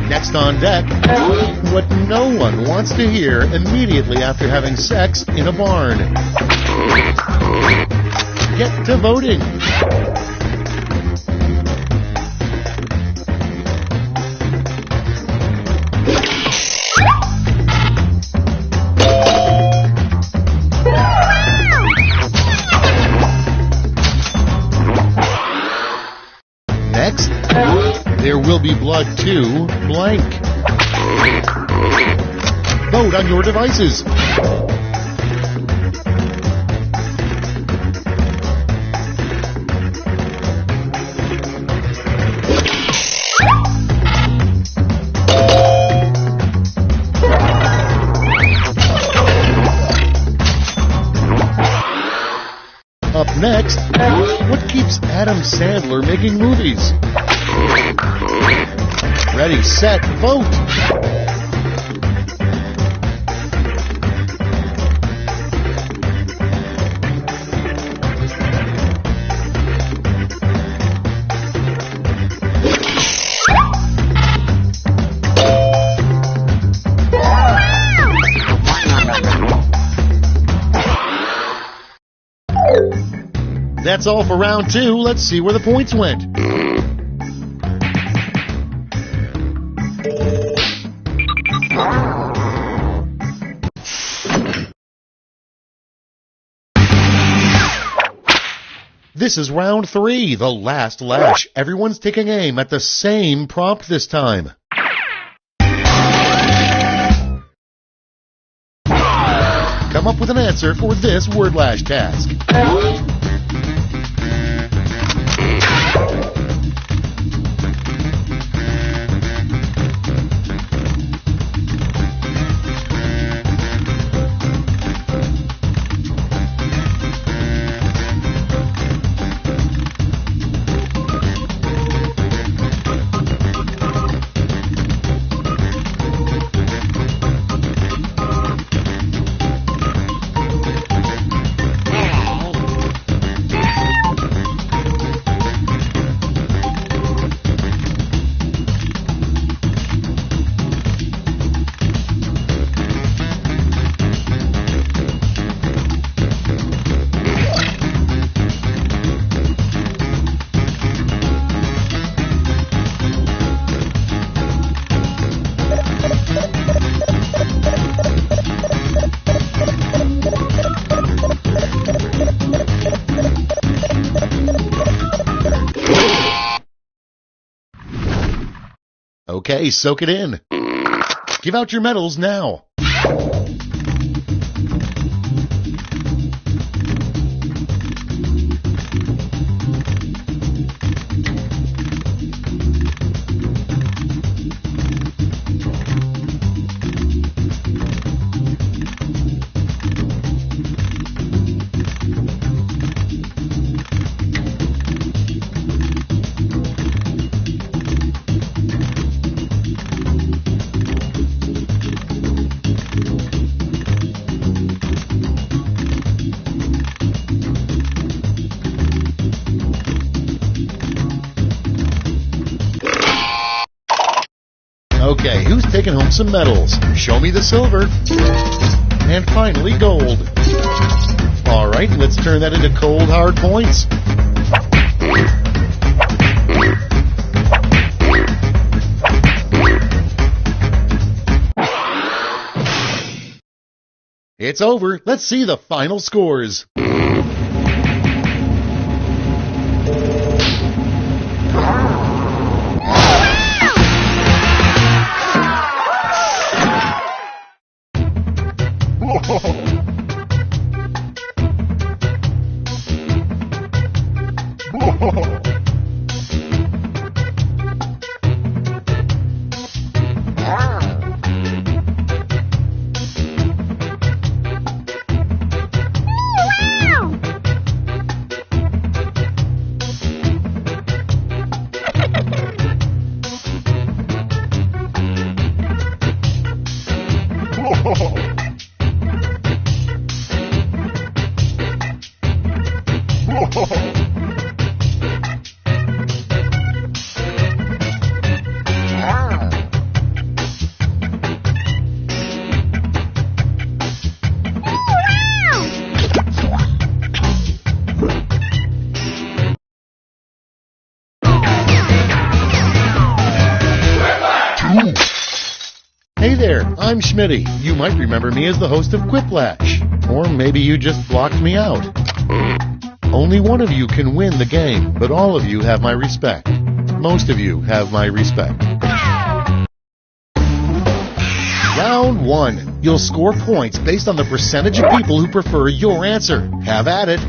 Next on deck, what no one wants to hear immediately after having sex in a barn. Get to voting. Next, there will be blood too, blank. Vote on your devices. Up next, what keeps Adam Sandler making movies? Ready, set, vote! That's all for round 2. Let's see where the points went. This is round 3, the last lash. Everyone's taking aim at the same prompt this time. Come up with an answer for this word lash task. Okay, soak it in. Give out your medals now. Okay, who's taking home some medals? Show me the silver. And finally, gold. All right, let's turn that into cold, hard points. It's over. Let's see the final scores. Hey there, I'm Schmitty. You might remember me as the host of Quiplash. Or maybe you just blocked me out. Only one of you can win the game, but all of you have my respect. Most of you have my respect. Round 1. You'll score points based on the percentage of people who prefer your answer. Have at it.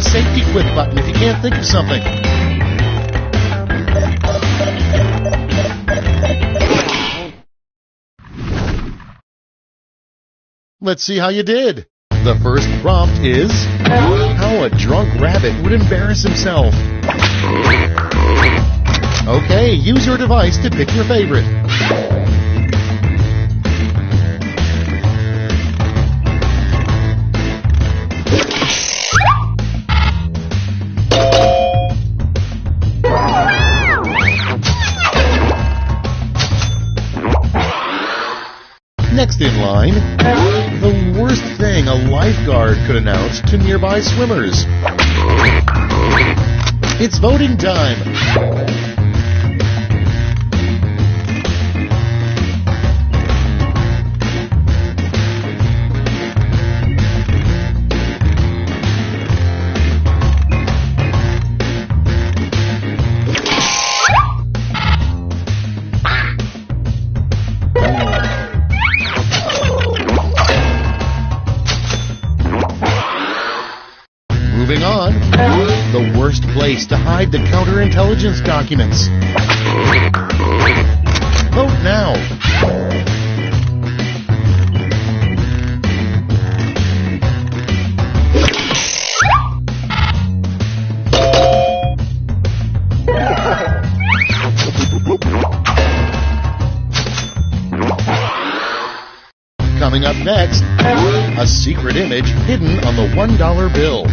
safety quit button if you can't think of something. Let's see how you did. The first prompt is how a drunk rabbit would embarrass himself. Okay, use your device to pick your favorite. Next in line, the worst thing a lifeguard could announce to nearby swimmers. It's voting time. Moving on, the worst place to hide the counterintelligence documents. Vote now. Coming up next, a secret image hidden on the $1 bill.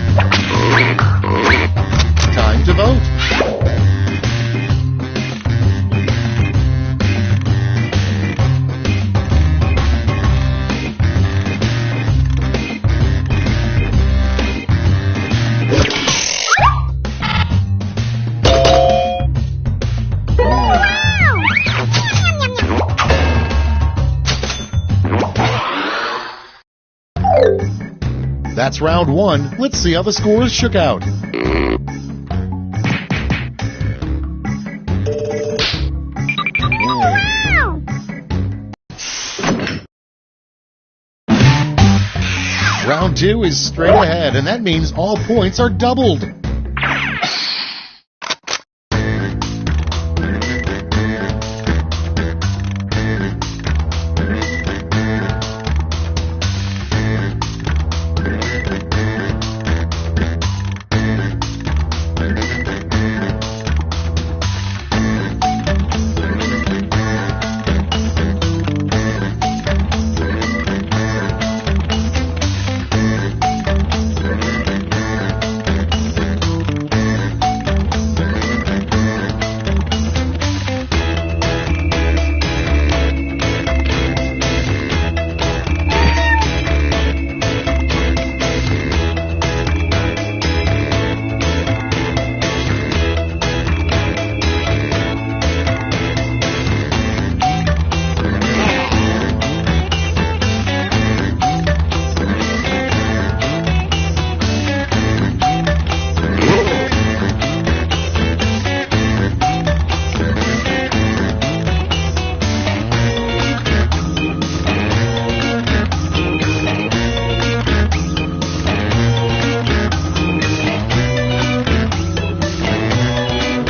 Time to vote. That's round one. Let's see how the scores shook out. Round two is straight ahead, and that means all points are doubled.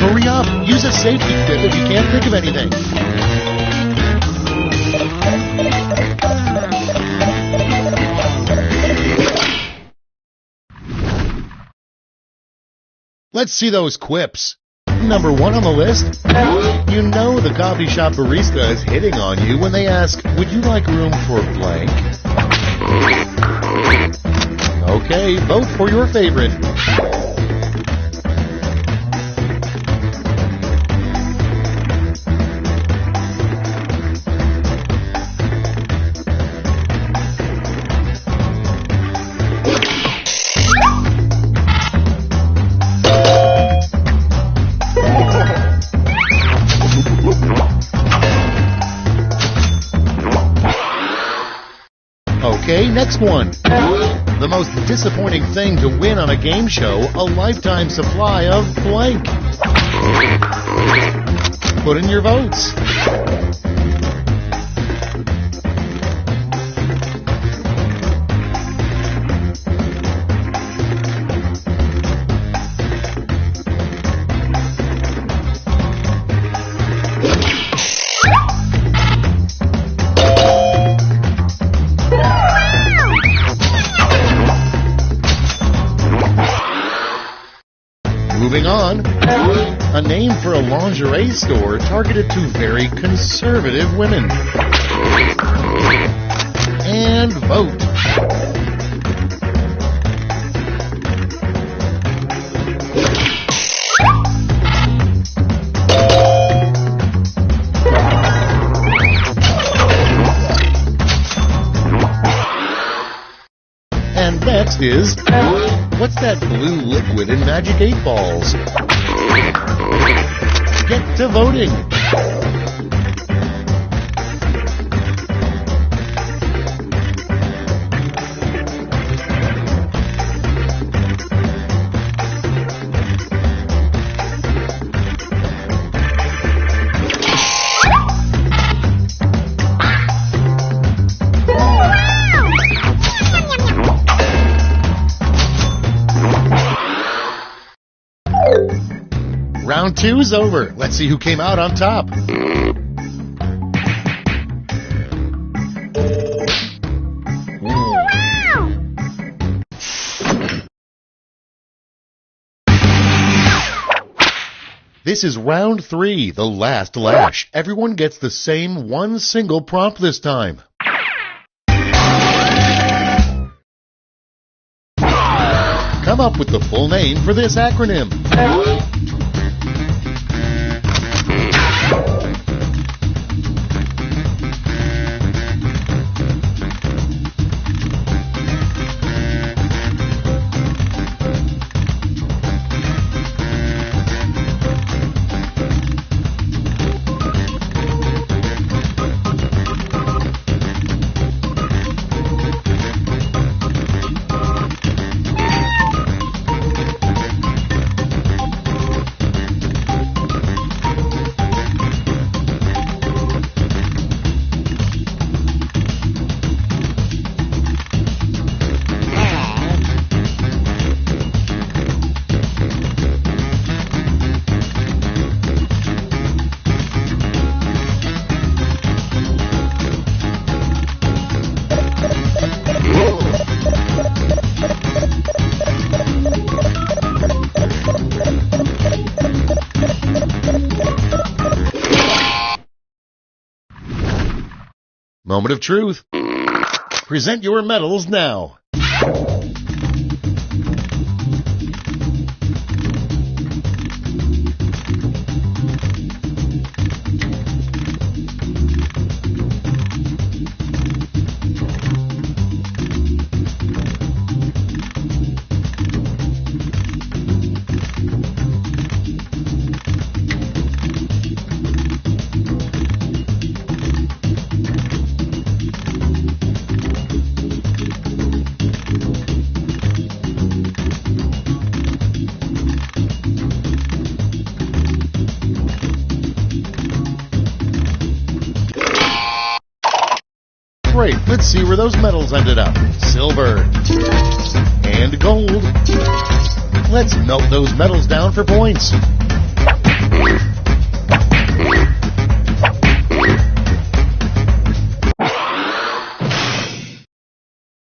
Hurry up! Use a safety quip if you can't think of anything. Let's see those quips. Number one on the list. You know the coffee shop barista is hitting on you when they ask, would you like room for blank? Okay, vote for your favorite. Okay, next one. The most disappointing thing to win on a game show, a lifetime supply of blank. Put in your votes. Moving on. A name for a lingerie store targeted to very conservative women. And vote. And next is, what's that blue liquid in Magic 8 Balls? Get to voting. Round 2's over. Let's see who came out on top. This is round 3, the last lash. Everyone gets the same one single prompt this time. Come up with the full name for this acronym. Moment of truth. Present your medals now. Great, let's see where those medals ended up. Silver and gold. Let's melt those medals down for points.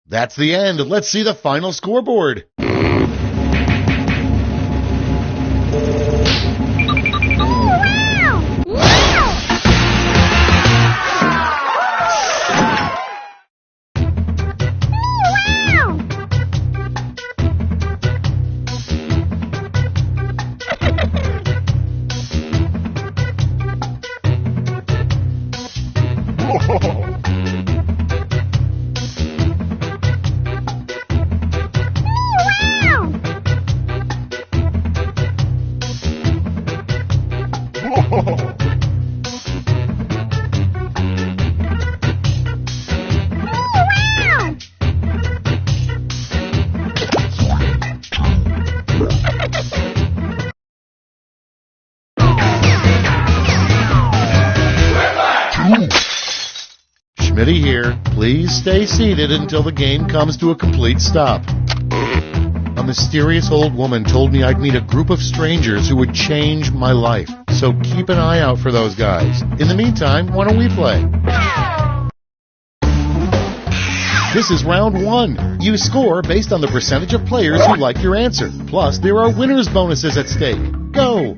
That's the end. Let's see the final scoreboard. Schmitty here. Please stay seated until the game comes to a complete stop. A mysterious old woman told me I'd meet a group of strangers who would change my life. So keep an eye out for those guys. In the meantime, why don't we play? This is round 1. You score based on the percentage of players who like your answer. Plus, there are winner's bonuses at stake. Go!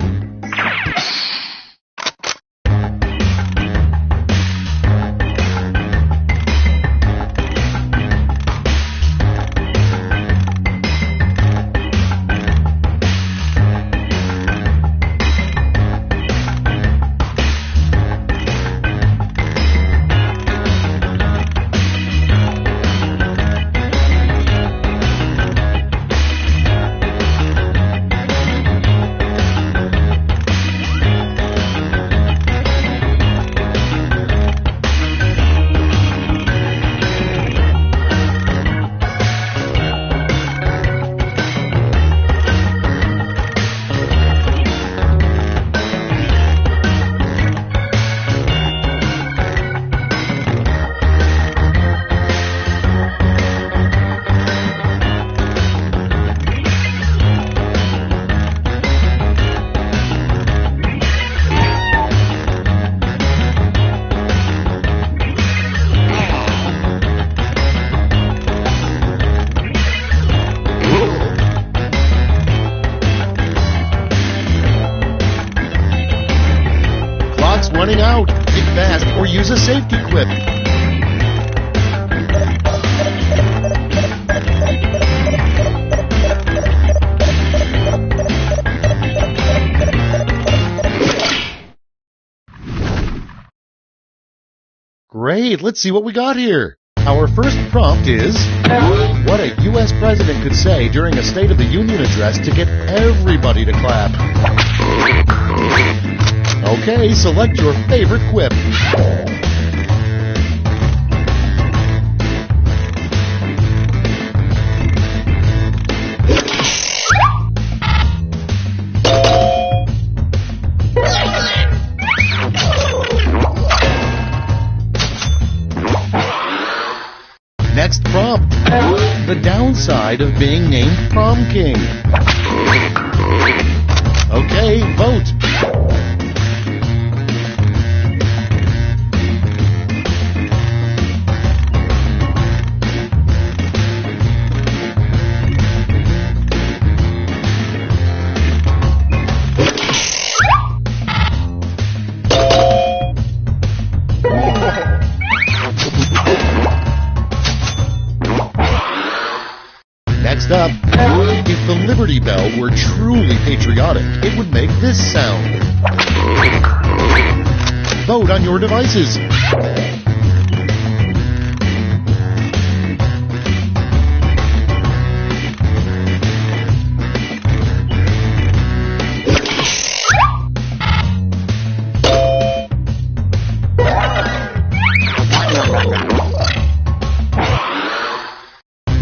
Running out. Get fast or use a safety quip. Great, let's see what we got here. Our first prompt is what a U.S. president could say during a State of the Union address to get everybody to clap. Okay, select your favorite quip. Next prompt. The downside of being named Prom King. Okay, vote. Next up, if the Liberty Bell were truly patriotic, it would make this sound. Vote on your devices.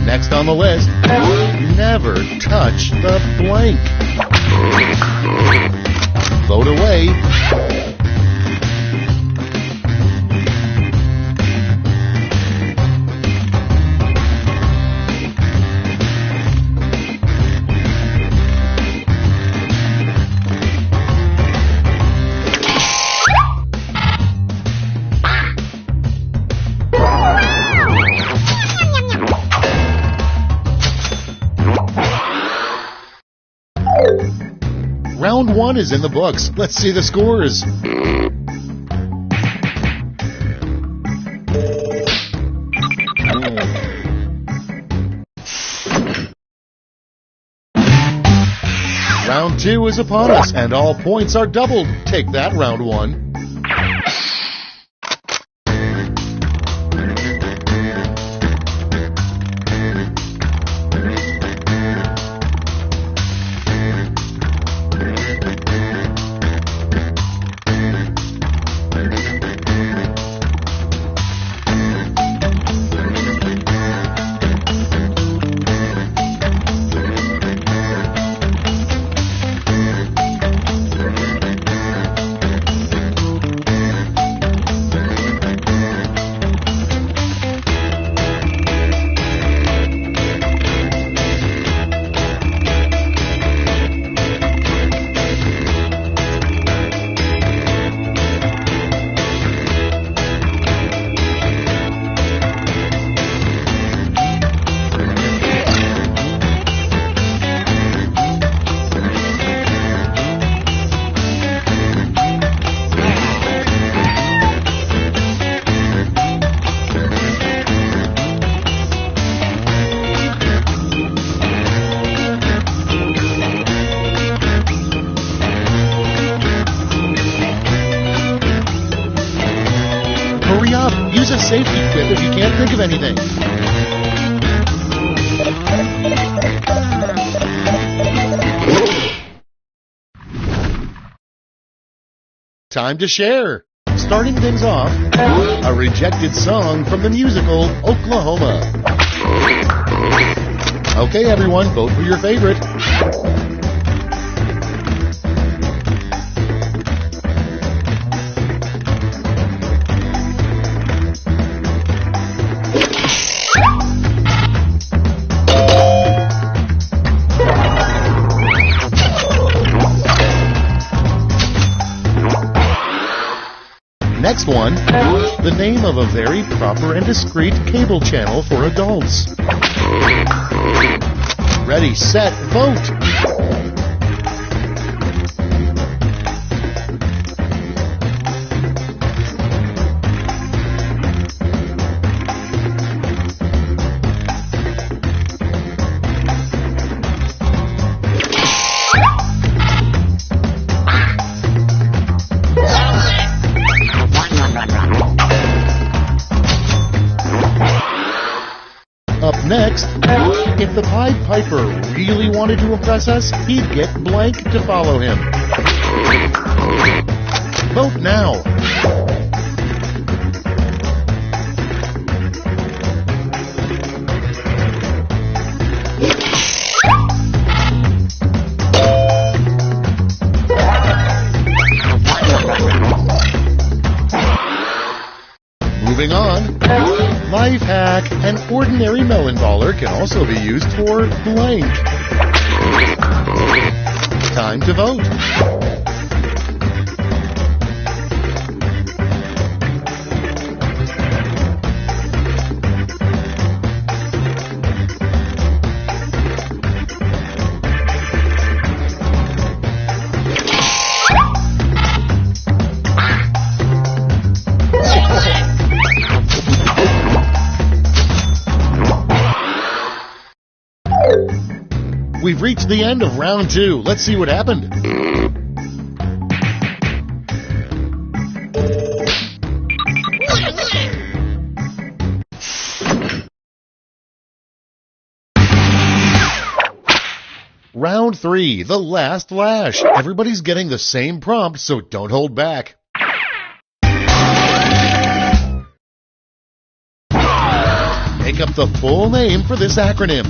Next on the list, never touch the blank. Vote away. Round 1 is in the books. Let's see the scores. Round 2 is upon us, and all points are doubled. Take that, round 1. safety quip if you can't think of anything. Time to share. Starting things off, a rejected song from the musical Oklahoma. Okay, everyone, vote for your favorite. Next one, the name of a very proper and discreet cable channel for adults. Ready, set, vote! Up next, if the Pied Piper really wanted to impress us, he'd get blank to follow him. Vote now. Moving on. Life hack, an ordinary melon baller can also be used for blank. Time to vote. We've reached the end of round 2. Let's see what happened. Round 3, the last lash. Everybody's getting the same prompt, so don't hold back. Make up the full name for this acronym.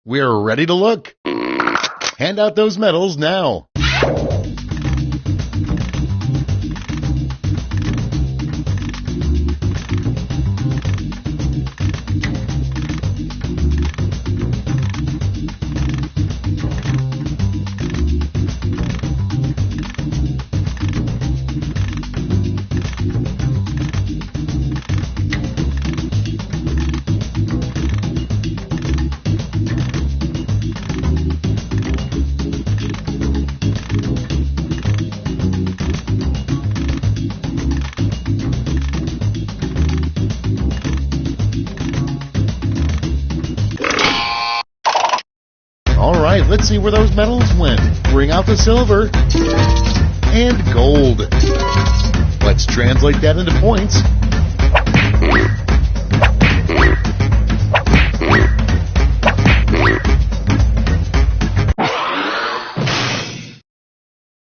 We're ready to look. Hand out those medals now. Alright, let's see where those medals went. Bring out the silver and gold. Let's translate that into points.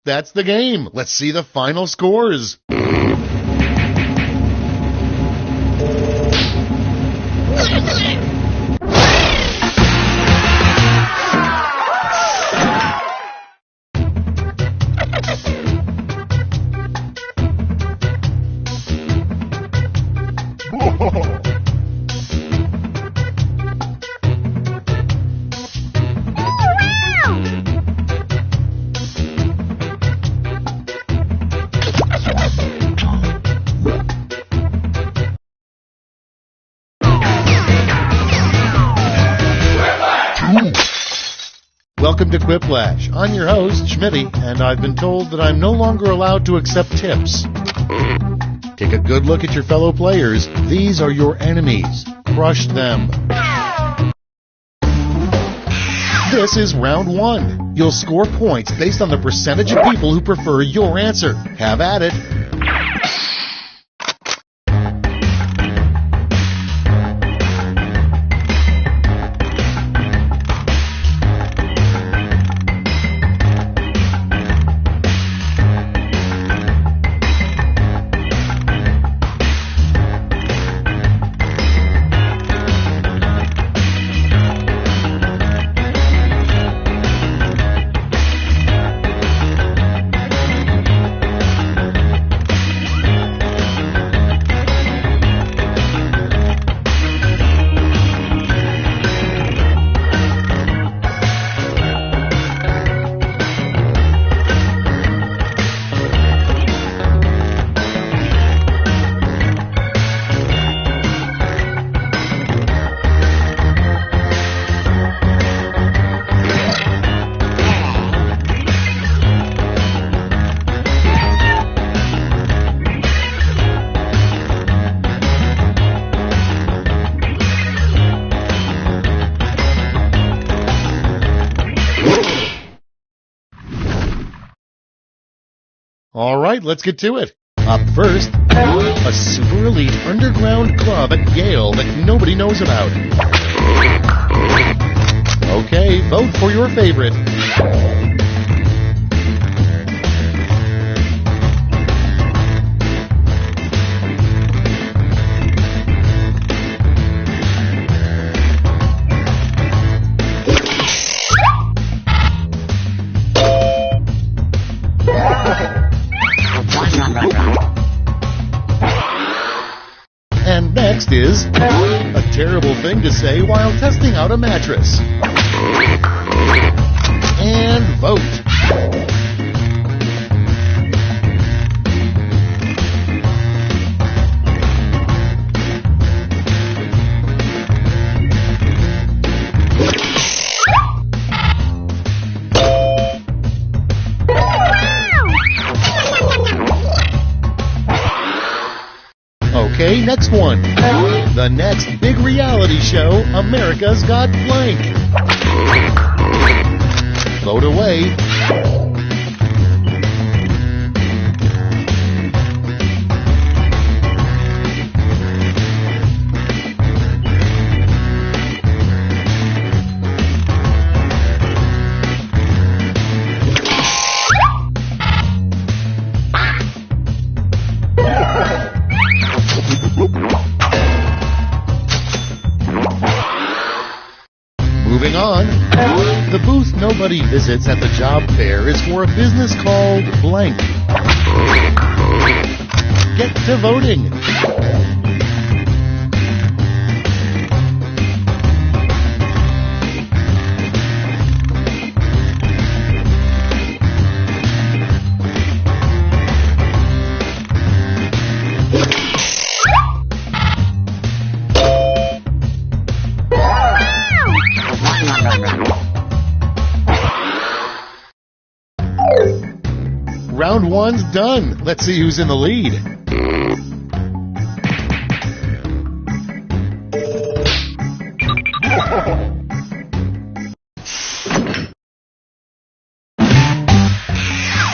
That's the game. Let's see the final scores. Welcome to Quiplash. I'm your host, Schmitty, and I've been told that I'm no longer allowed to accept tips. Take a good look at your fellow players. These are your enemies. Crush them. This is round 1. You'll score points based on the percentage of people who prefer your answer. Have at it. All right, let's get to it. Up first, a super elite underground club at Yale that nobody knows about. Okay, vote for your favorite. And next is a terrible thing to say while testing out a mattress. And vote. Okay, next one. The next big reality show, America's Got Blank. Vote away. Moving on, the booth nobody visits at the job fair is for a business called Blank. Get to voting. Round 1's done. Let's see who's in the lead.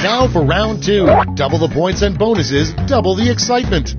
Now for round 2. Double the points and bonuses, double the excitement.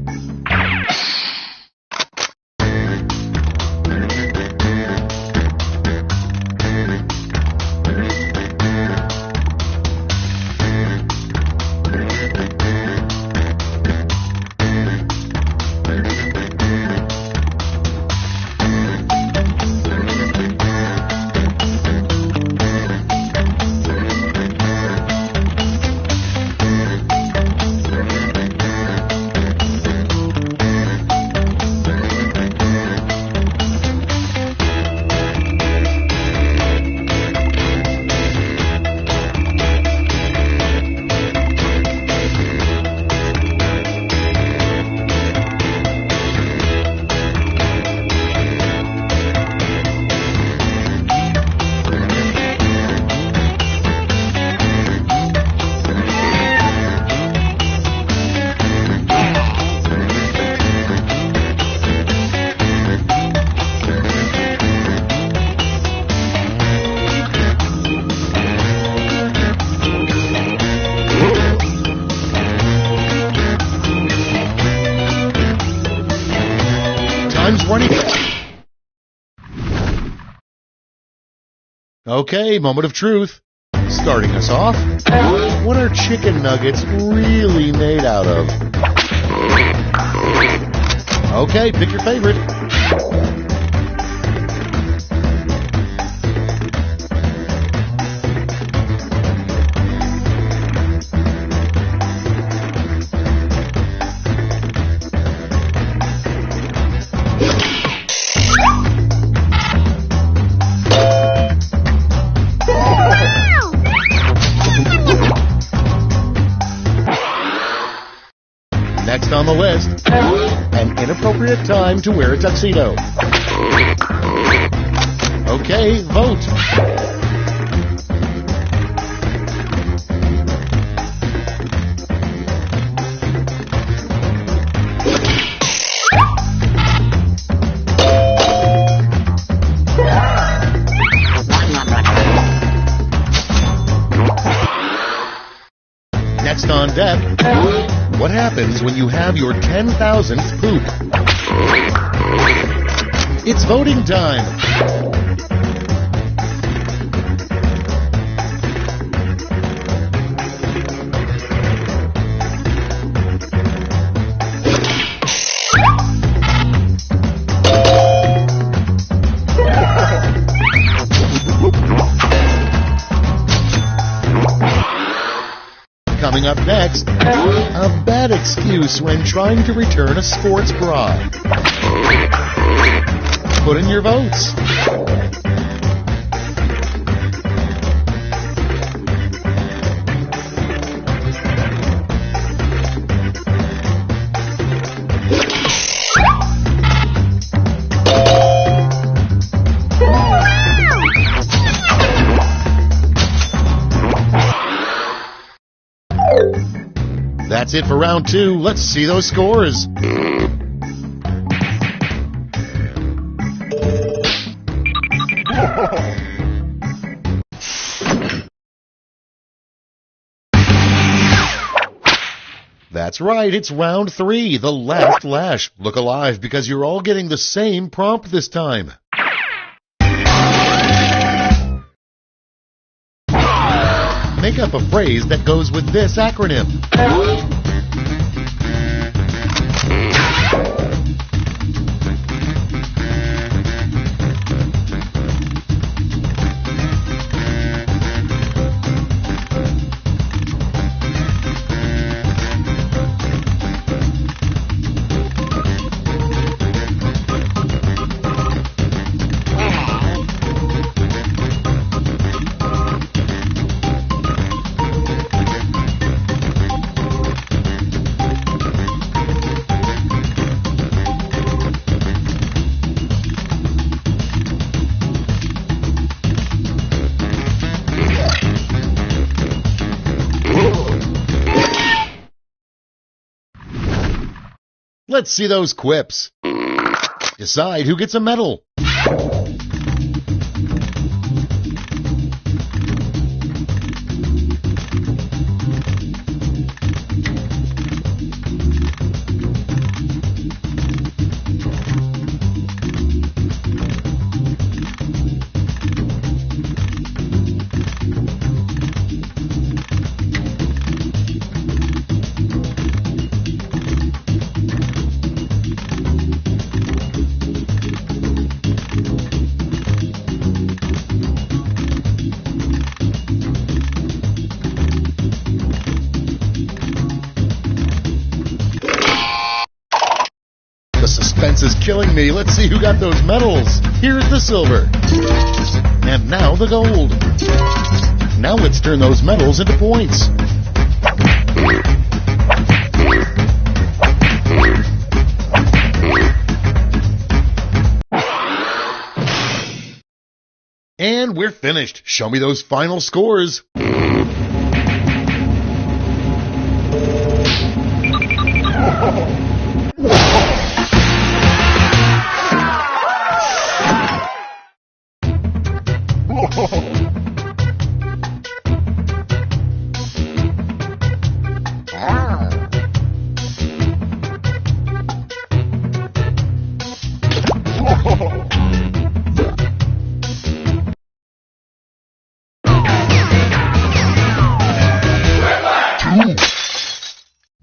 Okay, moment of truth. Starting us off, what are chicken nuggets really made out of? Okay, pick your favorite. Next on the list, an inappropriate time to wear a tuxedo. Okay, vote. Next on deck, what happens when you have your 10,000th poop? It's voting time. Coming up next, a bad excuse when trying to return a sports bra. Put in your votes. That's it for round 2. Let's see those scores. That's right, it's round 3, the last lash. Look alive because you're all getting the same prompt this time. Make up a phrase that goes with this acronym. Let's see those quips. Decide who gets a medal. The suspense is killing me. Let's see who got those medals. Here's the silver. And now the gold. Now let's turn those medals into points. And we're finished. Show me those final scores.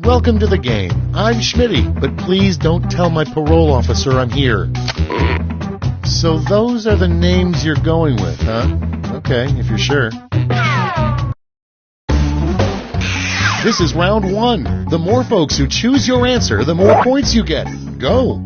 Welcome to the game. I'm Schmitty, but please don't tell my parole officer I'm here. So those are the names you're going with, huh? Okay, if you're sure. This is round 1. The more folks who choose your answer, the more points you get. Go!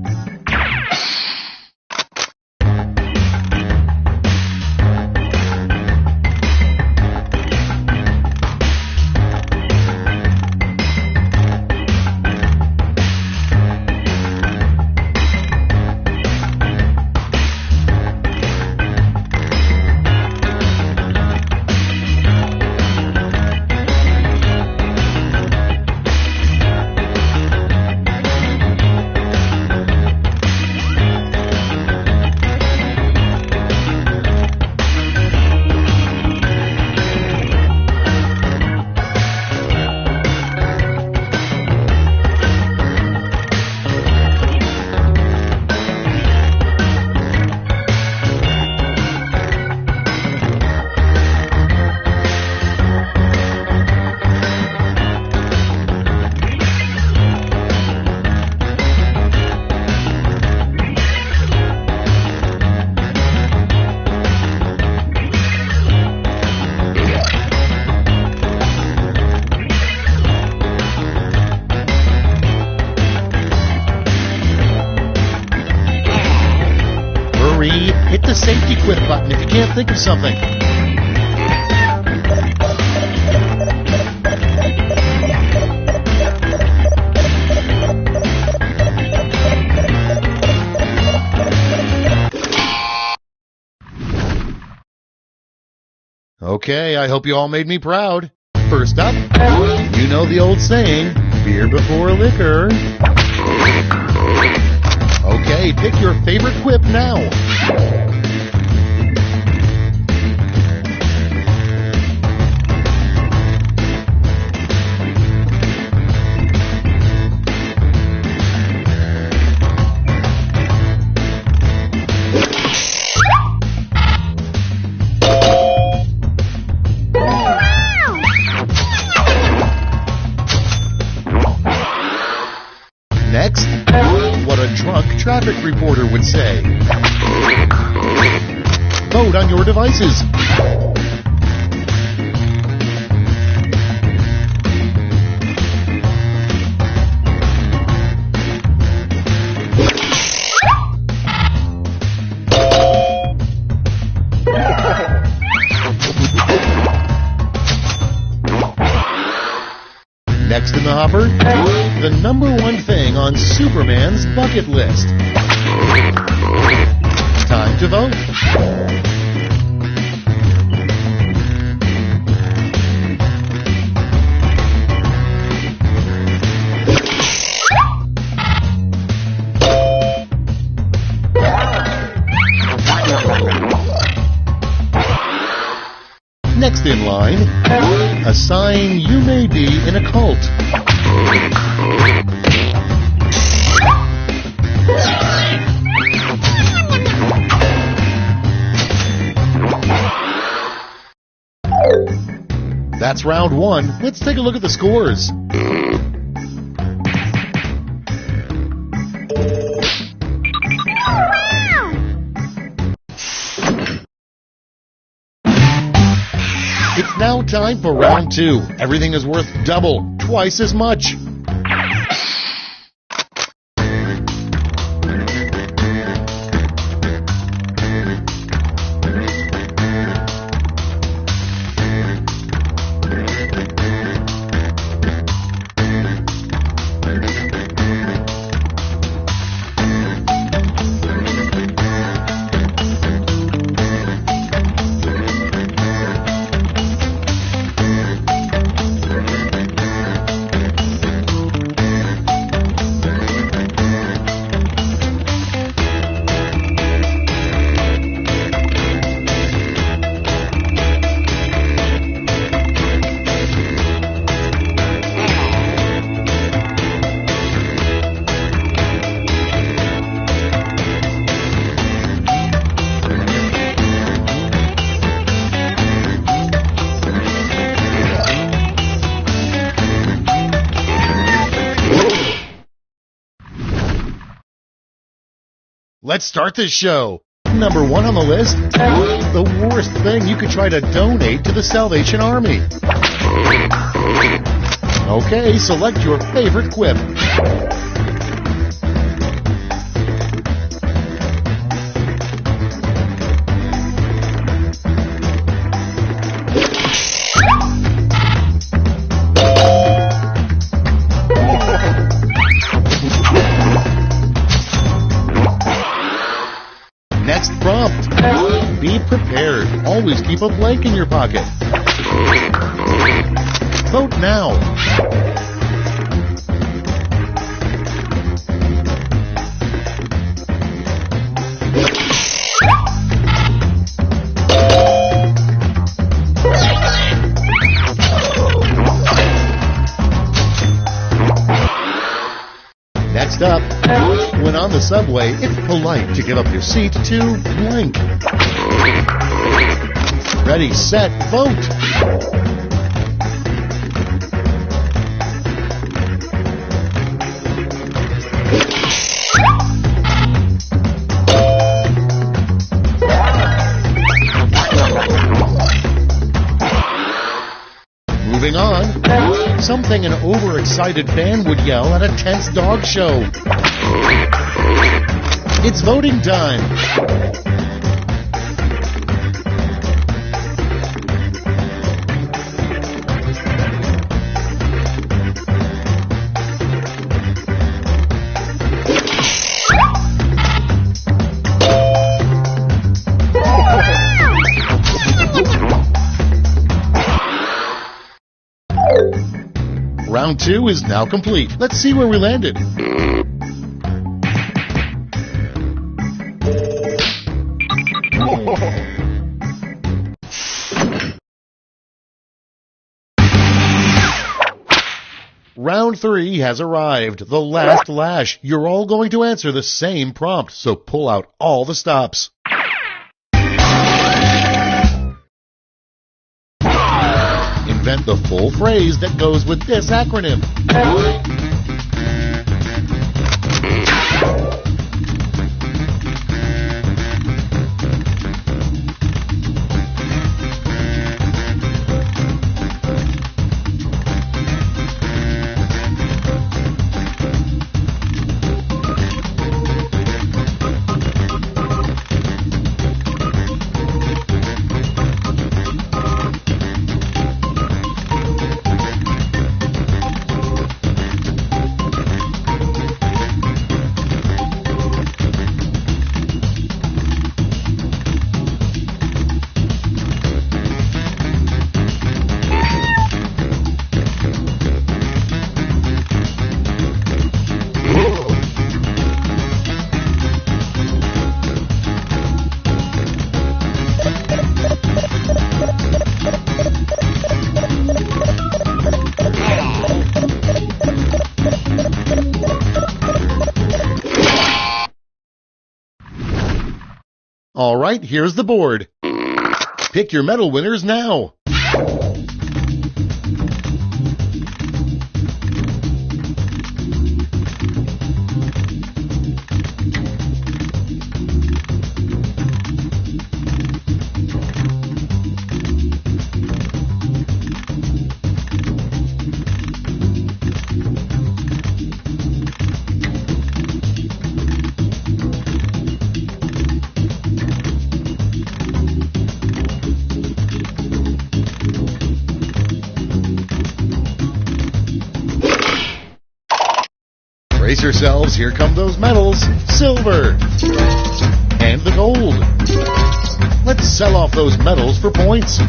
Hit the safety quit button if you can't think of something. Okay, I hope you all made me proud. First up, you know the old saying, beer before liquor. Okay, pick your favorite quip now. Next, what a drunk traffic reporter would say. Vote on your devices. Next in the hopper, the #1 thing on Superman's bucket list. Time to vote. Next in line, a sign you may be in a cult. That's round 1. Let's take a look at the scores. It's now time for round 2. Everything is worth double, twice as much. let's start this show. Number 1 on the list, the worst thing you could try to donate to the Salvation Army. Okay, select your favorite quip. Next prompt. Be prepared. Always keep a blank in your pocket. Vote now. Next up, when on the subway, it's polite to give up your seat to blank. Ready, set, vote. Moving on, something an overexcited fan would yell at a tense dog show. It's voting time. Round 2 is now complete. Let's see where we landed. Round 3 has arrived. The last lash. You're all going to answer the same prompt, so pull out all the stops. Invent the full phrase that goes with this acronym. All right, here's the board. Pick your medal winners now. Brace yourselves, here come those medals. Silver. And the gold. Let's sell off those medals for points.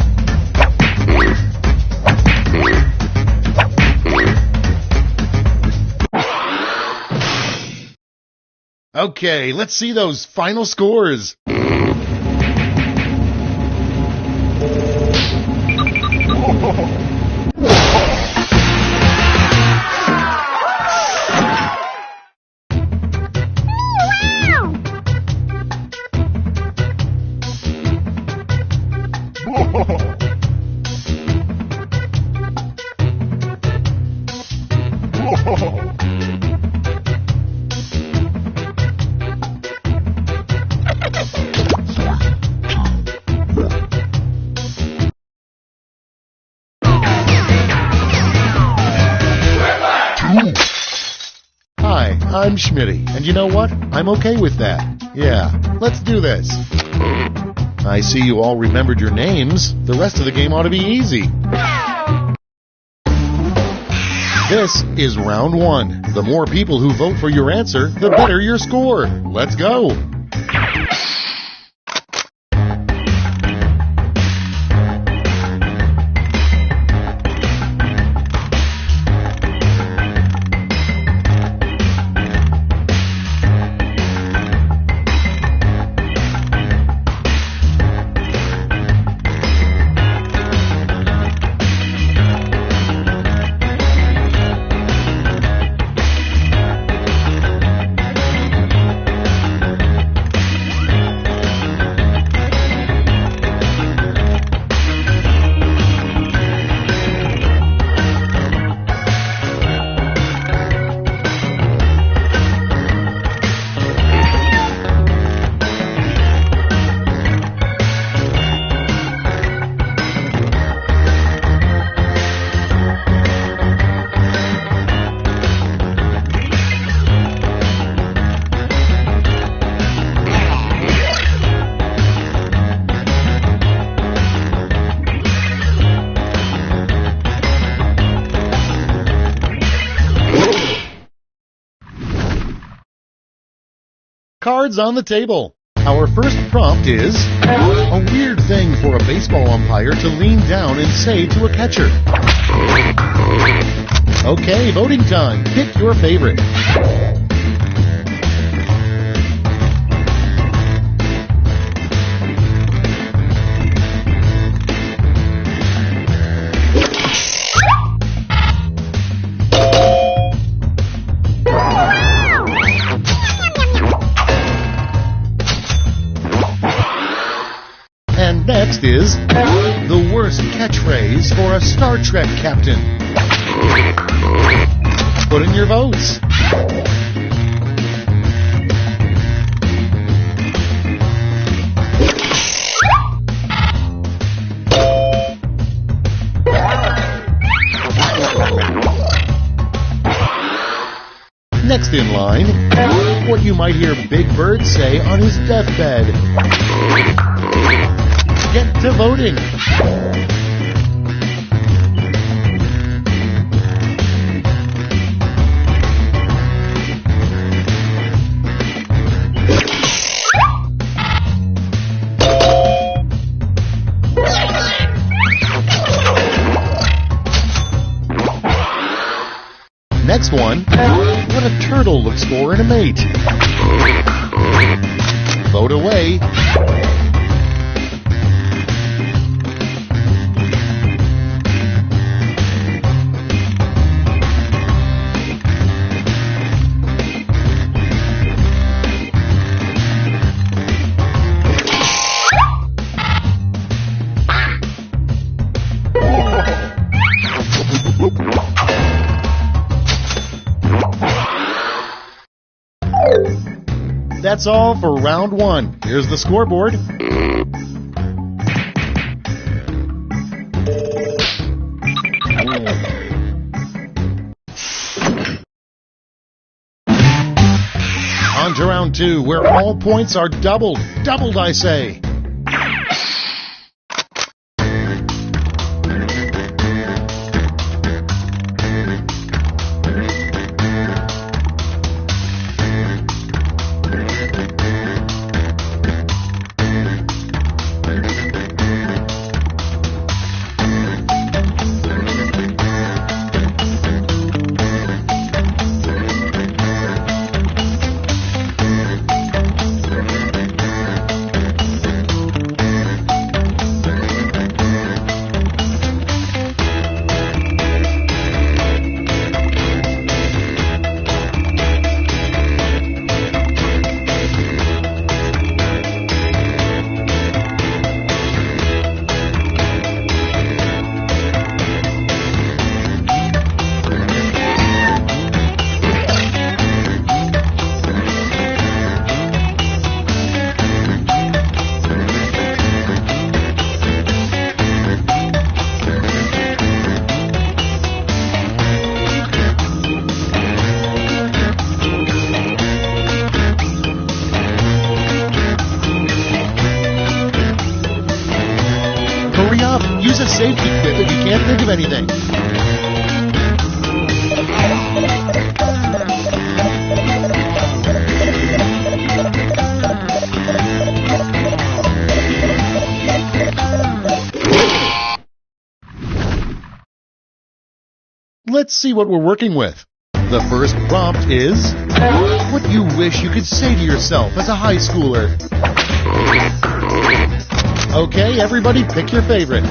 Okay, let's see those final scores. I'm Schmitty, and you know what? I'm okay with that. Yeah, let's do this. I see you all remembered your names. The rest of the game ought to be easy. This is round 1. The more people who vote for your answer, the better your score. Let's go. Cards on the table. Our first prompt is a weird thing for a baseball umpire to lean down and say to a catcher. Okay, voting time. Pick your favorite. And next is the worst catchphrase for a Star Trek captain. Put in your votes. Next in line, what you might hear Big Bird say on his deathbed. Get to voting. Next one, what a turtle looks for in a mate. Vote away. That's all for round 1. Here's the scoreboard. On to round 2, where all points are doubled. Doubled, I say. a safety quip if you can't think of anything. Let's see what we're working with. The first prompt is, what you wish you could say to yourself as a high schooler. Okay, everybody, pick your favorite.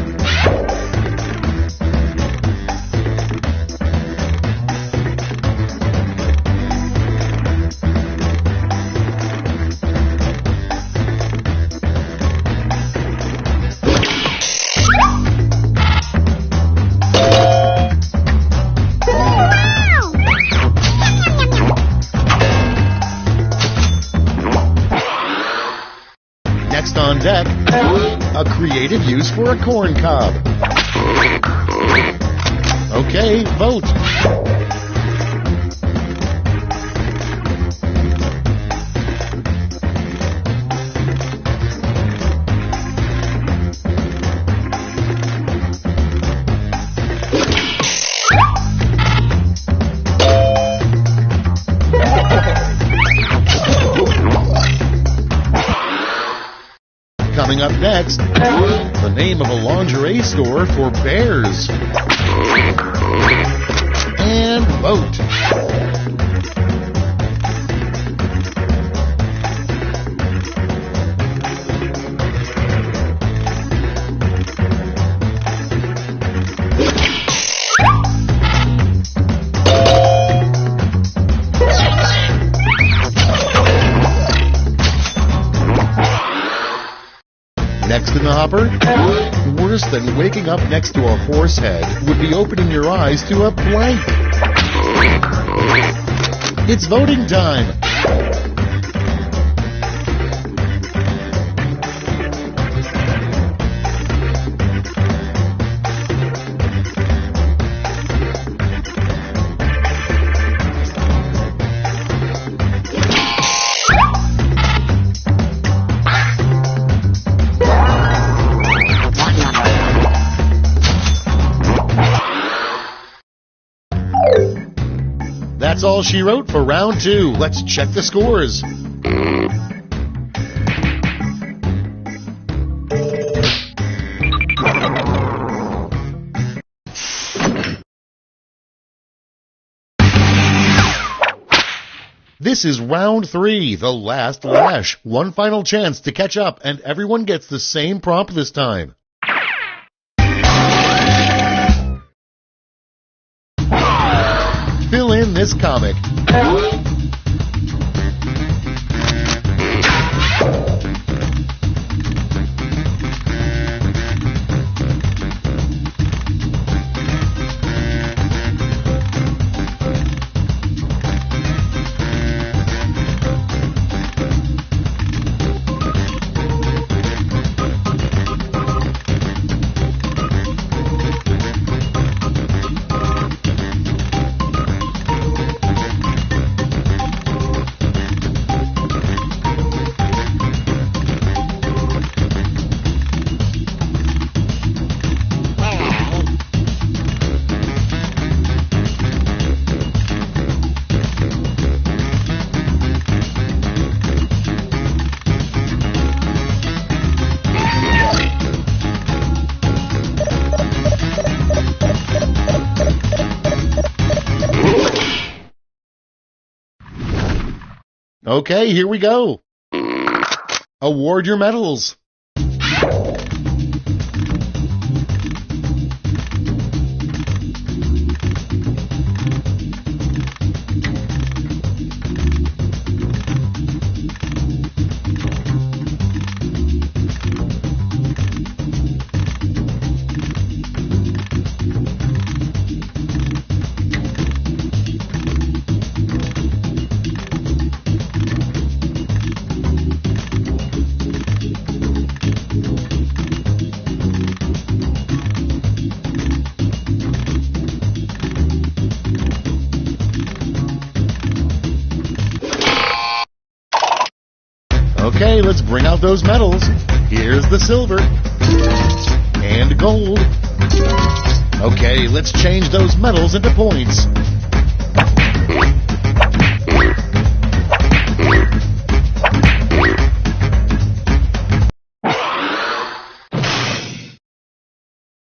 Next on deck, a creative use for a corn cob. Okay, vote. Coming up next, the name of a lingerie store for bears. And vote. Next in the hopper, worse than waking up next to a horse head would be opening your eyes to a plank. It's voting time. That's all she wrote for round 2. Let's check the scores. This is round 3, the last lash. One final chance to catch up, and everyone gets the same prompt this time. Fill in this comic. Okay, here we go. Award your medals. Okay, let's bring out those medals. Here's the silver and gold Okay, let's change those medals into points.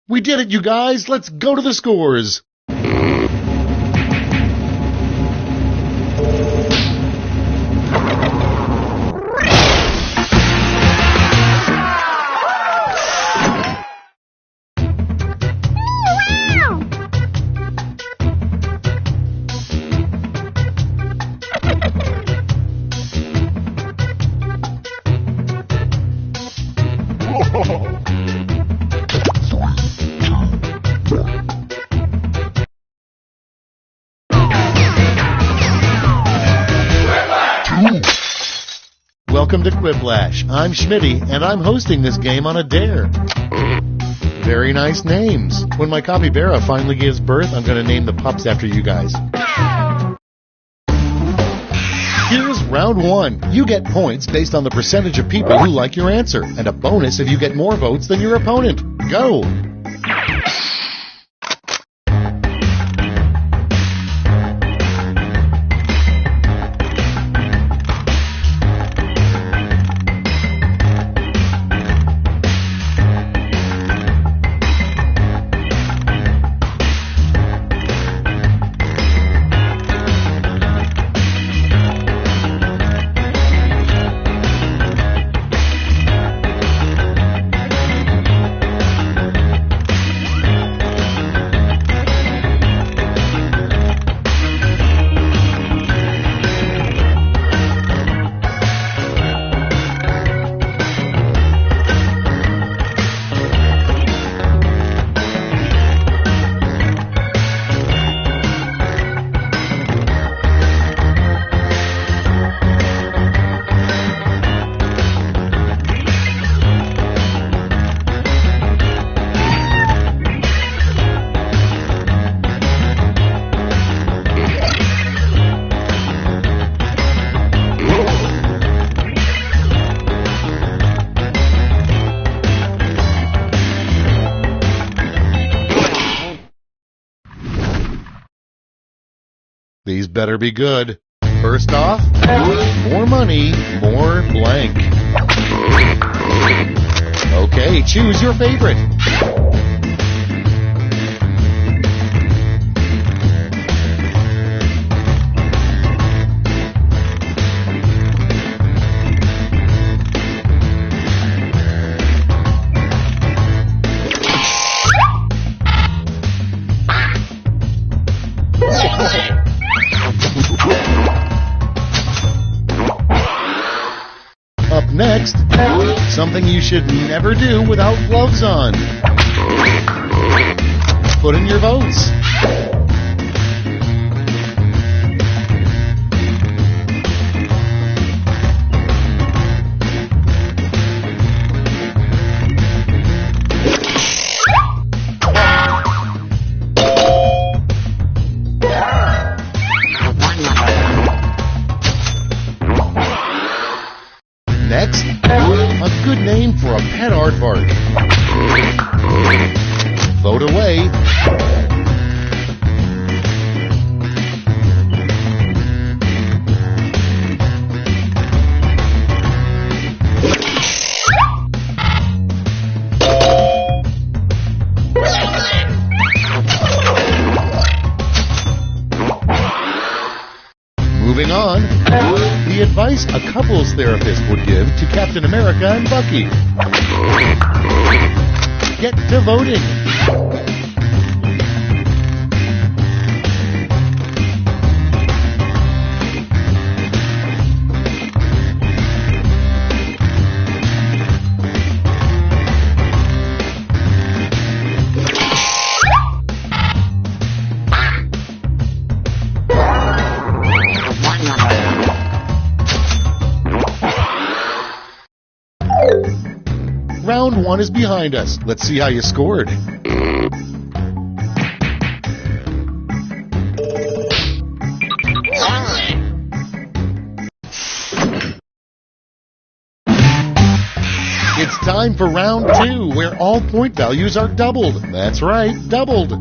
We did it, you guys! Let's go to the scores! Welcome to Quiplash. I'm Schmitty, and I'm hosting this game on a dare. Very nice names. When my capybara finally gives birth, I'm going to name the pups after you guys. Here's round one. You get points based on the percentage of people who like your answer, and a bonus if you get more votes than your opponent. Go! These better be good. First off, more money, more blank. Okay, choose your favorite. Up next, something you should never do without gloves on. Put in your votes. Next, a good name for a pet aardvark. Vote away. Moving on, the advice a couples therapist would give to Captain America and Bucky. Get to voting. Round one is behind us. Let's see how you scored. It's time for round two, where all point values are doubled. That's right, doubled.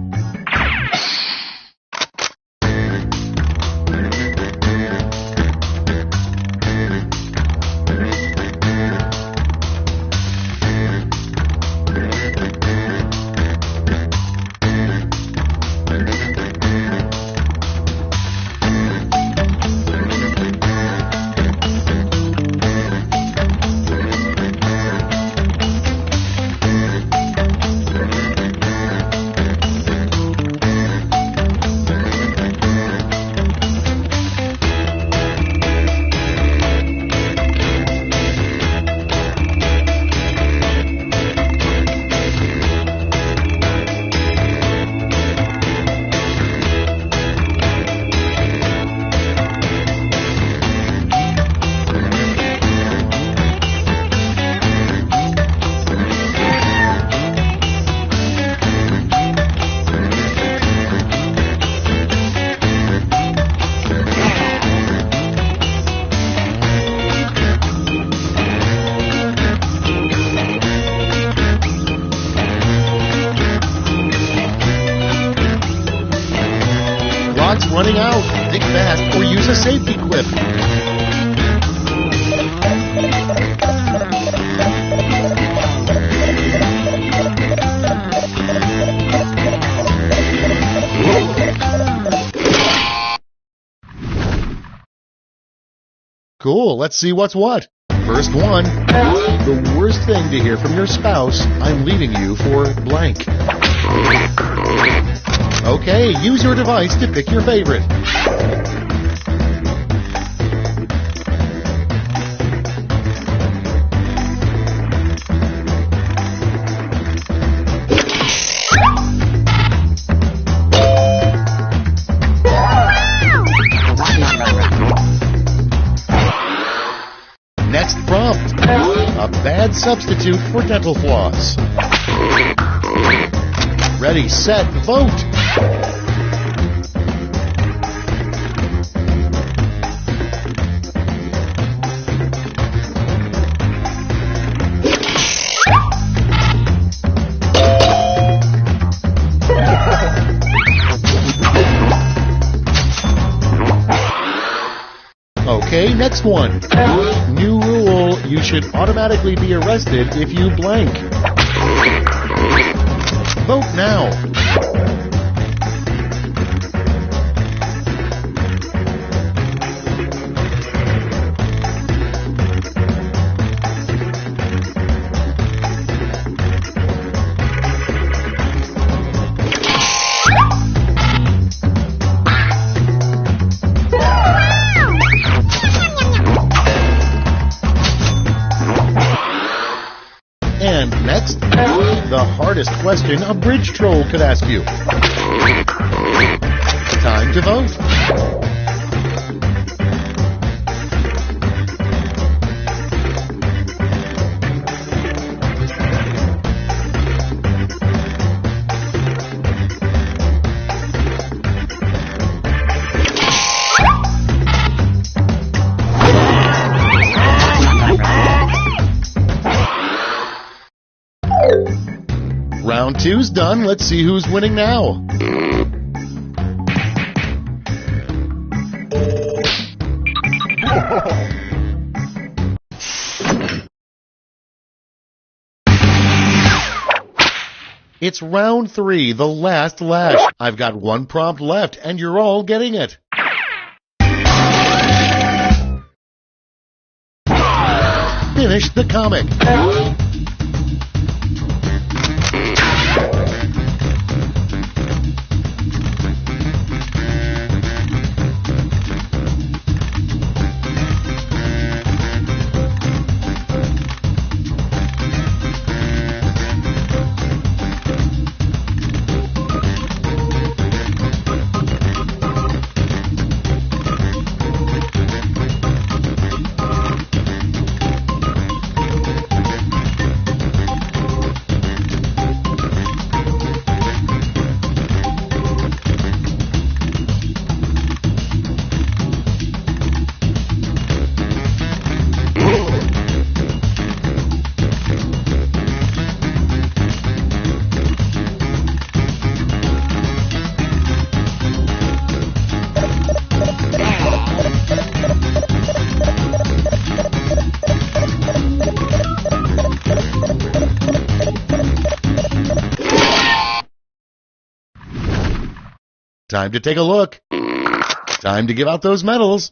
clock's running out. Think fast or use a safety quip. Cool, let's see what's what. First one. The worst thing to hear from your spouse, I'm leaving you for blank. Okay, use your device to pick your favorite. Next prompt. A bad substitute for dental floss. Ready, set, vote. Okay, next one. New rule, you should automatically be arrested if you blank. Vote now. And next, the hardest question a bridge troll could ask you. Time to vote. Round 2's done. Let's see who's winning now. It's round 3, the last lash. I've got one prompt left, and you're all getting it. Finish the comic. Time to take a look. Time to give out those medals.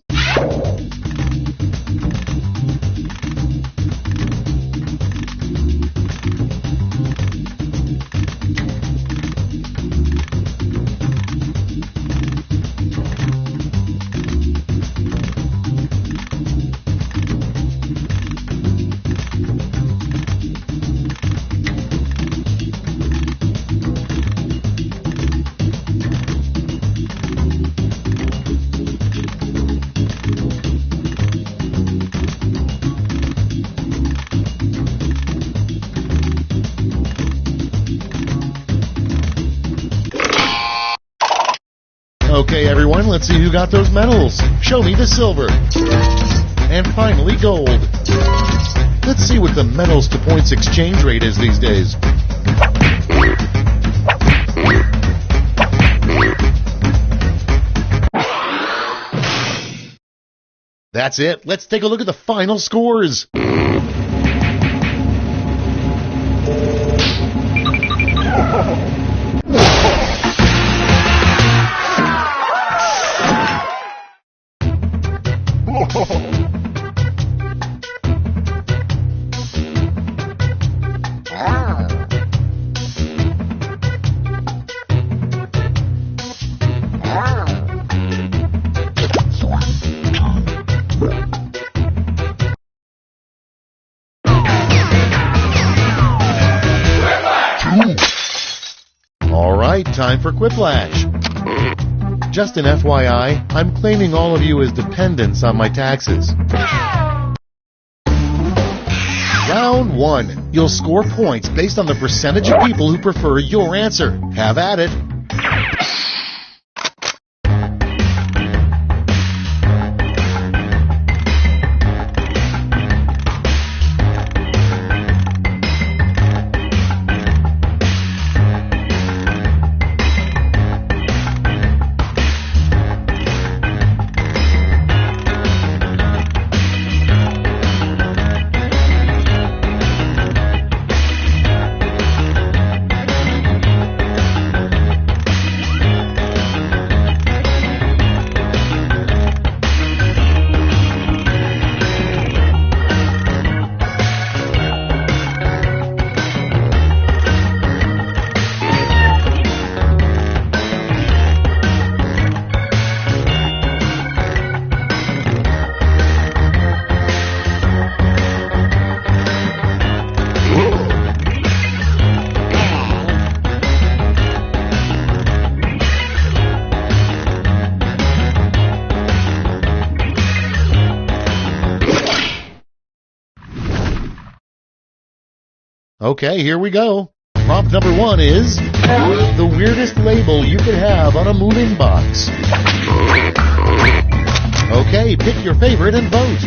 Okay, everyone, let's see who got those medals. Show me the silver. And finally, gold. Let's see what the medals to points exchange rate is these days. That's it. Let's take a look at the final scores. Time for Quiplash. Just an FYI, I'm claiming all of you as dependents on my taxes. Round 1. You'll score points based on the percentage of people who prefer your answer. Have at it. Okay, here we go. Prompt number 1 is the weirdest label you could have on a moving box. Okay, pick your favorite and vote.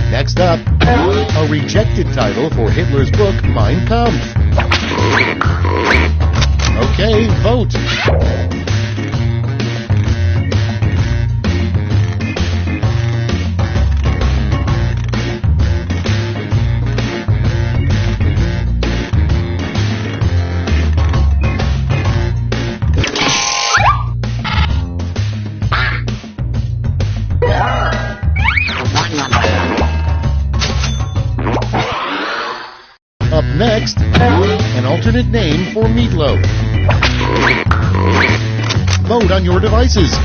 Next up, a rejected title for Hitler's book, Mein Kampf. Okay, vote. Up next, an alternate name for meatloaf. Vote on your devices.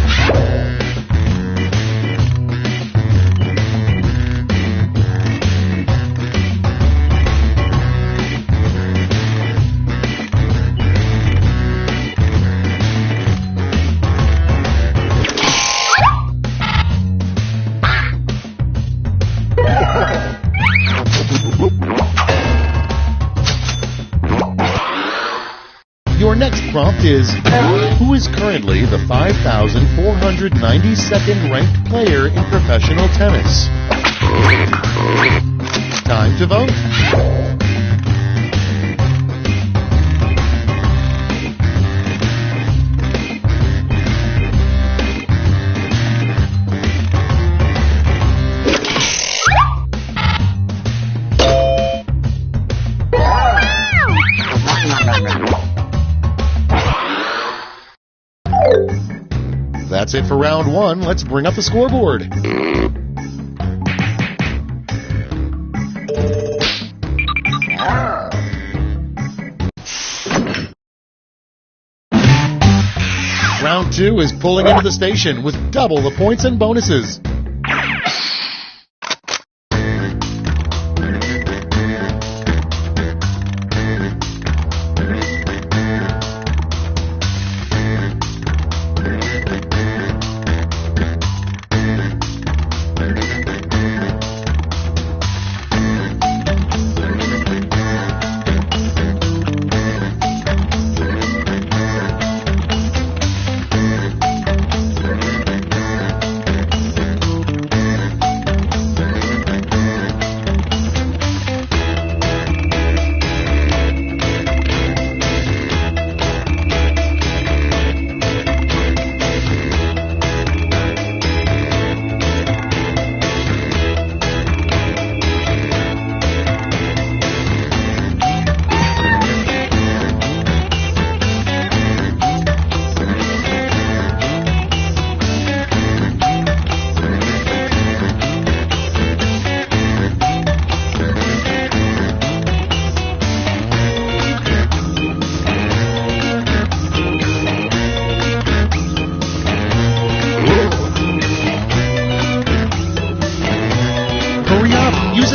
Your next prompt is, who is currently the 5,492nd ranked player in professional tennis? Time to vote. That's it for round 1. Let's bring up the scoreboard. Round 2 is pulling into the station with double the points and bonuses.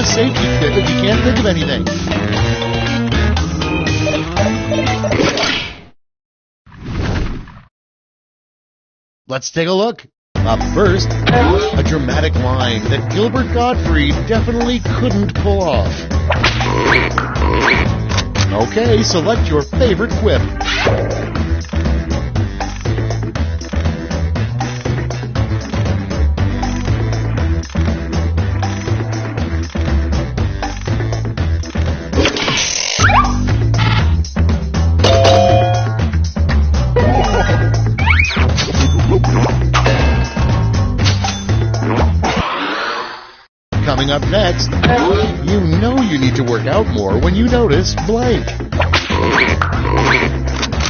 safety quip if you can't think of anything. Let's take a look. Up first, a dramatic line that Gilbert Gottfried definitely couldn't pull off. Okay, select your favorite quip. Coming up next, you know you need to work out more when you notice blank.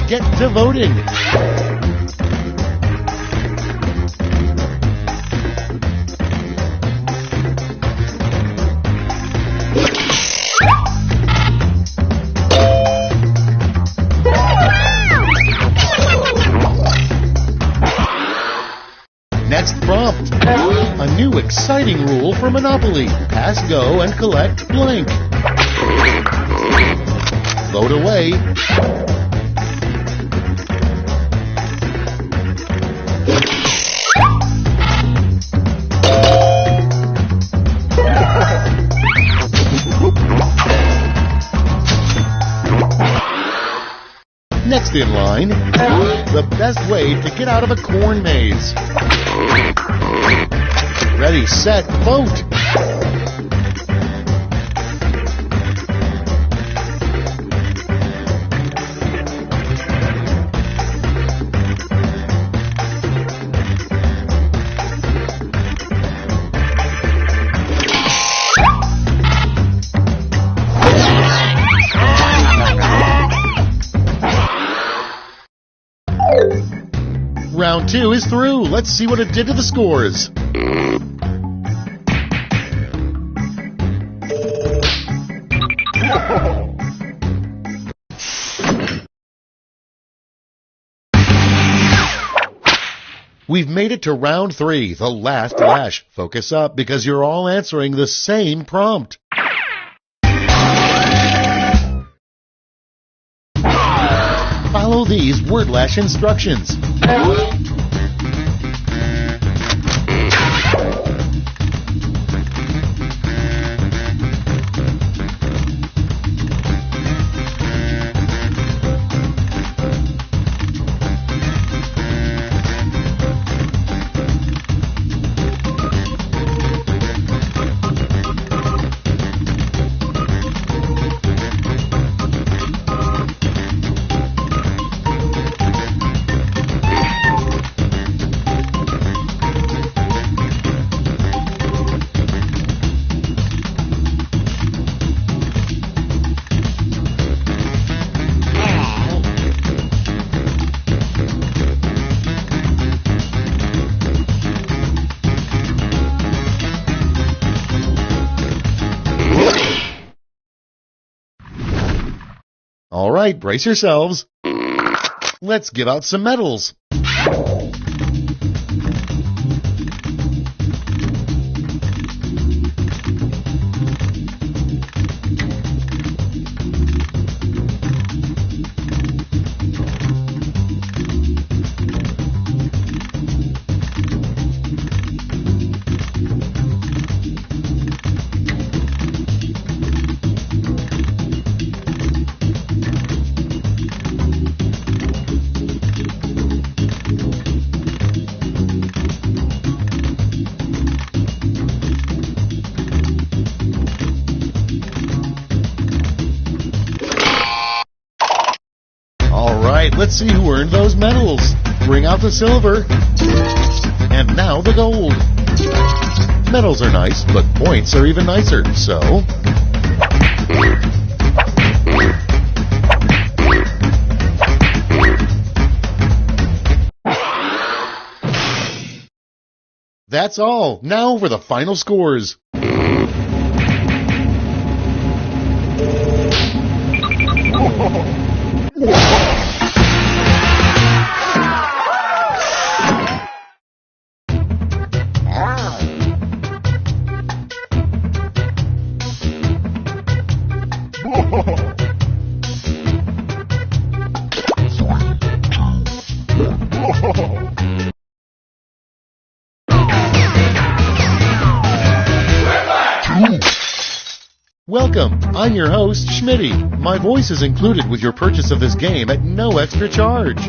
Get to voting. Next prompt. A new exciting rule for Monopoly. Pass go and collect blank. Vote away. Next in line, the best way to get out of a corn maze. Ready, set, vote! Round 2 is through. Let's see what it did to the scores. We've made it to round 3, the last lash. Focus up because you're all answering the same prompt. Follow these word lash instructions. All right, brace yourselves. Let's give out some medals. Let's see who earned those medals. Bring out the silver. And now the gold. Medals are nice, but points are even nicer, so... That's all. Now for the final scores. Welcome, I'm your host, Schmitty. My voice is included with your purchase of this game at no extra charge.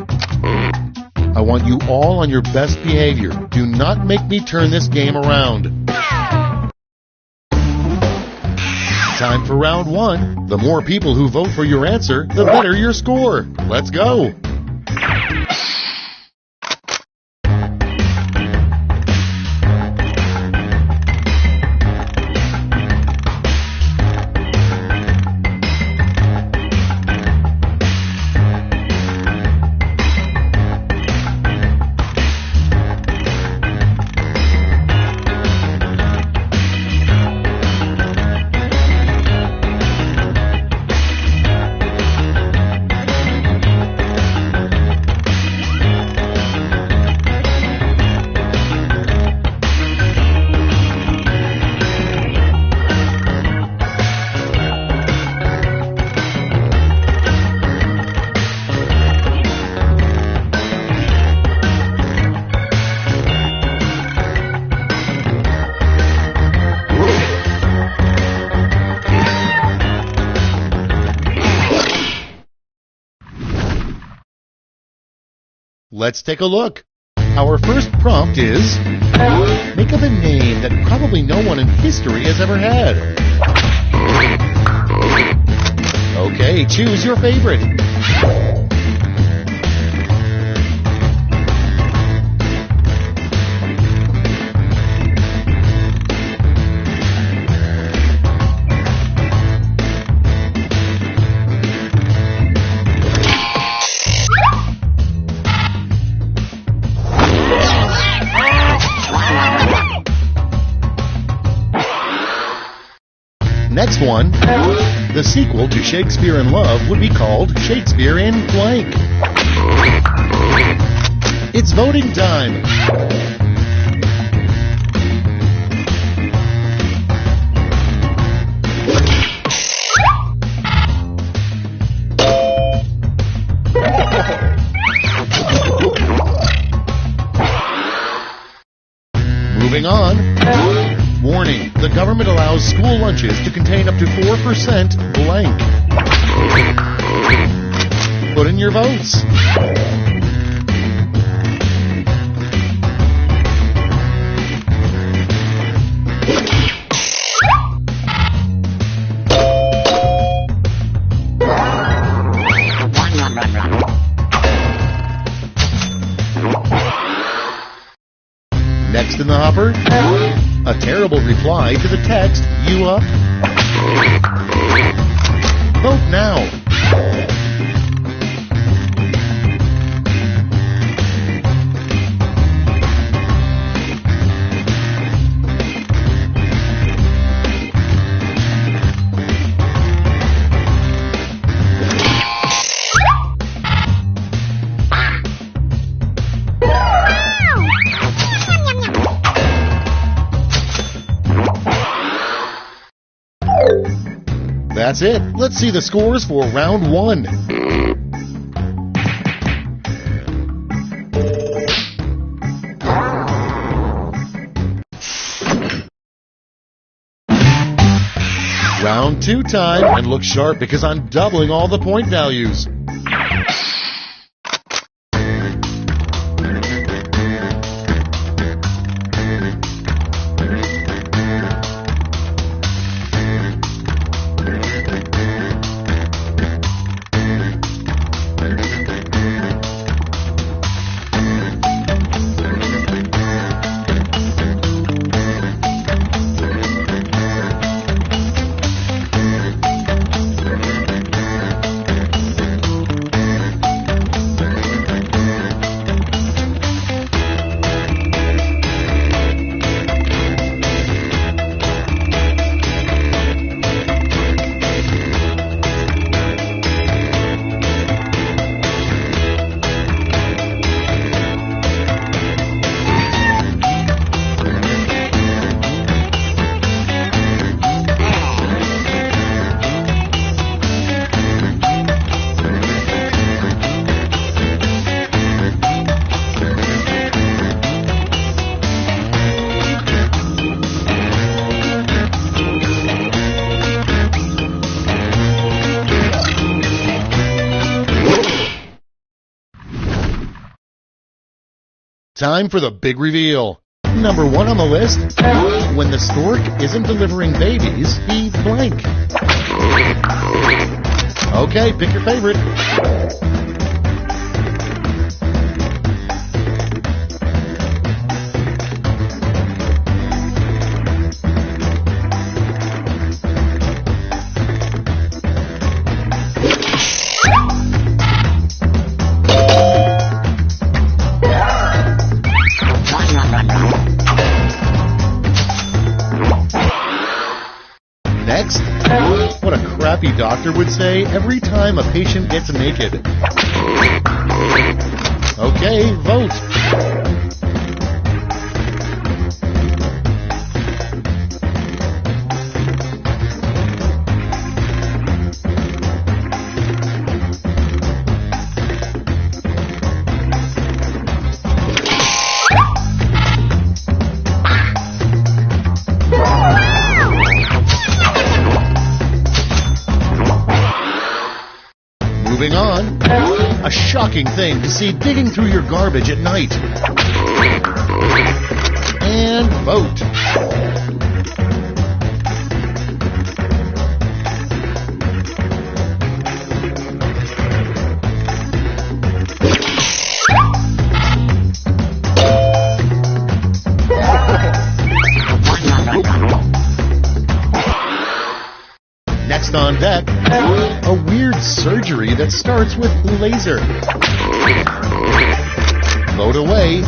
I want you all on your best behavior. Do not make me turn this game around. Time for round one. The more people who vote for your answer, the better your score. Let's go. Let's take a look. Our first prompt is, make up a name that probably no one in history has ever had. Okay, choose your favorite. Next one, the sequel to Shakespeare in Love would be called Shakespeare in Blank. It's voting time. Moving on. Warning, the government allows school lunches to contain up to 4% blank. Put in your votes. Next in the hopper, a terrible reply to the text, "You up?" Vote now. That's it. Let's see the scores for round one. Round two time, and look sharp because I'm doubling all the point values. Time for the big reveal. Number 1 on the list, when the stork isn't delivering babies, he blank. Okay, pick your favorite. Next, what a crappy doctor would say every time a patient gets naked. Okay, vote. Moving on, a shocking thing to see digging through your garbage at night. And vote. Next on deck, a weird surgery that starts with laser. Vote away.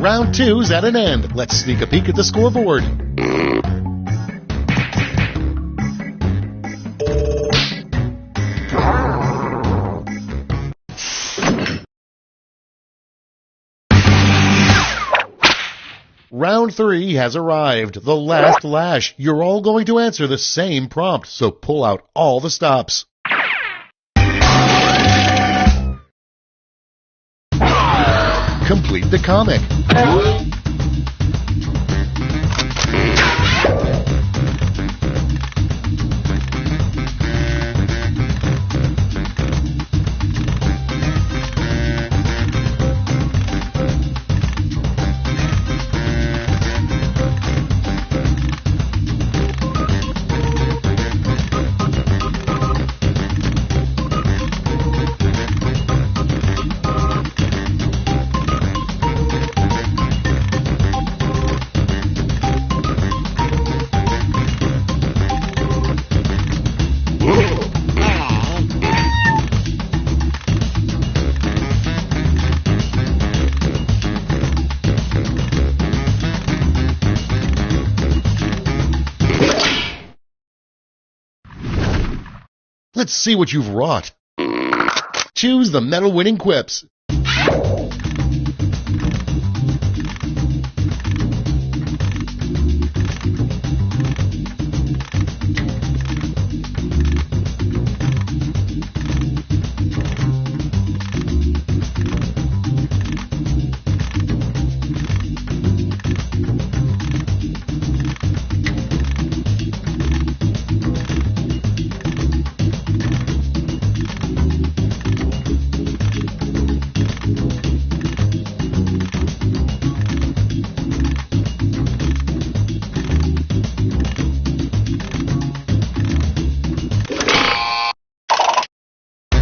Round 2's at an end. Let's sneak a peek at the scoreboard. Round 3 has arrived. The last lash. You're all going to answer the same prompt, so pull out all the stops. Complete the comic. Let's see what you've wrought. Choose the medal-winning quips.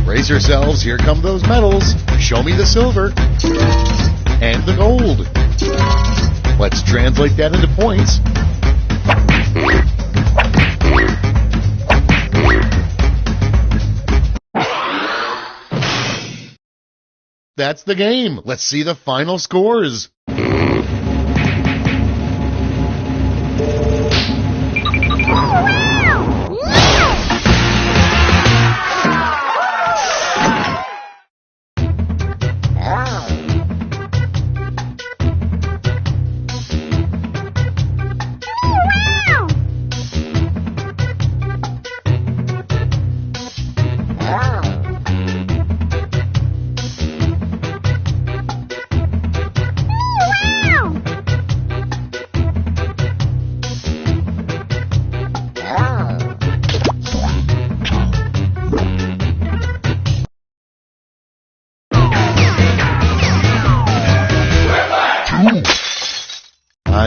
Brace yourselves, here come those medals. Show me the silver. And the gold. Let's translate that into points. That's the game. Let's see the final scores.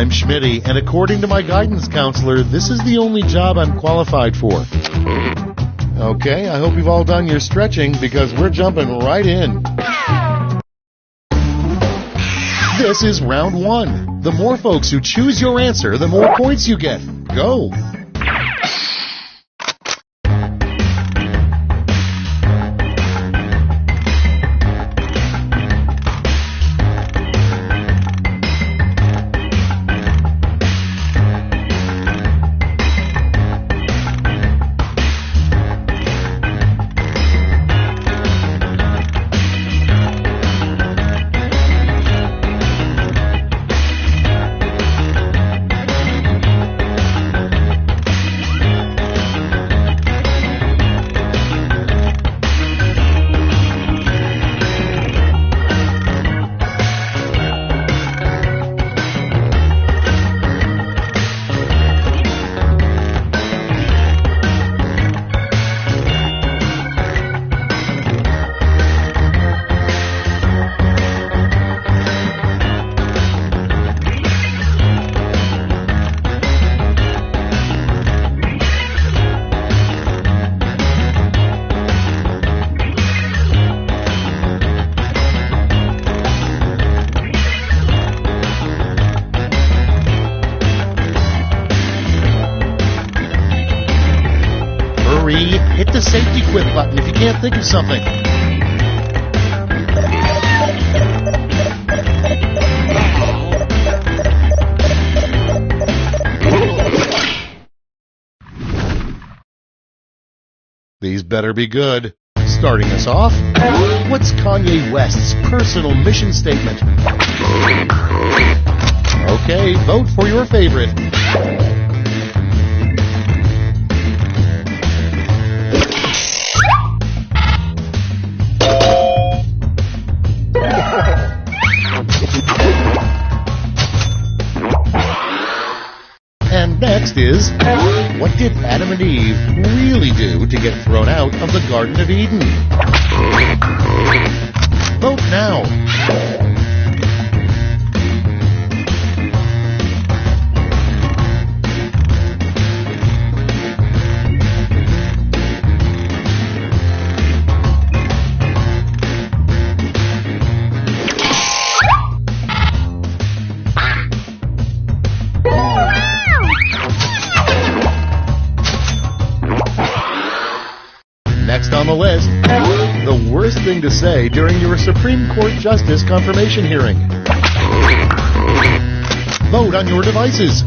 I'm Schmitty, and according to my guidance counselor, this is the only job I'm qualified for. Okay, I hope you've all done your stretching because we're jumping right in. This is round 1. The more folks who choose your answer, the more points you get. Go! Hit the safety quit button if you can't think of something. These better be good. Starting us off, what's Kanye West's personal mission statement? Okay, vote for your favorite. And next is, what did Adam and Eve really do to get thrown out of the Garden of Eden? Vote now. Next on the list, the worst thing to say during your Supreme Court Justice confirmation hearing. Vote on your devices.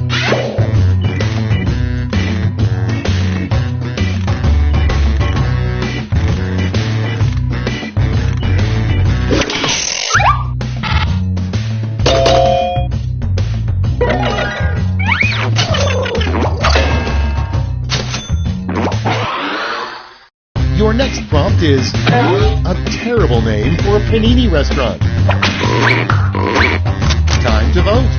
Your next prompt is a terrible name for a panini restaurant. Time to vote.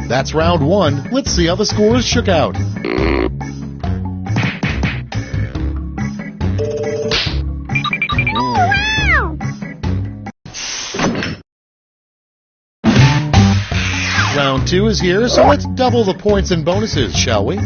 That's round 1. Let's see how the scores shook out. Round 2 is here, so let's double the points and bonuses, shall we?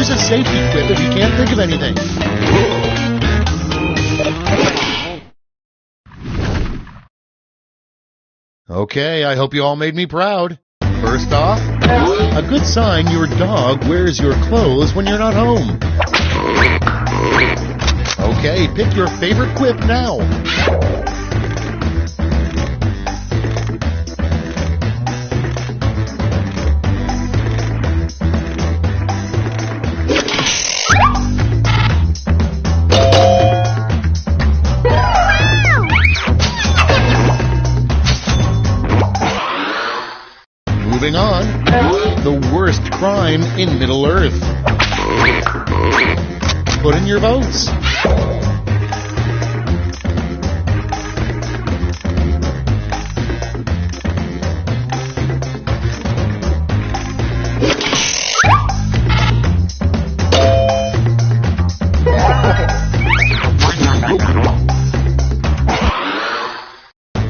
Use a safety quip if you can't think of anything. Okay, I hope you all made me proud. First off, a good sign your dog wears your clothes when you're not home. Okay, pick your favorite quip now. Moving on, the worst crime in Middle-earth. Put in your votes.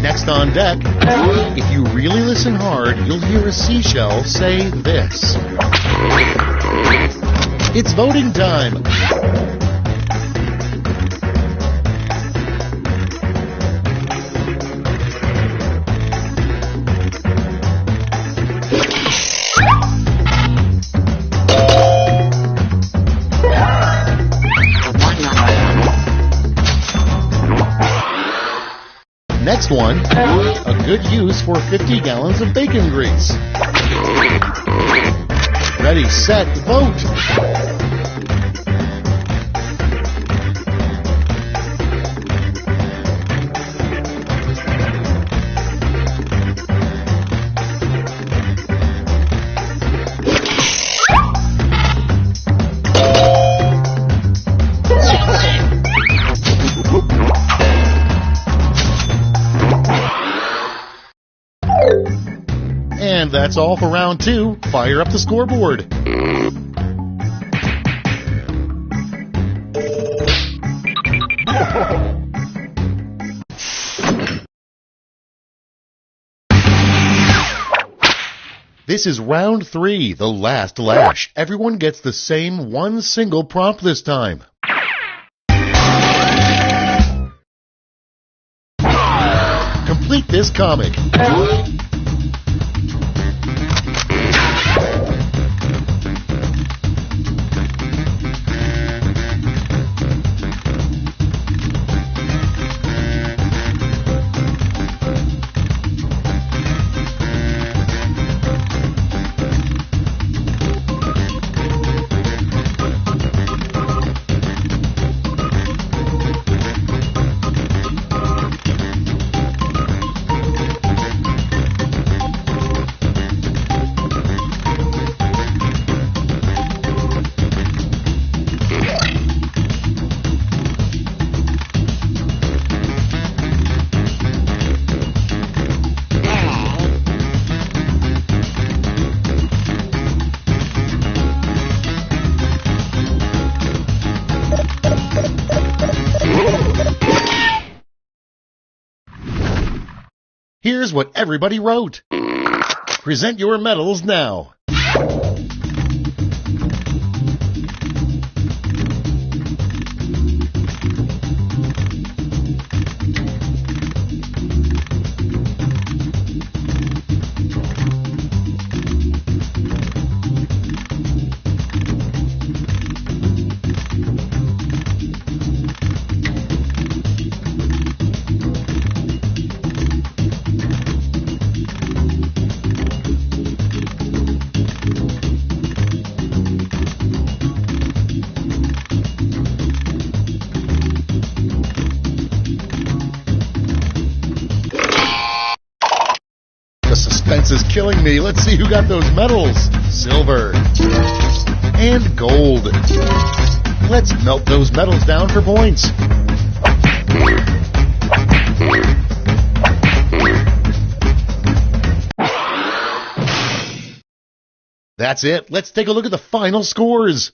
Next on deck, if you really listen hard, you'll hear a seashell say this. It's voting time. Next one, a good use for 50 gallons of bacon grease. Ready, set, vote! And that's all for round 2. Fire up the scoreboard. This is round 3, the last lash. Everyone gets the same one single prompt this time. Complete this comic. Here's what everybody wrote. Present your medals now. The suspense is killing me. Let's see who got those medals. Silver. And gold. Let's melt those medals down for points. That's it. Let's take a look at the final scores.